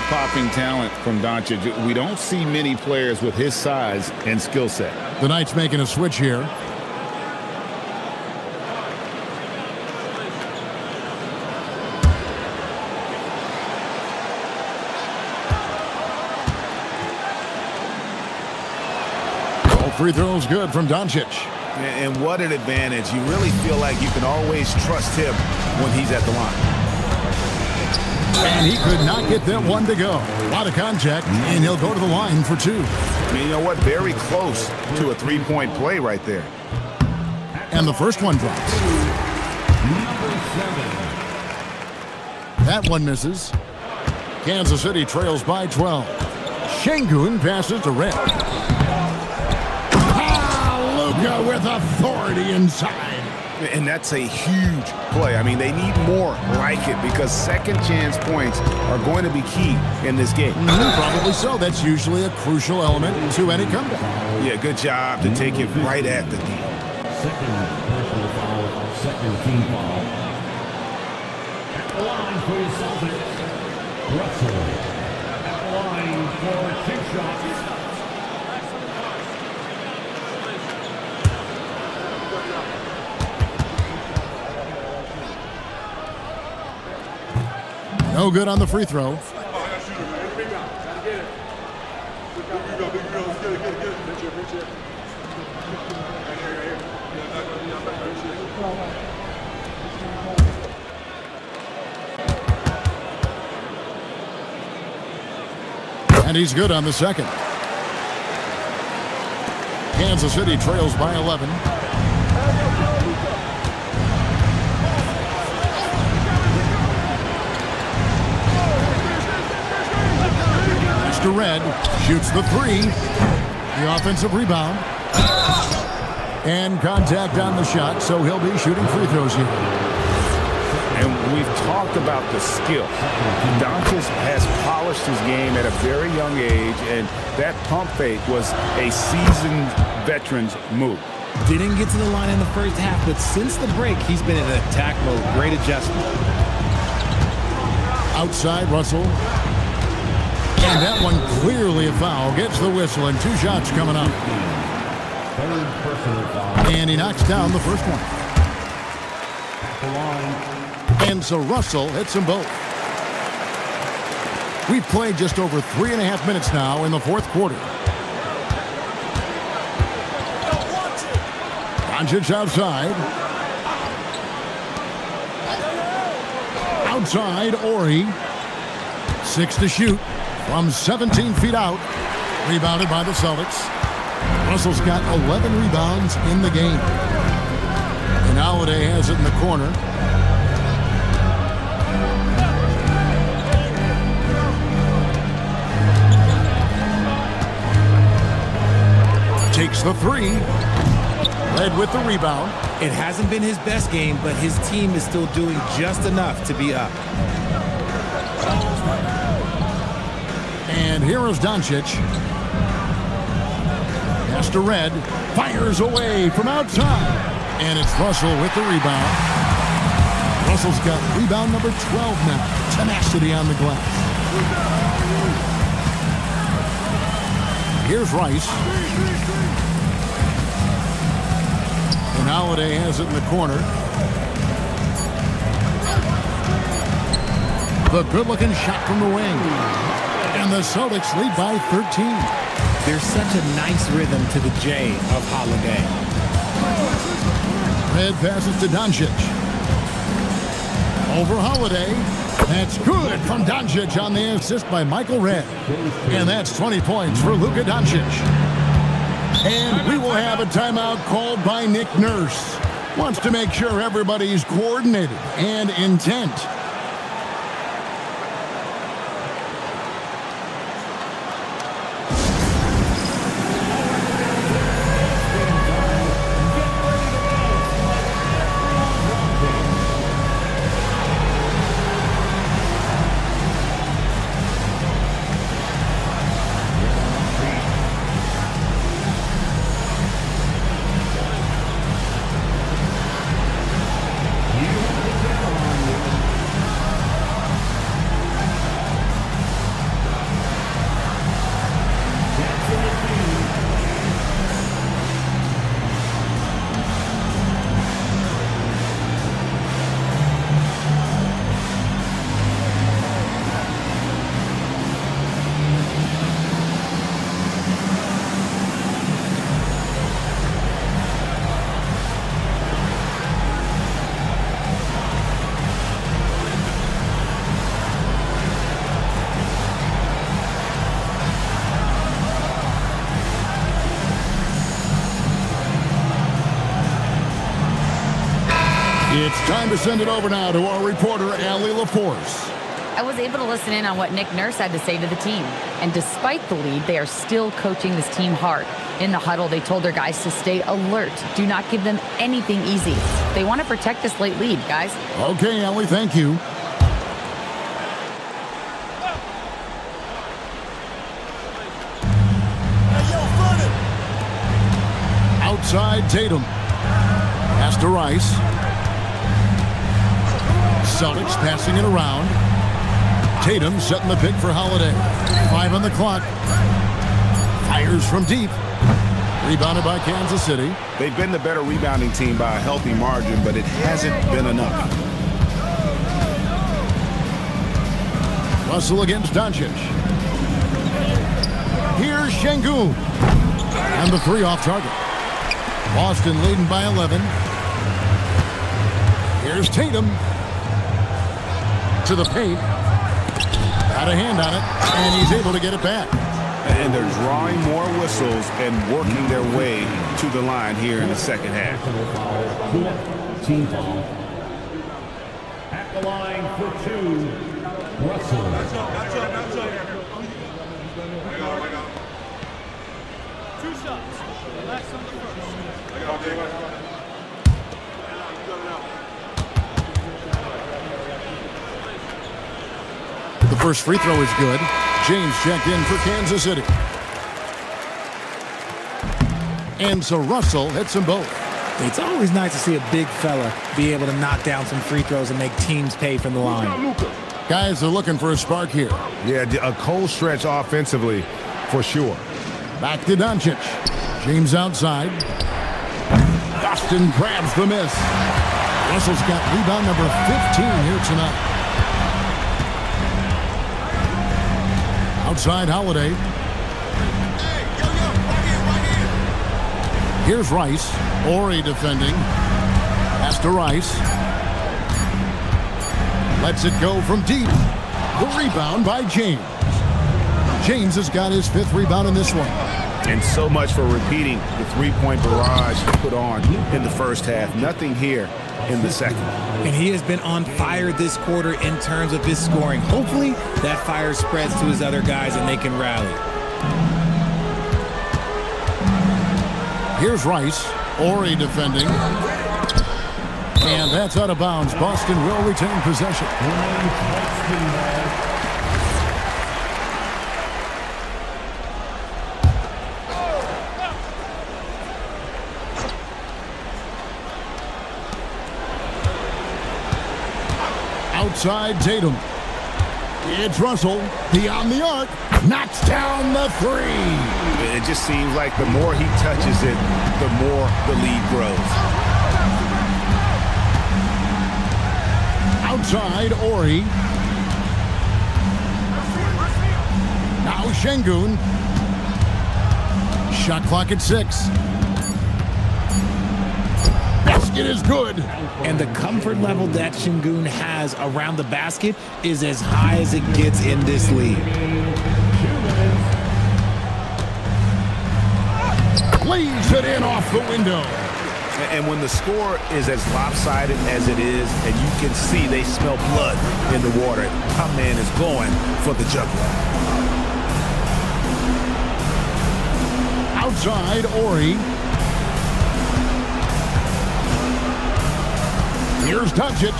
Eye-popping talent from Doncic. We don't see many players with his size and skill set. The Knights making a switch here. All 3 throws good from Doncic. And what an advantage. You really feel like you can always trust him when he's at the line. And he could not get that one to go. A lot of contact, and he'll go to the line for 2. I mean, you know what? Very close to a 3-point play right there. And the first one drops. That one misses. Kansas City trails by 12. Şengün passes to Red. Luka with authority inside. And that's a huge play. I mean, they need more like it because second chance points are going to be key in this game. Probably so. That's usually a crucial element to any comeback. Yeah, good job to take it right at the knee. Second personal foul, second team foul. At the line for your Celtics, Russell. At the line for 2 shots. No good on the free throw. And he's good on the second. Kansas City trails by 11. Red shoots the 3. The offensive rebound. And contact on the shot, so he'll be shooting free throws here. And we've talked about the skill. Doncic has polished his game at a very young age, and that pump fake was a seasoned veteran's move. Didn't get to the line in the first half, but since the break, he's been in attack mode. Great adjustment. Outside, Russell. And that one clearly a foul. Gets the whistle, and 2 shots coming up. Third personal foul. And he knocks down the first one. And so Russell hits them both. We've played just over 3.5 minutes now in the fourth quarter. Doncic outside. Outside, Ori. 6 to shoot. From 17 feet out, rebounded by the Celtics. Russell's got 11 rebounds in the game. And Holiday has it in the corner. Takes the 3. Led with the rebound. It hasn't been his best game, but his team is still doing just enough to be up. And here is Doncic. Pass to Red. Fires away from outside. And it's Russell with the rebound. Russell's got rebound number 12 now. Tenacity on the glass. Here's Rice. And Holiday has it in the corner. The good-looking shot from the wing. And the Celtics lead by 13. There's such a nice rhythm to the J of Holiday. Red passes to Doncic. Over Holiday. That's good from Doncic on the assist by Michael Red. And that's 20 points for Luka Doncic. And we will have a timeout called by Nick Nurse. Wants to make sure everybody's coordinated and intent. It's time to send it over now to our reporter, Allie LaForce. I was able to listen in on what Nick Nurse had to say to the team. And despite the lead, they are still coaching this team hard. In the huddle, they told their guys to stay alert. Do not give them anything easy. They want to protect this late lead, guys. Okay, Ellie, thank you. Outside Tatum. Pass to Rice. Celtics passing it around. Tatum setting the pick for Holiday. 5 on the clock. Fires from deep. Rebounded by Kansas City. They've been the better rebounding team by a healthy margin, but it hasn't been enough. Russell against Doncic. Here's Şengün. And the 3 off target. Boston leading by 11. Here's Tatum. To the paint. Got a hand on it, and he's able to get it back. And they're drawing more whistles and working their way to the line here in the second half. Team foul. At the line for 2, Russell. Two shots. Last on the first. The first free throw is good. James checked in for Kansas City. And so Russell hits them both. It's always nice to see a big fella be able to knock down some free throws and make teams pay from the line. Guys are looking for a spark here. Yeah, a cold stretch offensively for sure. Back to Doncic. James outside. Boston grabs the miss. Russell's got rebound number 15 here tonight. Outside Holiday. Here's Rice. Ori defending. Pass to Rice. Lets it go from deep. The rebound by James. James has got his 5th rebound in this one. And so much for repeating the three-point barrage put on in the first half. Nothing here in the second. And he has been on fire this quarter in terms of his scoring. Hopefully that fire spreads to his other guys and they can rally. Here's Rice. Ori defending. And that's out of bounds. Boston will retain possession. Outside Tatum. It's Russell. Beyond the arc. Knocks down the 3. It just seems like the more he touches it, the more the lead grows. Outside Ori. Now Şengün. Shot clock at 6. Basket is good. And the comfort level that Şengün has around the basket is as high as it gets in this league. Leaves it in off the window. And when the score is as lopsided as it is, and you can see they smell blood in the water, our man is going for the jugular. Outside Ori. Here's Doncic.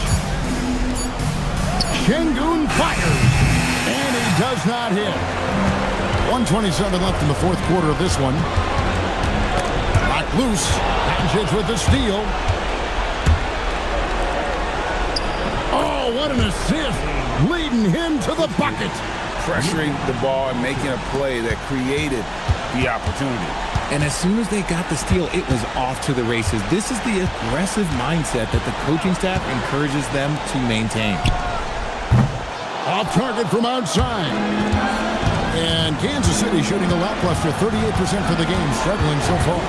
Şengün fires. And he does not hit. 1:27 left in the 4th quarter of this one. Locked loose. Doncic with the steal. Oh, what an assist. Leading him to the bucket. Pressuring the ball and making a play that created the opportunity. And as soon as they got the steal, it was off to the races. This is the aggressive mindset that the coaching staff encourages them to maintain. Off target from outside. And Kansas City shooting a lackluster 38% for the game, struggling so far.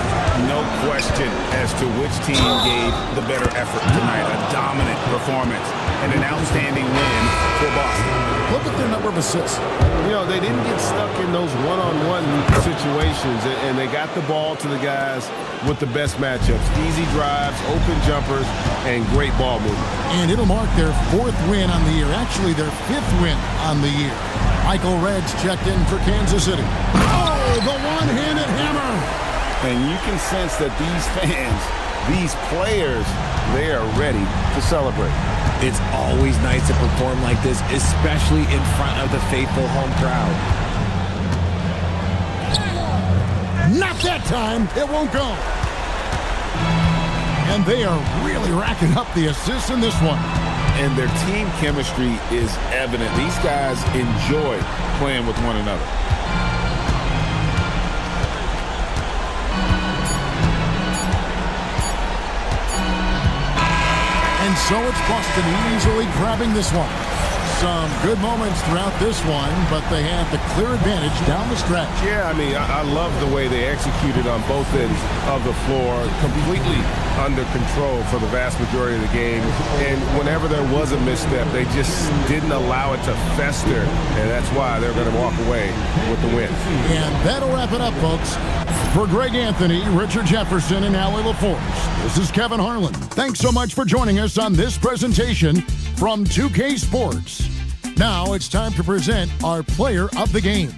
No question as to which team gave the better effort tonight. A dominant performance and an outstanding win for Boston. Look at their number of assists. You know, they didn't get stuck in those one-on-one situations, and they got the ball to the guys with the best matchups. Easy drives, open jumpers, and great ball movement. And it'll mark their 4th win on the year. Actually, their 5th win on the year. Michael Reds checked in for Kansas City. Oh, the one-handed hammer. And you can sense that these fans, these players, they are ready to celebrate. It's always nice to perform like this, especially in front of the faithful home crowd. Not that time. It won't go. And they are really racking up the assists in this one. And their team chemistry is evident. These guys enjoy playing with one another. And so it's Boston easily grabbing this one. Some good moments throughout this one, but they have the clear advantage down the stretch. Yeah, I mean, I love the way they executed on both ends of the floor, completely under control for the vast majority of the game. And whenever there was a misstep, they just didn't allow it to fester, and that's why they're going to walk away with the win. And that'll wrap it up, folks. For Greg Anthony, Richard Jefferson, and Allie LaForce, this is Kevin Harlan. Thanks so much for joining us on this presentation from 2K Sports. Now it's time to present our player of the game.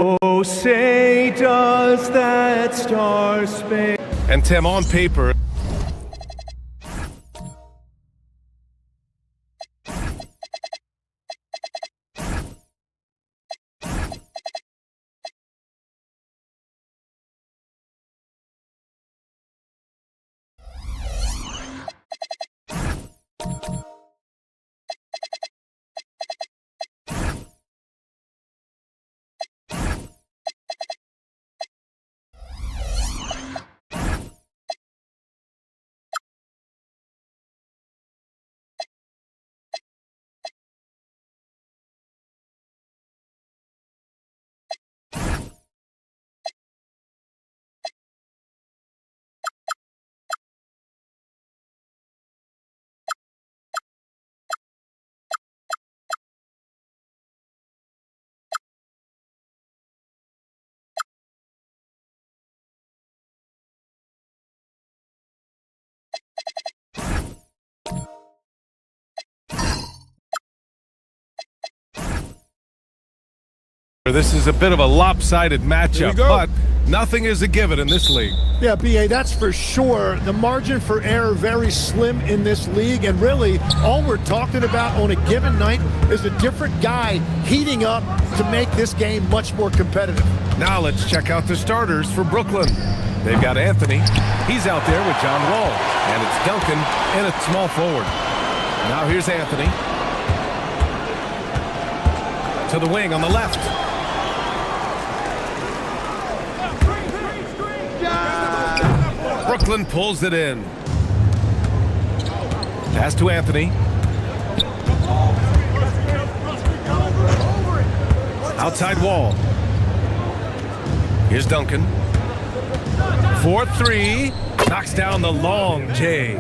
Oh, say does that star-spangled... And Tim, on paper... This is a bit of a lopsided matchup, but nothing is a given in this league. Yeah, B.A., that's for sure. The margin for error very slim in this league, and really all we're talking about on a given night is a different guy heating up to make this game much more competitive. Now let's check out the starters for Brooklyn. They've got Anthony. He's out there with John Wall, and it's Duncan in at small forward. Now here's Anthony. To the wing on the left. Brooklyn pulls it in. Pass to Anthony. Outside Wall. Here's Duncan. 4-3. Knocks down the long J.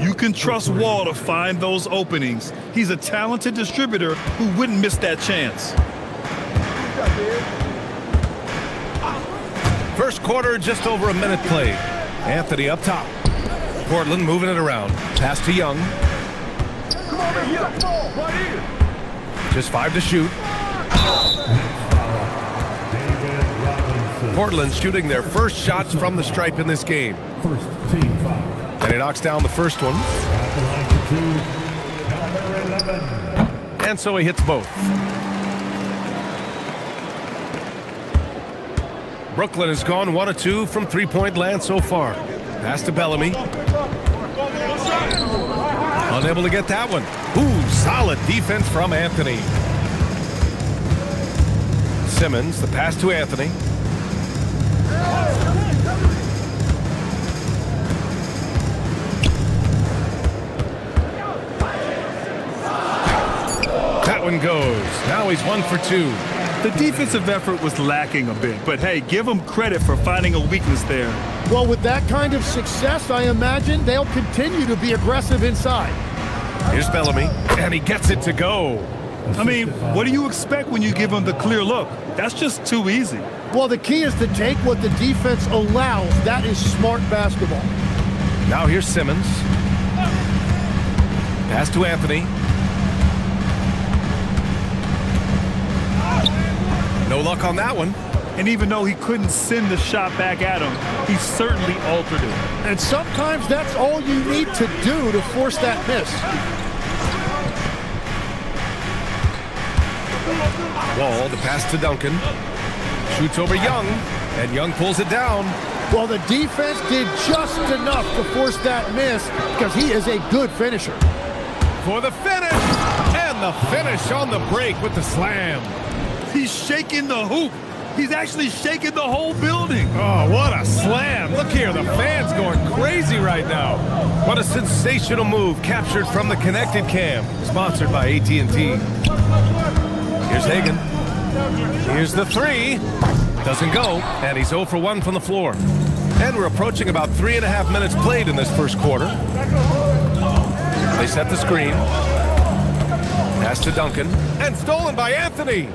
You can trust Wall to find those openings. He's a talented distributor who wouldn't miss that chance. First quarter, just over a minute played. Anthony up top. Portland moving it around. Pass to Young. Just 5 to shoot. Portland shooting their first shots from the stripe in this game. And he knocks down the first one. And so he hits both. Brooklyn has gone 1 of 2 from three-point land so far. Pass to Bellamy. Unable to get that one. Ooh, solid defense from Anthony. Simmons, the pass to Anthony. That one goes. Now he's 1 for 2. The defensive effort was lacking a bit, but hey, give them credit for finding a weakness there. Well, with that kind of success, I imagine they'll continue to be aggressive inside. Here's Bellamy, and he gets it to go. I mean, what do you expect when you give them the clear look? That's just too easy. Well, the key is to take what the defense allows. That is smart basketball. Now here's Simmons. Pass to Anthony. No luck on that one. And even though he couldn't send the shot back at him, he certainly altered it. And sometimes that's all you need to do to force that miss. Wall, the pass to Duncan. Shoots over Young, and Young pulls it down. Well, the defense did just enough to force that miss because he is a good finisher. For the finish, and the finish on the break with the slam. He's shaking the hoop. He's actually shaking the whole building. Oh, what a slam. Look here, the fans going crazy right now. What a sensational move captured from the Connected Cam, sponsored by AT&T. Here's Hagan. Here's the 3. Doesn't go, and he's 0 for 1 from the floor. And we're approaching about 3.5 minutes played in this first quarter. They set the screen. Pass to Duncan, and stolen by Anthony.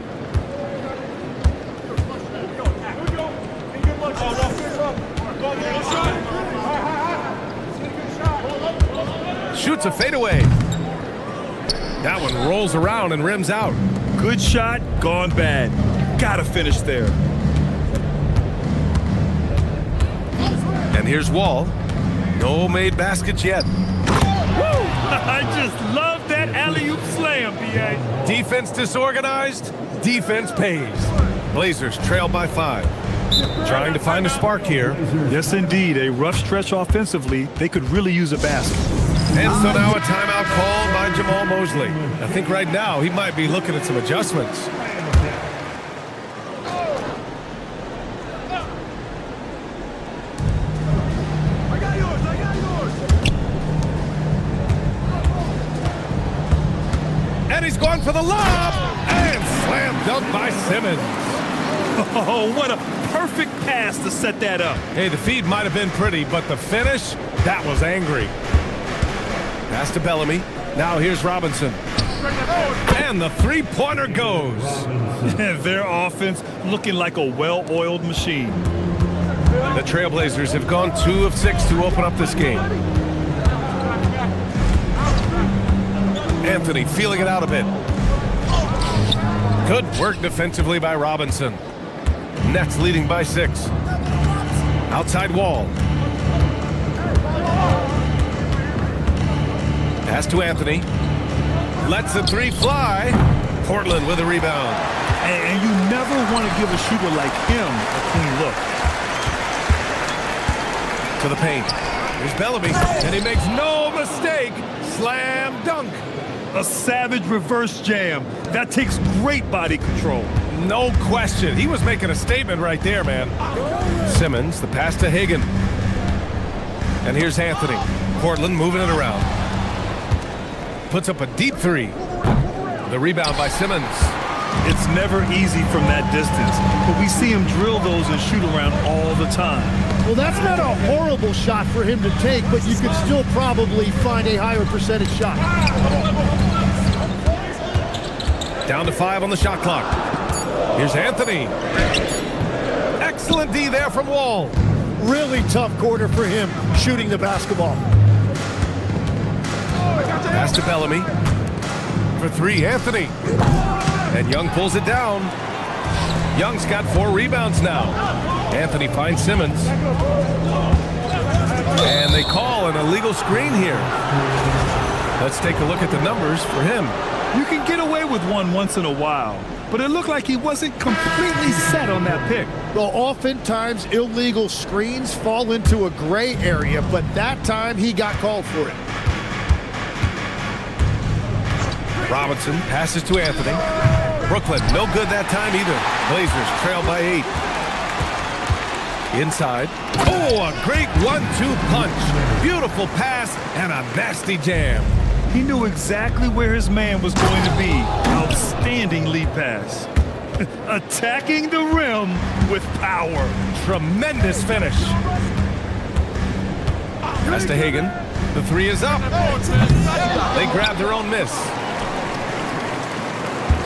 Shoots a fadeaway. That one rolls around and rims out. Good shot, gone bad. Gotta finish there. And here's Wall. No made baskets yet. Woo! I just love that alley-oop slam, B.A. Defense disorganized, defense pays. Blazers trail by 5. Trying to find a spark here. Yes, indeed. A rough stretch offensively. They could really use a basket. And so now a timeout called by Jamal Mosley. I think right now he might be looking at some adjustments. And he's going for the lob! And slam dunk by Simmons. Oh, what a perfect pass to set that up. Hey, the feed might have been pretty, but the finish, that was angry. Pass to Bellamy. Now here's Robinson. And the three-pointer goes. Their offense looking like a well-oiled machine. The Trailblazers have gone 2 of 6 to open up this game. Anthony feeling it out a bit. Good work defensively by Robinson. Nets leading by 6. Outside Wall. Pass to Anthony. Lets the 3 fly. Portland with a rebound. And you never want to give a shooter like him a clean look. To the paint. Here's Bellamy. And he makes no mistake. Slam dunk. A savage reverse jam. That takes great body control. No question. He was making a statement right there, man. Simmons, the pass to Hagan. And here's Anthony. Portland moving it around. Puts up a deep 3. The rebound by Simmons. It's never easy from that distance, but we see him drill those and shoot around all the time. Well, that's not a horrible shot for him to take, but you could still probably find a higher percentage shot. Down to 5 on the shot clock. Here's Anthony. Excellent D there from Wall. Really tough quarter for him shooting the basketball. Pass to Bellamy. For 3, Anthony. And Young pulls it down. Young's got 4 rebounds now. Anthony finds Simmons. And they call an illegal screen here. Let's take a look at the numbers for him. You can get away with one once in a while, but it looked like he wasn't completely set on that pick. Well, oftentimes illegal screens fall into a gray area, but that time he got called for it. Robinson passes to Anthony. Brooklyn, no good that time either. Blazers trail by 8. Inside. Oh, a great 1-2 punch. Beautiful pass and a nasty jam. He knew exactly where his man was going to be. Outstanding lead pass. Attacking the rim with power. Tremendous finish. Pass to Hagan. The 3 is up. They grab their own miss.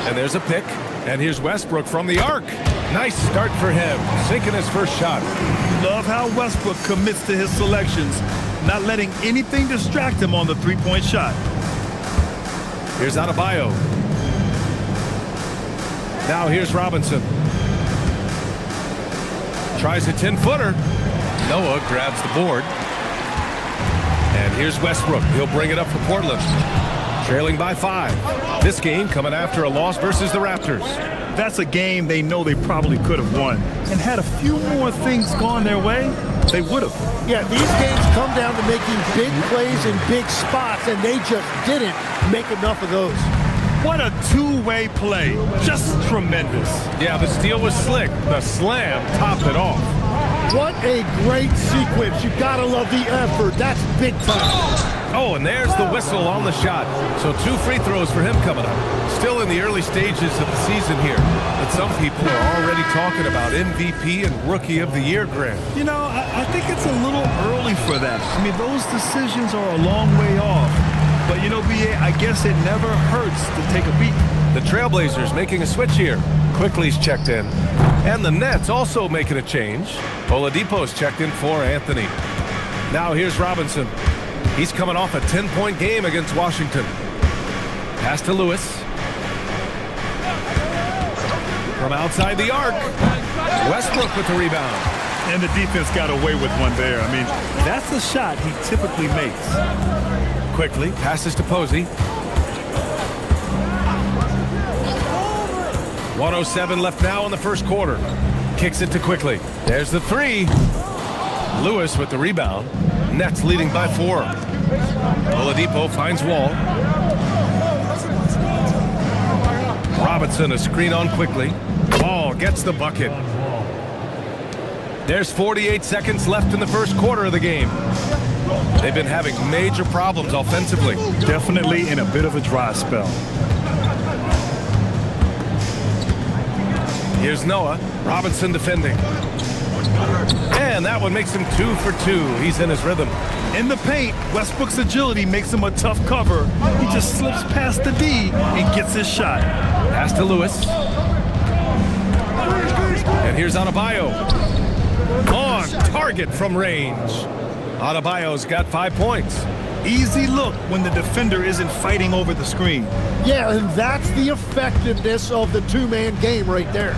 And there's a pick. And here's Westbrook from the arc. Nice start for him. Sinking his first shot. Love how Westbrook commits to his selections, not letting anything distract him on the three-point shot. Here's Adebayo. Now here's Robinson. Tries a 10-footer. Noah grabs the board. And here's Westbrook. He'll bring it up for Portland. Trailing by 5. This game coming after a loss versus the Raptors. That's a game they know they probably could have won. And had a few more things gone their way, they would have. Yeah, these games come down to making big plays in big spots, and they just didn't make enough of those. What a two-way play. Just tremendous. Yeah, the steal was slick. The slam topped it off. What a great sequence. You gotta love the effort. That's big time. Oh, and there's the whistle on the shot. So 2 free throws for him coming up. Still in the early stages of the season here, but some people are already talking about MVP and Rookie of the Year grant. You know, I think it's a little early for that. I mean, those decisions are a long way off. But, you know, B.A., I guess it never hurts to take a beat. The Trailblazers making a switch here. Quickly's checked in. And the Nets also making a change. Oladipo's checked in for Anthony. Now here's Robinson. He's coming off a 10-point game against Washington. Pass to Lewis. from outside the arc. Westbrook with the rebound. And the defense got away with one there. I mean, that's the shot he typically makes. Quickly passes to Posey. 1:07 left now in the first quarter. Kicks it to Quickly. There's the three. Lewis with the rebound. Nets leading by 4. Oladipo finds Wall. Robinson a screen on Quickly. Wall gets the bucket. There's 48 seconds left in the first quarter of the game. They've been having major problems offensively. Definitely in a bit of a dry spell. Here's Noah. Robinson defending. And that one makes him 2 for 2. He's in his rhythm. In the paint, Westbrook's agility makes him a tough cover. He just slips past the D and gets his shot. Pass to Lewis. And here's Adebayo. On target from range. Adebayo's got 5 points. Easy look when the defender isn't fighting over the screen. Yeah, and that's the effectiveness of the two-man game right there.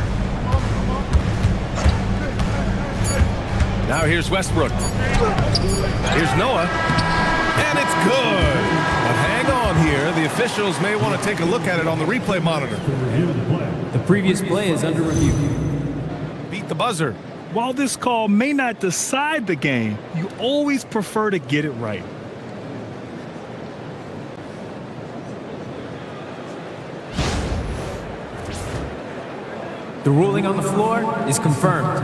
Now here's Westbrook. Here's Noah. And it's good. But hang on here. The officials may want to take a look at it on the replay monitor. The previous play is under review. Beat the buzzer. While this call may not decide the game, you always prefer to get it right. The ruling on the floor is confirmed.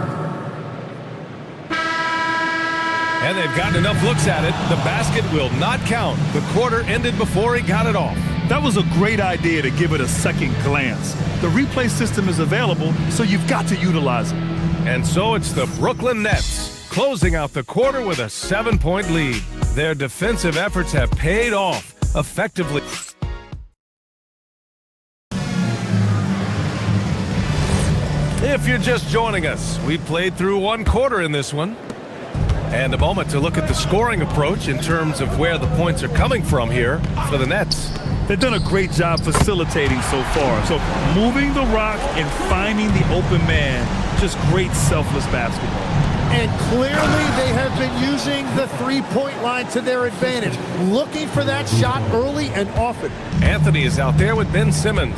And they've gotten enough looks at it. The basket will not count. The quarter ended before he got it off. That was a great idea to give it a second glance. The replay system is available, so you've got to utilize it. And so it's the Brooklyn Nets closing out the quarter with a 7-point lead. Their defensive efforts have paid off effectively. If you're just joining us, we played through 1 quarter in this one. And a moment to look at the scoring approach in terms of where the points are coming from here for the Nets. They've done a great job facilitating so far. So moving the rock and finding the open man, just great selfless basketball. And clearly they have been using the three-point line to their advantage, looking for that shot early and often. Anthony is out there with Ben Simmons.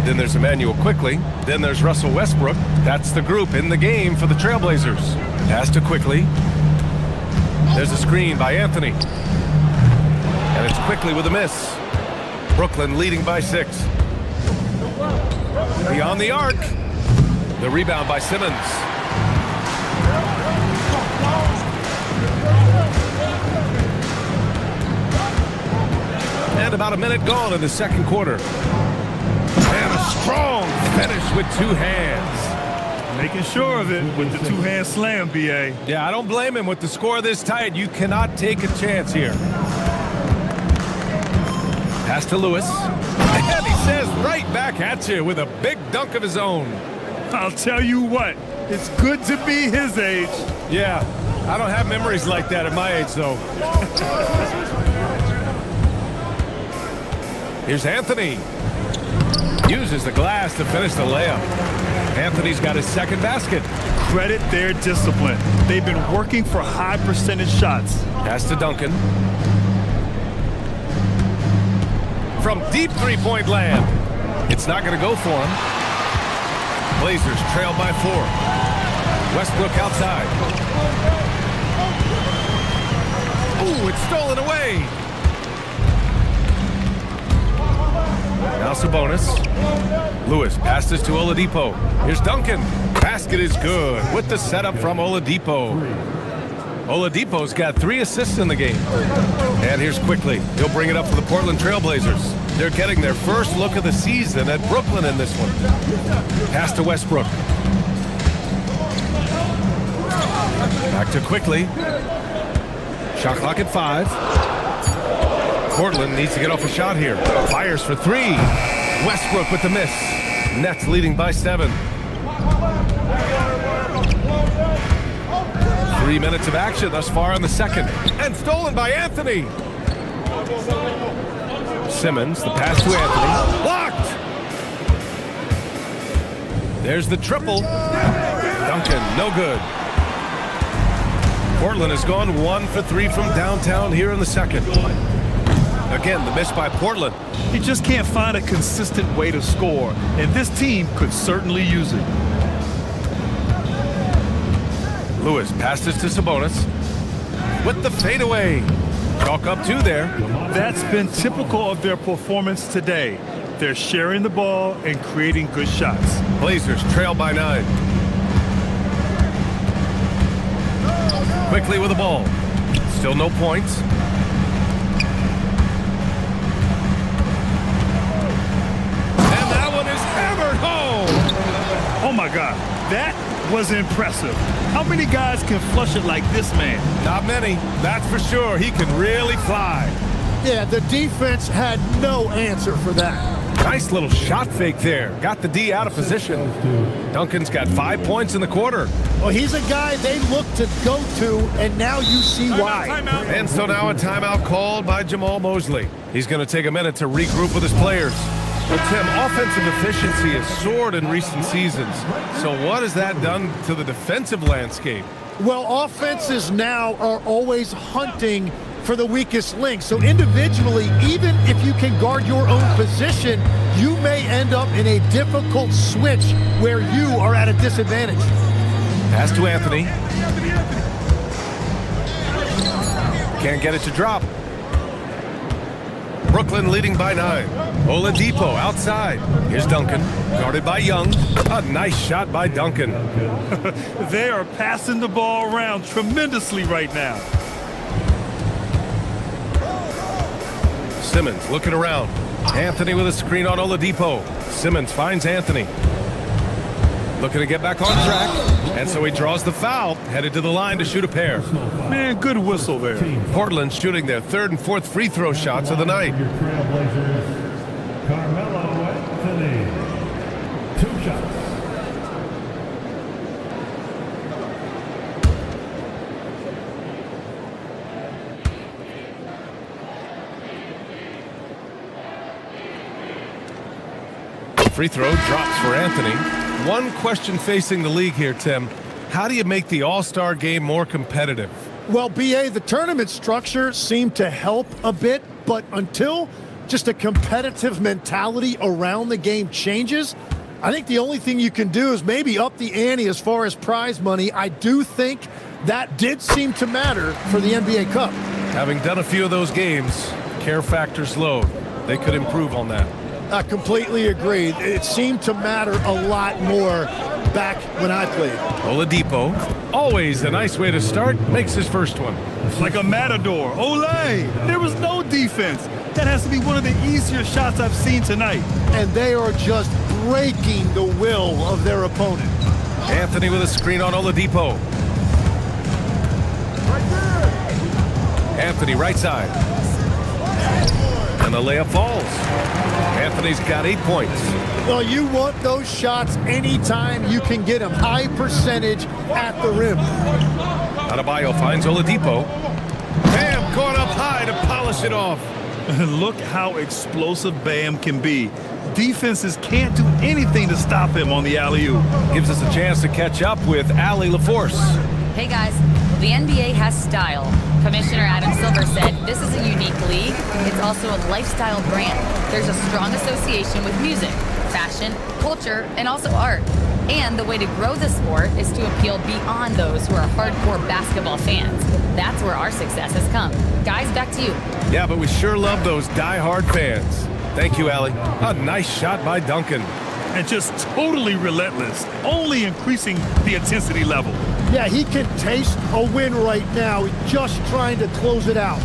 Then there's Emmanuel Quickly. Then there's Russell Westbrook. That's the group in the game for the Trailblazers. Pass to Quickly. There's a screen by Anthony. And it's Quickly with a miss. Brooklyn leading by 6. Beyond the arc. The rebound by Simmons. And about a minute gone in the second quarter. And a strong finish with 2 hands. Making sure of it with the 2-hand slam, B.A. Yeah, I don't blame him. With the score this tight, you cannot take a chance here. Pass to Lewis. And he says right back at you with a big dunk of his own. I'll tell you what, it's good to be his age. Yeah, I don't have memories like that at my age, though. Here's Anthony. Uses the glass to finish the layup. Anthony's got his second basket. Credit their discipline. They've been working for high percentage shots. Pass to Duncan. From deep three-point land. It's not going to go for him. Blazers trail by 4. Westbrook outside. Ooh, it's stolen away. Now Sabonis. Lewis passes to Oladipo. Here's Duncan. Basket is good with the setup from Oladipo. Oladipo's got 3 assists in the game. And here's Quickly. He'll bring it up for the Portland Trailblazers. They're getting their first look of the season at Brooklyn in this one. Pass to Westbrook. Back to Quickly. Shot clock at 5. Portland needs to get off a shot here. Fires for 3. Westbrook with the miss. Nets leading by 7. 3 minutes of action thus far in the second. And stolen by Anthony. Simmons, the pass to Anthony. Blocked! There's the triple. Duncan, no good. Portland has gone 1 for 3 from downtown here in the second. Again, the miss by Portland. He just can't find a consistent way to score, and this team could certainly use it. Lewis passes to Sabonis with the fadeaway. Chalk up 2 there. That's been typical of their performance today. They're sharing the ball and creating good shots. Blazers trail by 9. Quickly with the ball. Still no points. And that one is hammered home. Oh my God, that was impressive. How many guys can flush it like this man? Not many, that's for sure. He can really fly. Yeah, the defense had no answer for that. Nice little shot fake there. Got the D out of position. Duncan's got 5 points in the quarter. Well, he's a guy they look to go to, and now you see why. And so now a timeout called by Jamal Mosley. He's going to take a minute to regroup with his players. Well, Tim, offensive efficiency has soared in recent seasons. So what has that done to the defensive landscape? Well, offenses now are always hunting for the weakest link. So individually, even if you can guard your own position, you may end up in a difficult switch where you are at a disadvantage. Pass to Anthony. Can't get it to drop. Brooklyn leading by 9. Oladipo outside. Here's Duncan, guarded by Young. A nice shot by Duncan. They are passing the ball around tremendously right now. Simmons looking around. Anthony with a screen on Oladipo. Simmons finds Anthony. Looking to get back on track. And so he draws the foul, headed to the line to shoot a pair. Man, good whistle there. Portland shooting their 3rd and 4th free throw shots of the night. Carmelo Anthony. 2 shots. Free throw drops for Anthony. One question facing the league here, Tim. How do you make the All-Star game more competitive? Well, BA, the tournament structure seemed to help a bit, but until just a competitive mentality around the game changes, I think the only thing you can do is maybe up the ante as far as prize money. I do think that did seem to matter for the NBA Cup. Having done a few of those games, care factor's low. They could improve on that. I completely agree. It seemed to matter a lot more back when I played. Oladipo, always a nice way to start, makes his first one. Like a matador. Olay! There was no defense. That has to be one of the easier shots I've seen tonight. And they are just breaking the will of their opponent. Anthony with a screen on Oladipo. Anthony right side. And the layup falls. Anthony's got 8 points. Well, you want those shots anytime you can get them. High percentage at the rim. Adebayo finds Oladipo. Bam, caught up high to polish it off. Look how explosive Bam can be. Defenses can't do anything to stop him on the alley-oop. Gives us a chance to catch up with Allie LaForce. Hey guys, the NBA has style. Commissioner Adam Silver said this is a unique league. It's also a lifestyle brand. There's a strong association with music, fashion, culture, and also art. And the way to grow the sport is to appeal beyond those who are hardcore basketball fans. That's where our success has come. Guys, back to you. Yeah, but we sure love those die-hard fans. Thank you, Allie. A nice shot by Duncan. And just totally relentless, only increasing the intensity level. Yeah, he can taste a win right now, just trying to close it out.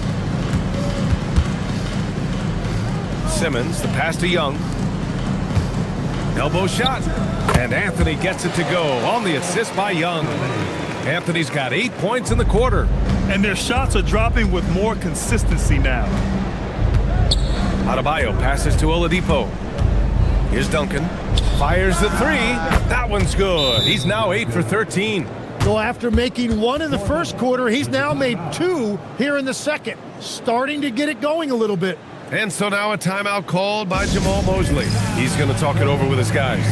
Simmons, the pass to Young. Elbow shot. And Anthony gets it to go on the assist by Young. Anthony's got 8 points in the quarter. And their shots are dropping with more consistency now. Adebayo passes to Oladipo. Here's Duncan. Fires the 3. That one's good. He's now 8 for 13. So after making 1 in the first quarter, he's now made 2 here in the second. Starting to get it going a little bit. And so now a timeout called by Jamal Mosley. He's going to talk it over with his guys.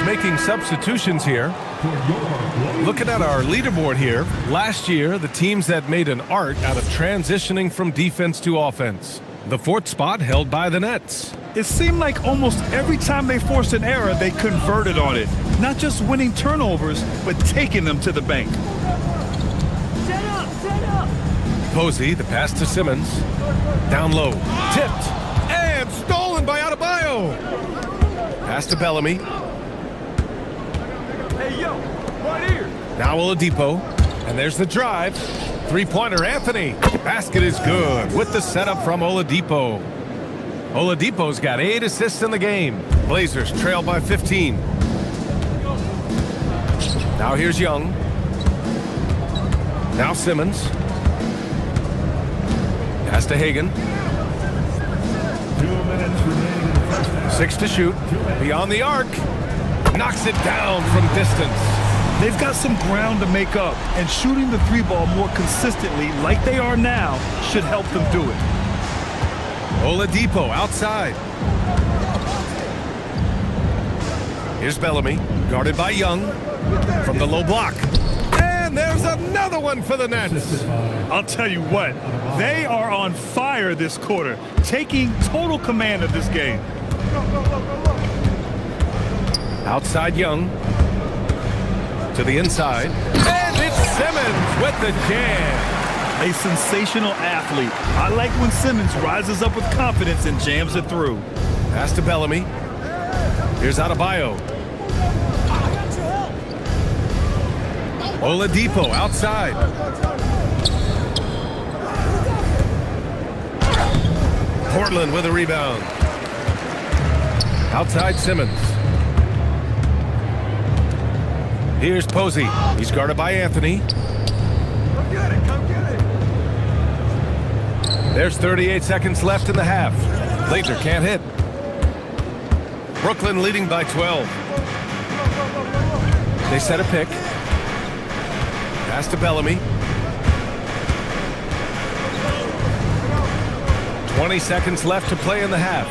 teams making substitutions here. Looking at our leaderboard here, last year, the teams that made an art out of transitioning from defense to offense. The 4th spot held by the Nets. It seemed like almost every time they forced an error, they converted on it. Not just winning turnovers, but taking them to the bank. Set up! Posey, the pass to Simmons. Down low, tipped, and stolen by Adebayo. Pass to Bellamy. Hey, yo, right here. Now Oladipo, and there's the drive. Three-pointer, Anthony. Basket is good with the setup from Oladipo. Oladipo's got 8 assists in the game. Blazers trail by 15. Now here's Young. Now Simmons. Pass to Hagan. 2 minutes remaining. 6 to shoot. Beyond the arc. Knocks it down from distance. They've got some ground to make up, and shooting the 3-ball more consistently like they are now should help them do it. Oladipo outside. Here's Bellamy, guarded by Young from the low block. And there's another one for the Nets. I'll tell you what, they are on fire this quarter, taking total command of this game. Outside Young. To the inside. And it's Simmons with the jam. A sensational athlete. I like when Simmons rises up with confidence and jams it through. Pass to Bellamy. Here's Adebayo. Oladipo outside. Portland with a rebound. Outside Simmons. Here's Posey. He's guarded by Anthony. Come get it. There's 38 seconds left in the half. Laettner can't hit. Brooklyn leading by 12. They set a pick. Pass to Bellamy. 20 seconds left to play in the half.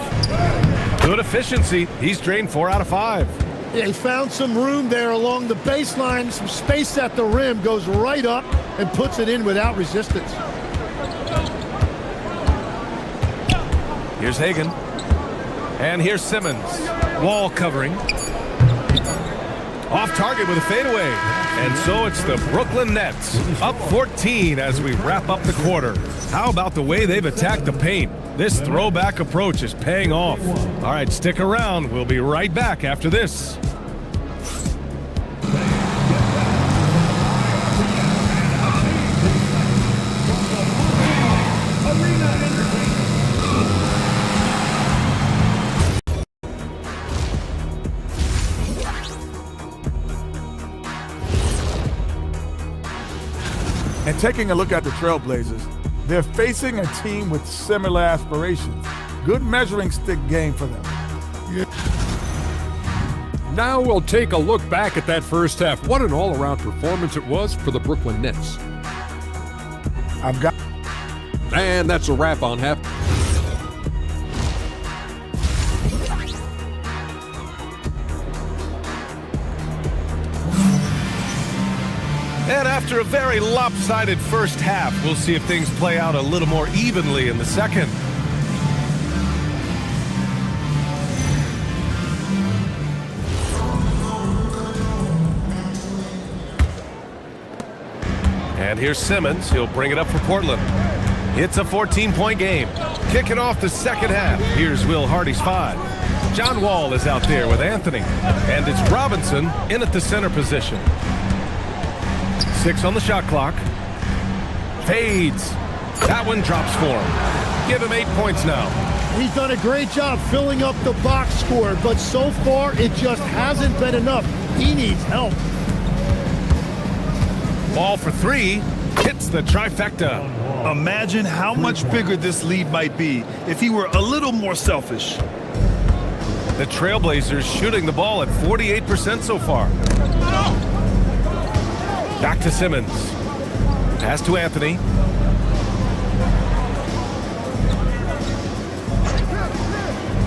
Good efficiency. He's drained 4 out of 5. Yeah, he found some room there along the baseline, some space at the rim, goes right up and puts it in without resistance. Here's Hagan. And here's Simmons. Wall covering. Off target with a fadeaway. And so it's the Brooklyn Nets up 14 as we wrap up the quarter. How about the way they've attacked the paint? This throwback approach is paying off. All right, stick around. We'll be right back after this. And taking a look at the Trailblazers, they're facing a team with similar aspirations. Good measuring stick game for them. Now we'll take a look back at that first half. What an all-around performance it was for the Brooklyn Nets. And that's a wrap on half. And after a very lopsided first half, we'll see if things play out a little more evenly in the second. And here's Simmons. He'll bring it up for Portland. It's a 14-point game. Kicking off the second half. Here's Will Hardy's 5. John Wall is out there with Anthony. And it's Robinson in at the center position. 6 on the shot clock. Fades. That one drops for him. Give him 8 points now. He's done a great job filling up the box score, but so far it just hasn't been enough. He needs help. Ball for 3. Hits the trifecta. Imagine how much bigger this lead might be if he were a little more selfish. The Trailblazers shooting the ball at 48% so far. Back to Simmons. Pass to Anthony.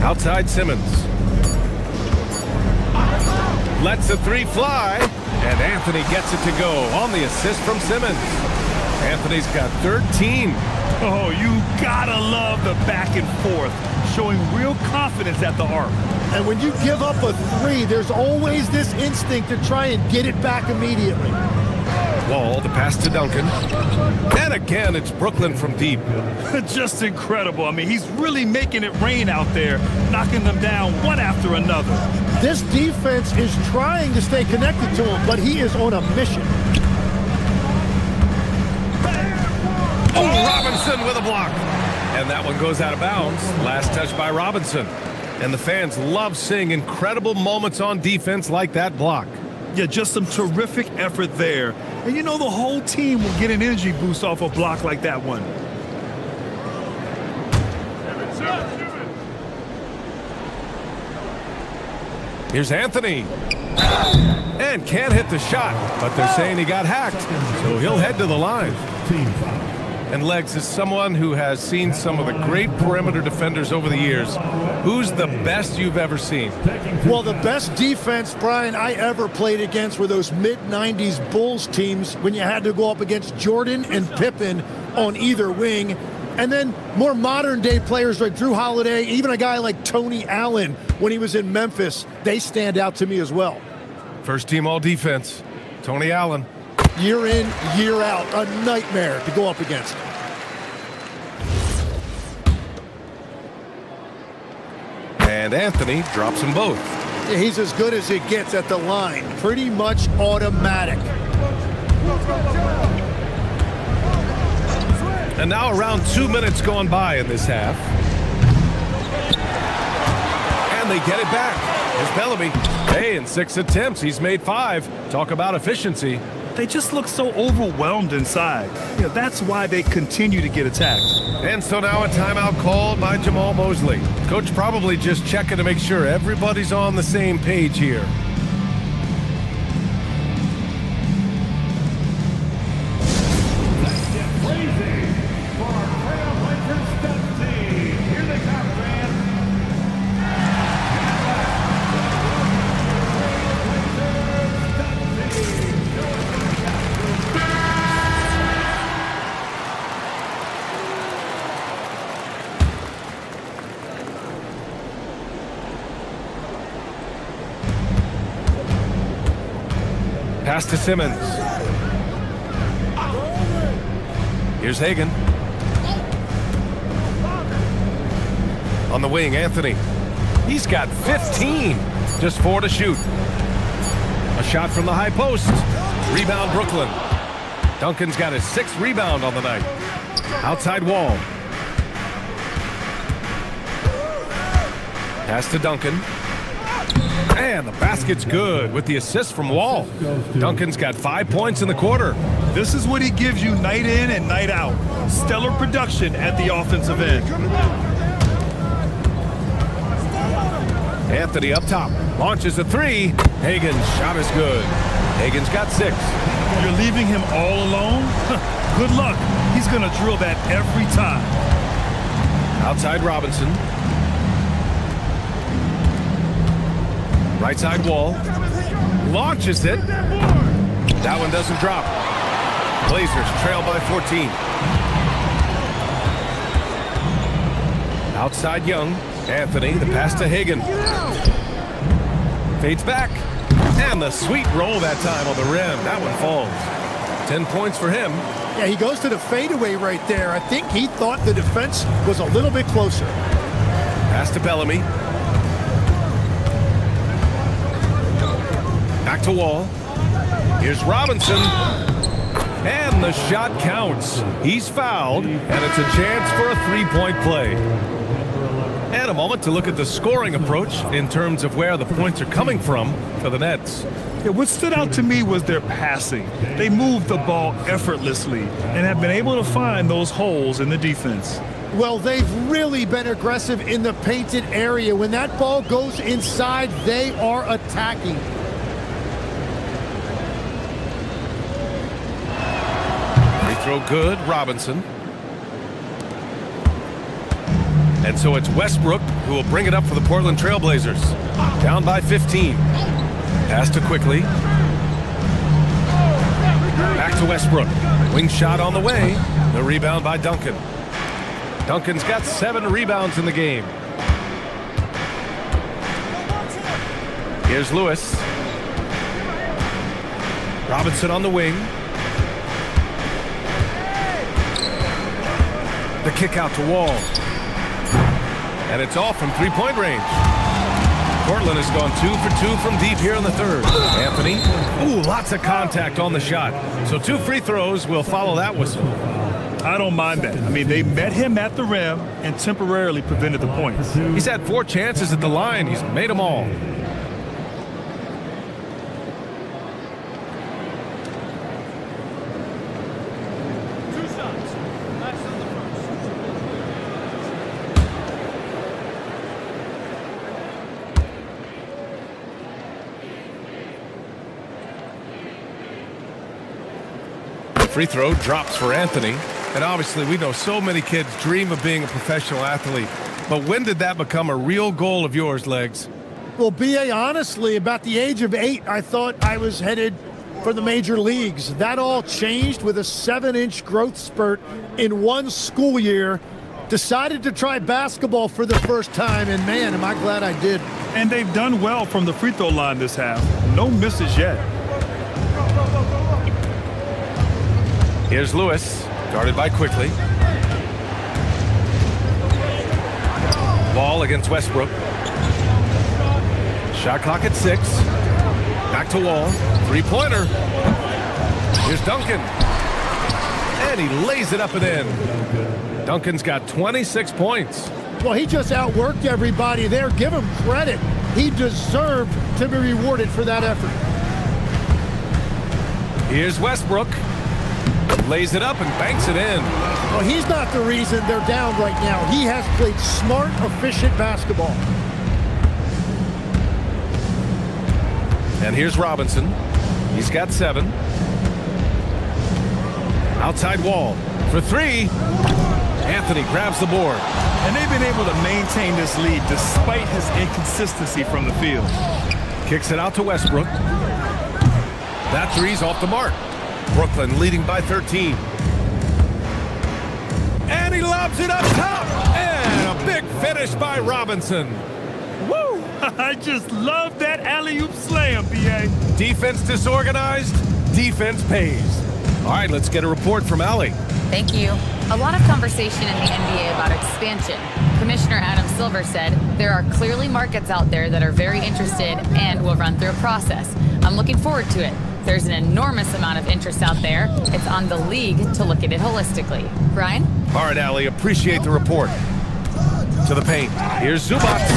Outside Simmons. lets the three fly, and Anthony gets it to go on the assist from Simmons. Anthony's got 13. Oh, you gotta love the back and forth, showing real confidence at the arc. And when you give up a three, there's always this instinct to try and get it back immediately. Wall, the pass to Duncan. And again, it's Brooklyn from deep. Just incredible. I mean, he's really making it rain out there, knocking them down one after another. This defense is trying to stay connected to him, but he is on a mission. Oh, Robinson with a block. And that one goes out of bounds. Last touch by Robinson. And the fans love seeing incredible moments on defense like that block. Yeah, just some terrific effort there. And you know the whole team will get an energy boost off a block like that one. Here's Anthony. And can't hit the shot, but they're saying he got hacked, so he'll head to the line. And Legs is someone who has seen some of the great perimeter defenders over the years. Who's the best you've ever seen? Well, the best defense, Brian, I ever played against were those mid-90s Bulls teams when you had to go up against Jordan and Pippen on either wing. And then more modern-day players like Drew Holiday, even a guy like Tony Allen when he was in Memphis, they stand out to me as well. First team all-defense, Tony Allen. Year in, year out, a nightmare to go up against. And Anthony drops them both. Yeah, he's as good as it gets at the line. Pretty much automatic. And now around 2 minutes gone by in this half. And they get it back. Here's Bellamy. Hey, in 6 attempts, he's made 5. Talk about efficiency. They just look so overwhelmed inside. You know, that's why they continue to get attacked. And so now a timeout called by Jamal Mosley. Coach probably just checking to make sure everybody's on the same page here. Pass to Simmons. Here's Hagan. On the wing, Anthony. He's got 15. Just 4 to shoot. A shot from the high post. Rebound, Brooklyn. Duncan's got his 6th rebound on the night. Outside Wall. Pass to Duncan. And the basket's good with the assist from Wall. Duncan's got 5 points in the quarter. This is what he gives you night in and night out. Stellar production at the offensive end. Anthony up top. Launches a 3. Hagan's shot is good. Hagan's got 6. You're leaving him all alone? Good luck. He's going to drill that every time. Outside Robinson. Right side Wall. Launches it. That one doesn't drop. Blazers trail by 14. Outside Young. Anthony, the pass to Hagan. Fades back. And the sweet roll that time on the rim. That one falls. 10 points for him. Yeah, he goes to the fadeaway right there. I think he thought the defense was a little bit closer. Pass to Bellamy. Back to Wall. Here's Robinson. And the shot counts. He's fouled, and it's a chance for a 3-point play. And a moment to look at the scoring approach in terms of where the points are coming from for the Nets. Yeah, what stood out to me was their passing. They moved the ball effortlessly and have been able to find those holes in the defense. Well, they've really been aggressive in the painted area. When that ball goes inside, they are attacking. Throw good, Robinson. And so it's Westbrook who will bring it up for the Portland Trailblazers. Down by 15. Pass to Quickly. Back to Westbrook. Wing shot on the way. The rebound by Duncan. Duncan's got 7 rebounds in the game. Here's Lewis. Robinson on the wing. The kick out to Wall. And it's off from three-point range. Portland has gone 2 for 2 from deep here in the third. Anthony. Ooh, lots of contact on the shot. So 2 free throws will follow that whistle. I don't mind that. I mean, they met him at the rim and temporarily prevented the points. He's had 4 chances at the line. He's made them all. Free throw drops for Anthony. And obviously we know so many kids dream of being a professional athlete. But when did that become a real goal of yours, Legs? Well, B.A., honestly, about the age of 8, I thought I was headed for the major leagues. That all changed with a 7-inch growth spurt in one school year. Decided to try basketball for the first time, and man, am I glad I did. And they've done well from the free throw line this half. No misses yet. Here's Lewis, guarded by Quickly. Ball against Westbrook. Shot clock at 6. Back to Wall. 3-pointer. Here's Duncan. And he lays it up and in. Duncan's got 26 points. Well, he just outworked everybody there. Give him credit. He deserved to be rewarded for that effort. Here's Westbrook. Lays it up and banks it in. Well, he's not the reason they're down right now. He has played smart, efficient basketball. And here's Robinson. He's got 7. Outside Wall for 3. Anthony grabs the board. And they've been able to maintain this lead despite his inconsistency from the field. Kicks it out to Westbrook. That 3's off the mark. Brooklyn leading by 13. And he lobs it up top. And a big finish by Robinson. Woo! I just love that alley-oop slam, B.A. Defense disorganized, defense pays. All right, let's get a report from Allie. Thank you. A lot of conversation in the NBA about expansion. Commissioner Adam Silver said there are clearly markets out there that are very interested and will run through a process. I'm looking forward to it. There's an enormous amount of interest out there. It's on the league to look at it holistically. Brian? All right, Allie, appreciate the report. To the paint. Here's Zubats.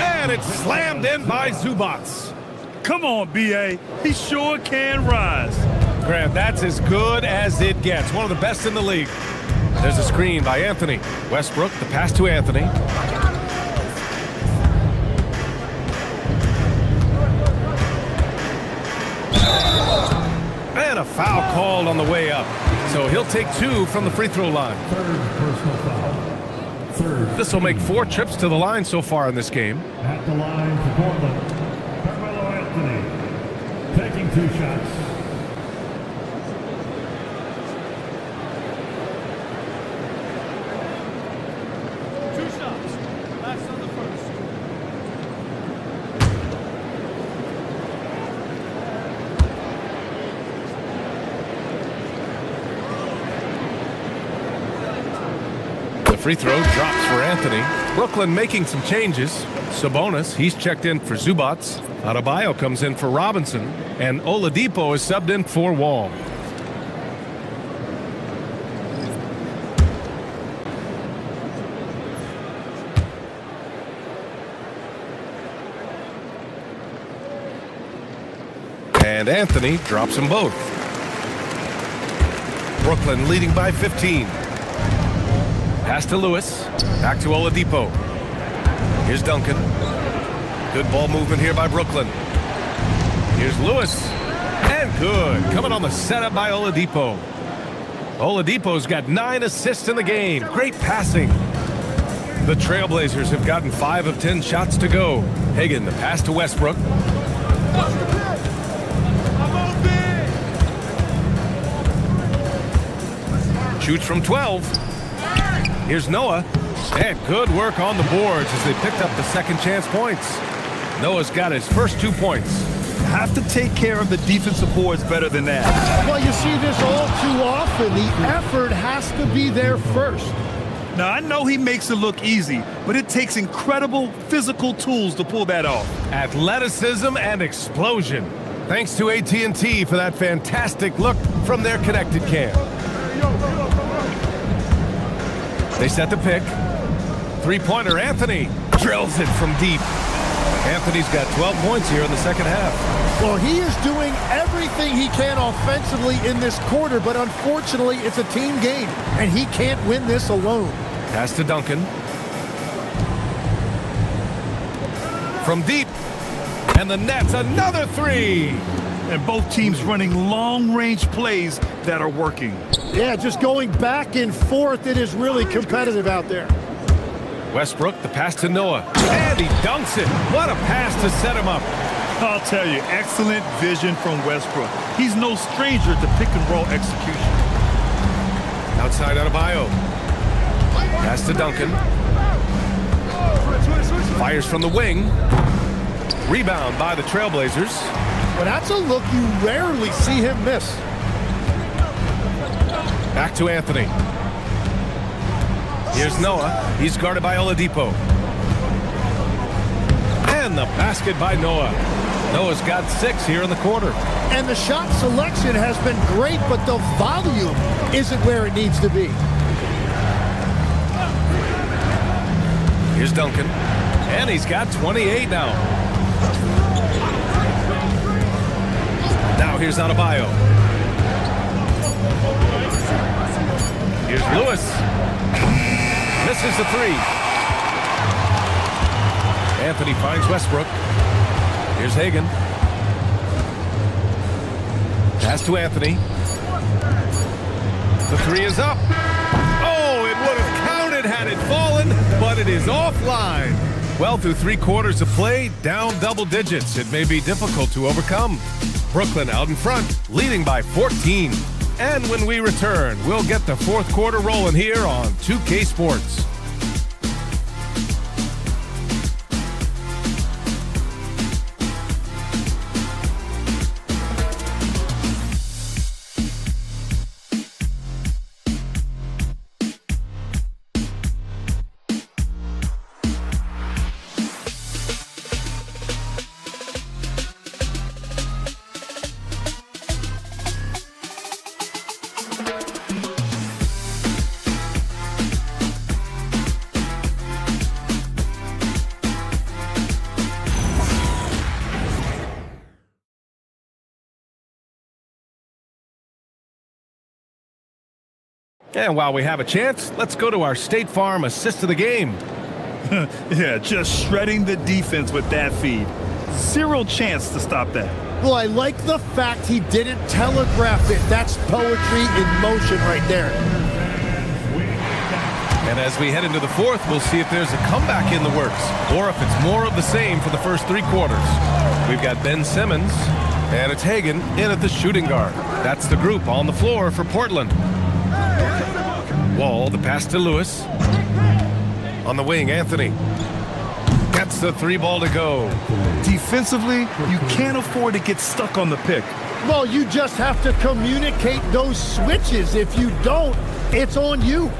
And it's slammed in by Zubats. Come on, B.A. He sure can rise. Grant, that's as good as it gets. One of the best in the league. There's a screen by Anthony. Westbrook, the pass to Anthony. And a foul called on the way up. So he'll take 2 from the free throw line. This will make 4 trips to the line so far in this game. At the line for Portland, Carmelo Anthony, taking 2 shots. Free throw drops for Anthony. Brooklyn making some changes. Sabonis, he's checked in for Zubats. Adebayo comes in for Robinson. And Oladipo is subbed in for Wall. And Anthony drops them both. Brooklyn leading by 15. Pass to Lewis. Back to Oladipo. Here's Duncan. Good ball movement here by Brooklyn. Here's Lewis. And good. Coming on the setup by Oladipo. Oladipo's got 9 assists in the game. Great passing. The Trailblazers have gotten 5 of 10 shots to go. Hagan, the pass to Westbrook. Shoots from 12. Here's Noah. And good work on the boards as they picked up the second chance points. Noah's got his first 2 points. Have to take care of the defensive boards better than that. Well, you see this all too often. The effort has to be there first. Now, I know he makes it look easy, but it takes incredible physical tools to pull that off. Athleticism and explosion. Thanks to AT&T for that fantastic look from their connected cam. They set the pick. Three-pointer, Anthony drills it from deep. Anthony's got 12 points here in the second half. Well, he is doing everything he can offensively in this quarter, but unfortunately, it's a team game, and he can't win this alone. Pass to Duncan. From deep. And the net's another three. And both teams running long-range plays that are working. Yeah, just going back and forth. It is really competitive out there. Westbrook, the pass to Noah. And he dunks it. What a pass to set him up. I'll tell you, excellent vision from Westbrook. He's no stranger to pick-and-roll execution. Outside Adebayo. Pass to Duncan. Fires from the wing. Rebound by the Trailblazers. Well, that's a look you rarely see him miss. Back to Anthony. Here's Noah. He's guarded by Oladipo. And the basket by Noah. Noah's got 6 here in the quarter. And the shot selection has been great, but the volume isn't where it needs to be. Here's Duncan. And he's got 28 now. Now here's Adebayo. Here's Lewis. Misses the three. Anthony finds Westbrook. Here's Hagan. Pass to Anthony. The three is up. Oh, it would have counted had it fallen, but it is offline. Well, through 3 quarters of play, down double digits. It may be difficult to overcome. Brooklyn out in front, leading by 14. And when we return, we'll get the fourth quarter rolling here on 2K Sports. And while we have a chance, let's go to our State Farm assist of the game. Yeah, just shredding the defense with that feed. 0 chance to stop that. Well, I like the fact he didn't telegraph it. That's poetry in motion right there. And as we head into the fourth, we'll see if there's a comeback in the works or if it's more of the same for the first 3 quarters. We've got Ben Simmons, and it's Hagan in at the shooting guard. That's the group on the floor for Portland. Wall, the pass to Lewis. On the wing, Anthony. Gets the 3 ball to go. Defensively, you can't afford to get stuck on the pick. Well, you just have to communicate those switches. If you don't, it's on you.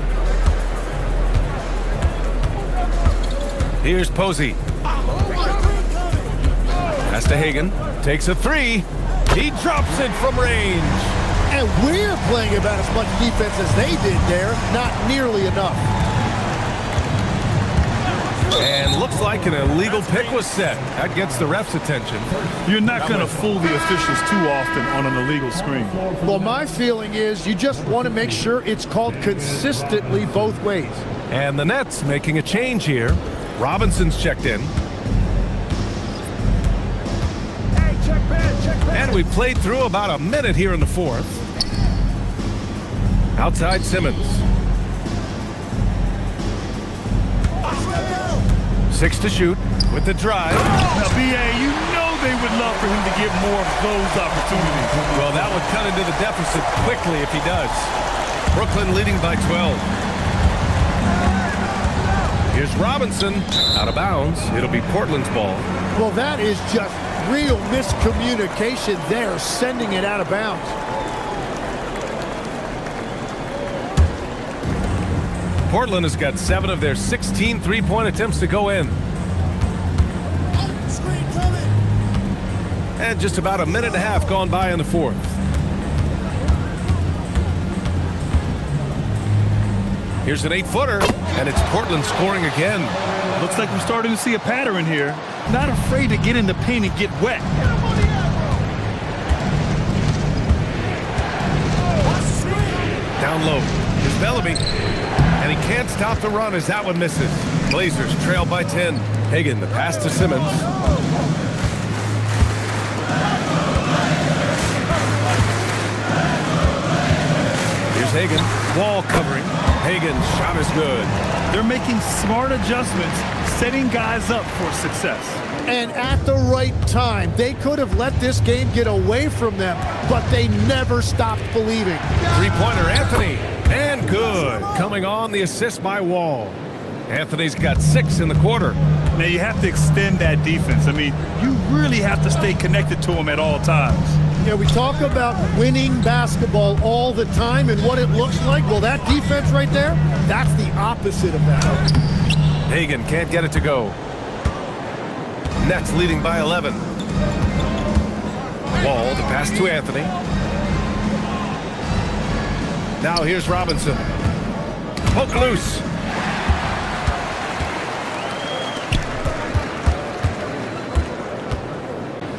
Here's Posey. Pass to Hagan. Takes a 3. He drops it from range. And we're playing about as much defense as they did there. Not nearly enough. And looks like an illegal pick was set. That gets the ref's attention. You're not going to fool the officials too often on an illegal screen. Well, my feeling is you just want to make sure it's called consistently both ways. And the Nets making a change here. Robinson's checked in. And we played through about a minute here in the fourth. Outside Simmons. 6 to shoot with the drive. Now, B.A., you know they would love for him to get more of those opportunities. Well, that would cut into the deficit quickly if he does. Brooklyn leading by 12. Here's Robinson, out of bounds. It'll be Portland's ball. Well, that is just real miscommunication there, sending it out of bounds. Portland has got 7 of their 16 three-point attempts to go in. And just about a minute and a half gone by in the fourth. Here's an 8-footer, and it's Portland scoring again. Looks like we're starting to see a pattern here. Not afraid to get in the paint and get wet. Down low. Here's Bellamy. And he can't stop the run as that one misses. Blazers trail by 10. Hagan, the pass to Simmons. Here's Hagan. Wall covering. Hagan's shot is good. They're making smart adjustments, setting guys up for success. And at the right time, they could have let this game get away from them, but they never stopped believing. Three-pointer, Anthony. And good. Coming on, the assist by Wall. Anthony's got 6 in the quarter. Now you have to extend that defense. I mean, you really have to stay connected to him at all times. Yeah, we talk about winning basketball all the time and what it looks like. Well, that defense right there, that's the opposite of that. Hagan can't get it to go. Nets leading by 11. Wall, the pass to Anthony. Now here's Robinson. Poke loose.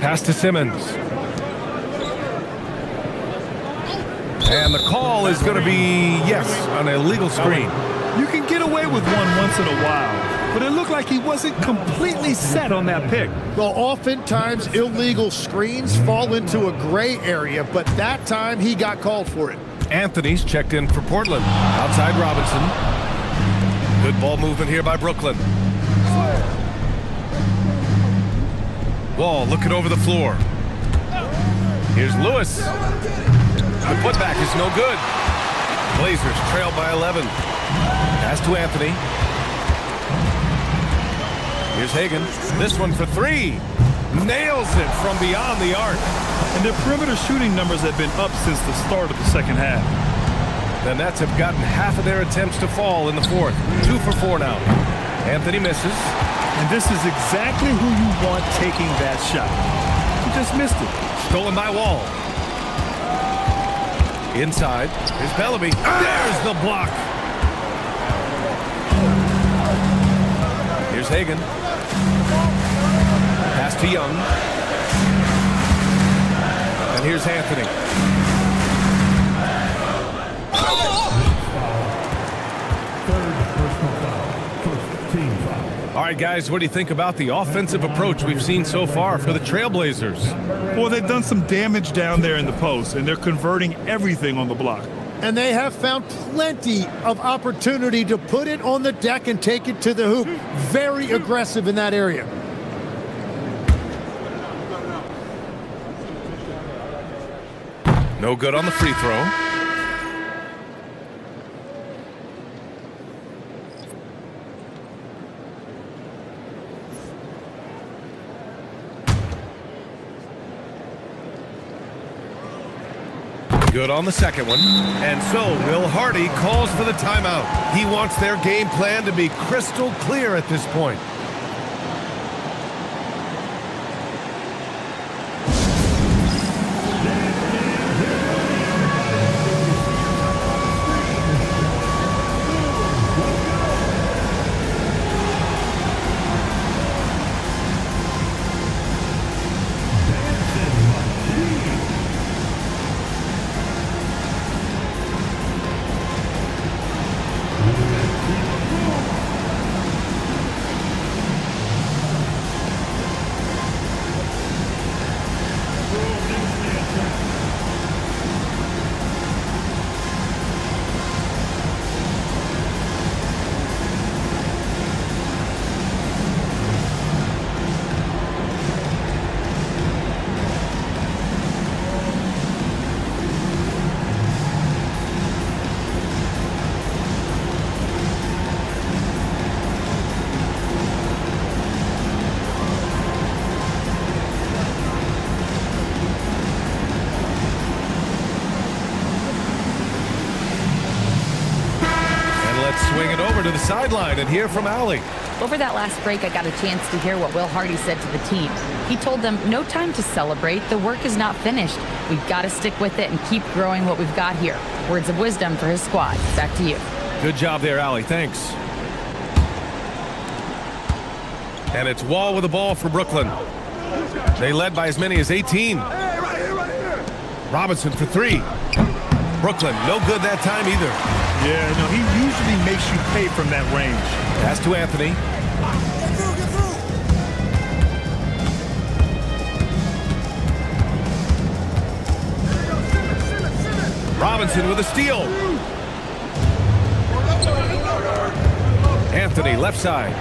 Pass to Simmons. And the call is going to be, yes, an illegal screen. You can get away with one once in a while, but it looked like he wasn't completely set on that pick. Well, oftentimes illegal screens fall into a gray area, but that time he got called for it. Anthony's checked in for Portland. Outside Robinson. Good ball movement here by Brooklyn. Wall looking over the floor. Here's Lewis. The putback is no good. Blazers trail by 11. Pass to Anthony. Here's Hagan. This one for 3. Nails it from beyond the arc. And their perimeter shooting numbers have been up since the start of the second half. The Nets have gotten half of their attempts to fall in the fourth. 2 for 4 now. Anthony misses. And this is exactly who you want taking that shot. He just missed it. Stolen by Wall. Inside. Here's Bellamy. There's the block. Here's Hagan. Pass to Young. And here's Anthony. All right, guys, what do you think about the offensive approach we've seen so far for the Trailblazers? Well, they've done some damage down there in the post, and they're converting everything on the block. And they have found plenty of opportunity to put it on the deck and take it to the hoop. Very aggressive in that area. No good on the free throw. Good on the second one. And so Will Hardy calls for the timeout. He wants their game plan to be crystal clear at this point. swing it over to the sideline and hear from Allie. Over that last break, I got a chance to hear what Will Hardy said to the team. He told them, no time to celebrate. The work is not finished. We've got to stick with it and keep growing what we've got here. Words of wisdom for his squad. Back to you. Good job there, Allie. Thanks. And it's Wall with the ball for Brooklyn. They led by as many as 18. Robinson for 3. Brooklyn, no good that time either. Yeah, no, he usually makes you pay from that range. Pass to Anthony. Robinson with a steal. Anthony, left side.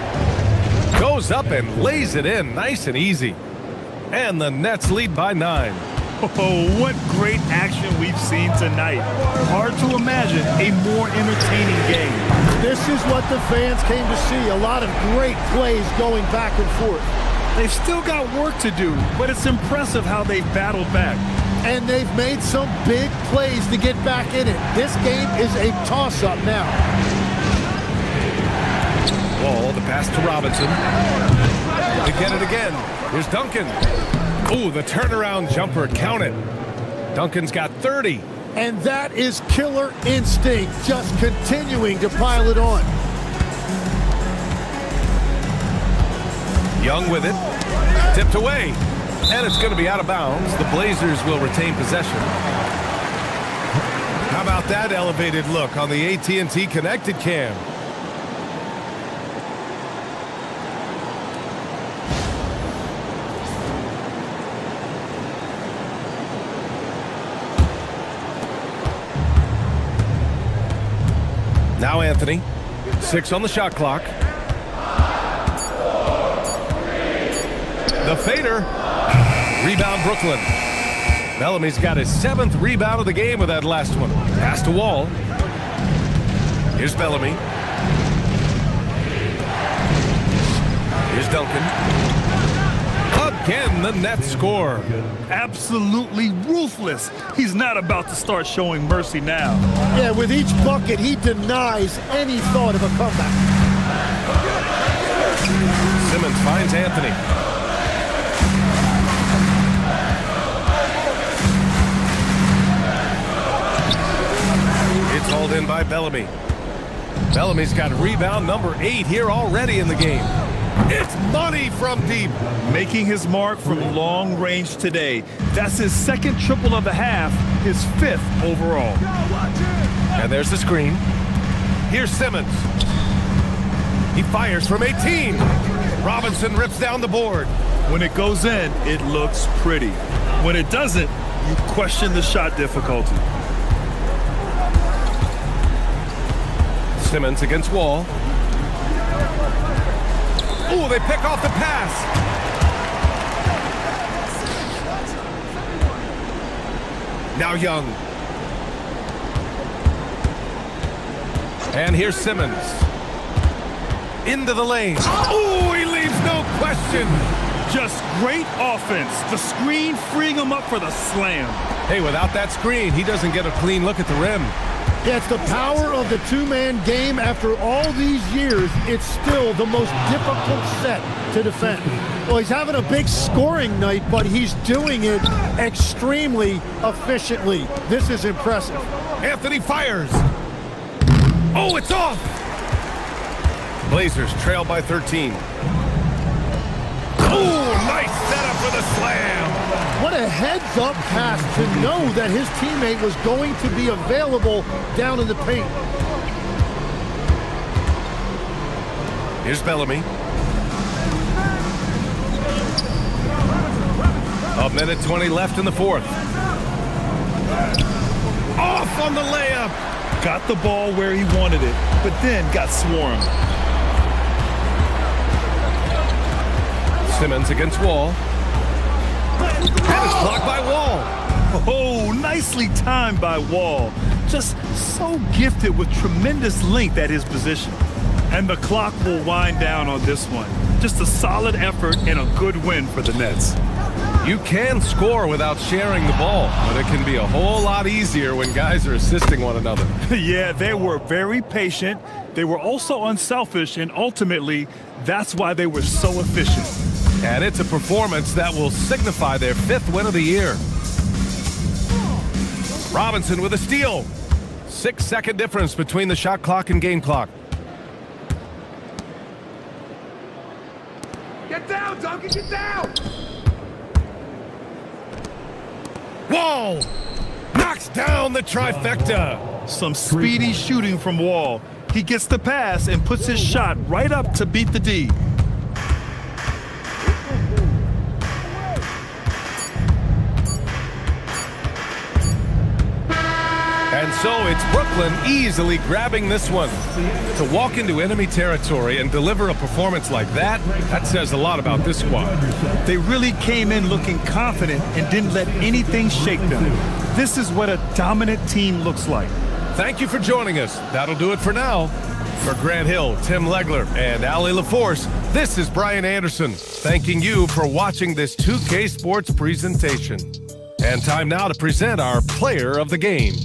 Goes up and lays it in, nice and easy. And the Nets lead by 9. Oh, what great action we've seen tonight. Hard to imagine a more entertaining game. This is what the fans came to see. A lot of great plays going back and forth. They've still got work to do, but it's impressive how they've battled back. And they've made some big plays to get back in it. This game is a toss-up now. Wall, the pass to Robinson. To get it again. Here's Duncan. Ooh, the turnaround jumper, count it. Duncan's got 30. And that is killer instinct, just continuing to pile it on. Young with it, tipped away, and it's going to be out of bounds. The Blazers will retain possession. How about that elevated look on the AT&T Connected Cam? Now Anthony, 6 on the shot clock. The fader, rebound Brooklyn. Bellamy's got his 7th rebound of the game with that last one. Pass to Wall. Here's Bellamy. Here's Duncan. Again, the Nets score. Absolutely ruthless. He's not about to start showing mercy now. Yeah, with each bucket, he denies any thought of a comeback. Simmons finds Anthony. It's hauled in by Bellamy. Bellamy's got rebound number 8 here already in the game. It's money from deep. Making his mark from long range today. That's his 2nd triple of the half, his 5th overall. And there's the screen. Here's Simmons. He fires from 18. Robinson rips down the board. When it goes in, it looks pretty. When it doesn't, you question the shot difficulty. Simmons against Wall. Ooh, they pick off the pass. Now Young. And here's Simmons. Into the lane. Ooh, he leaves no question. Just great offense. The screen freeing him up for the slam. Hey, without that screen, he doesn't get a clean look at the rim. Yeah, it's the power of the two-man game. After all these years, it's still the most difficult set to defend. Well, he's having a big scoring night, but he's doing it extremely efficiently. This is impressive. Anthony fires. Oh, it's off. Blazers trail by 13. Oh, nice setup for the slam. What a heads-up pass to know that his teammate was going to be available down in the paint. Here's Bellamy. A minute 20 left in the 4th. Off on the layup. Got the ball where he wanted it, but then got swarmed. Simmons against Wall. And it's blocked by Wall. Oh, nicely timed by Wall. Just so gifted with tremendous length at his position. And the clock will wind down on this one. Just a solid effort and a good win for the Nets. You can score without sharing the ball, but it can be a whole lot easier when guys are assisting one another. Yeah, they were very patient, They were also unselfish, and ultimately, that's why they were so efficient. And it's a performance that will signify their 5th win of the year. Robinson with a steal. 6-second difference between the shot clock and game clock. Get down, Duncan, get down! Wall knocks down the trifecta. Some speedy shooting from Wall. He gets the pass and puts his shot right up to beat the D. And so it's Brooklyn easily grabbing this one. To walk into enemy territory and deliver a performance like that says a lot about this squad. They really came in looking confident and didn't let anything shake them. This is what a dominant team looks like. Thank you for joining us. That'll do it for now. For Grant Hill, Tim Legler, and Ali LaForce, this is Brian Anderson, thanking you for watching this 2K Sports presentation. And time now to present our player of the game.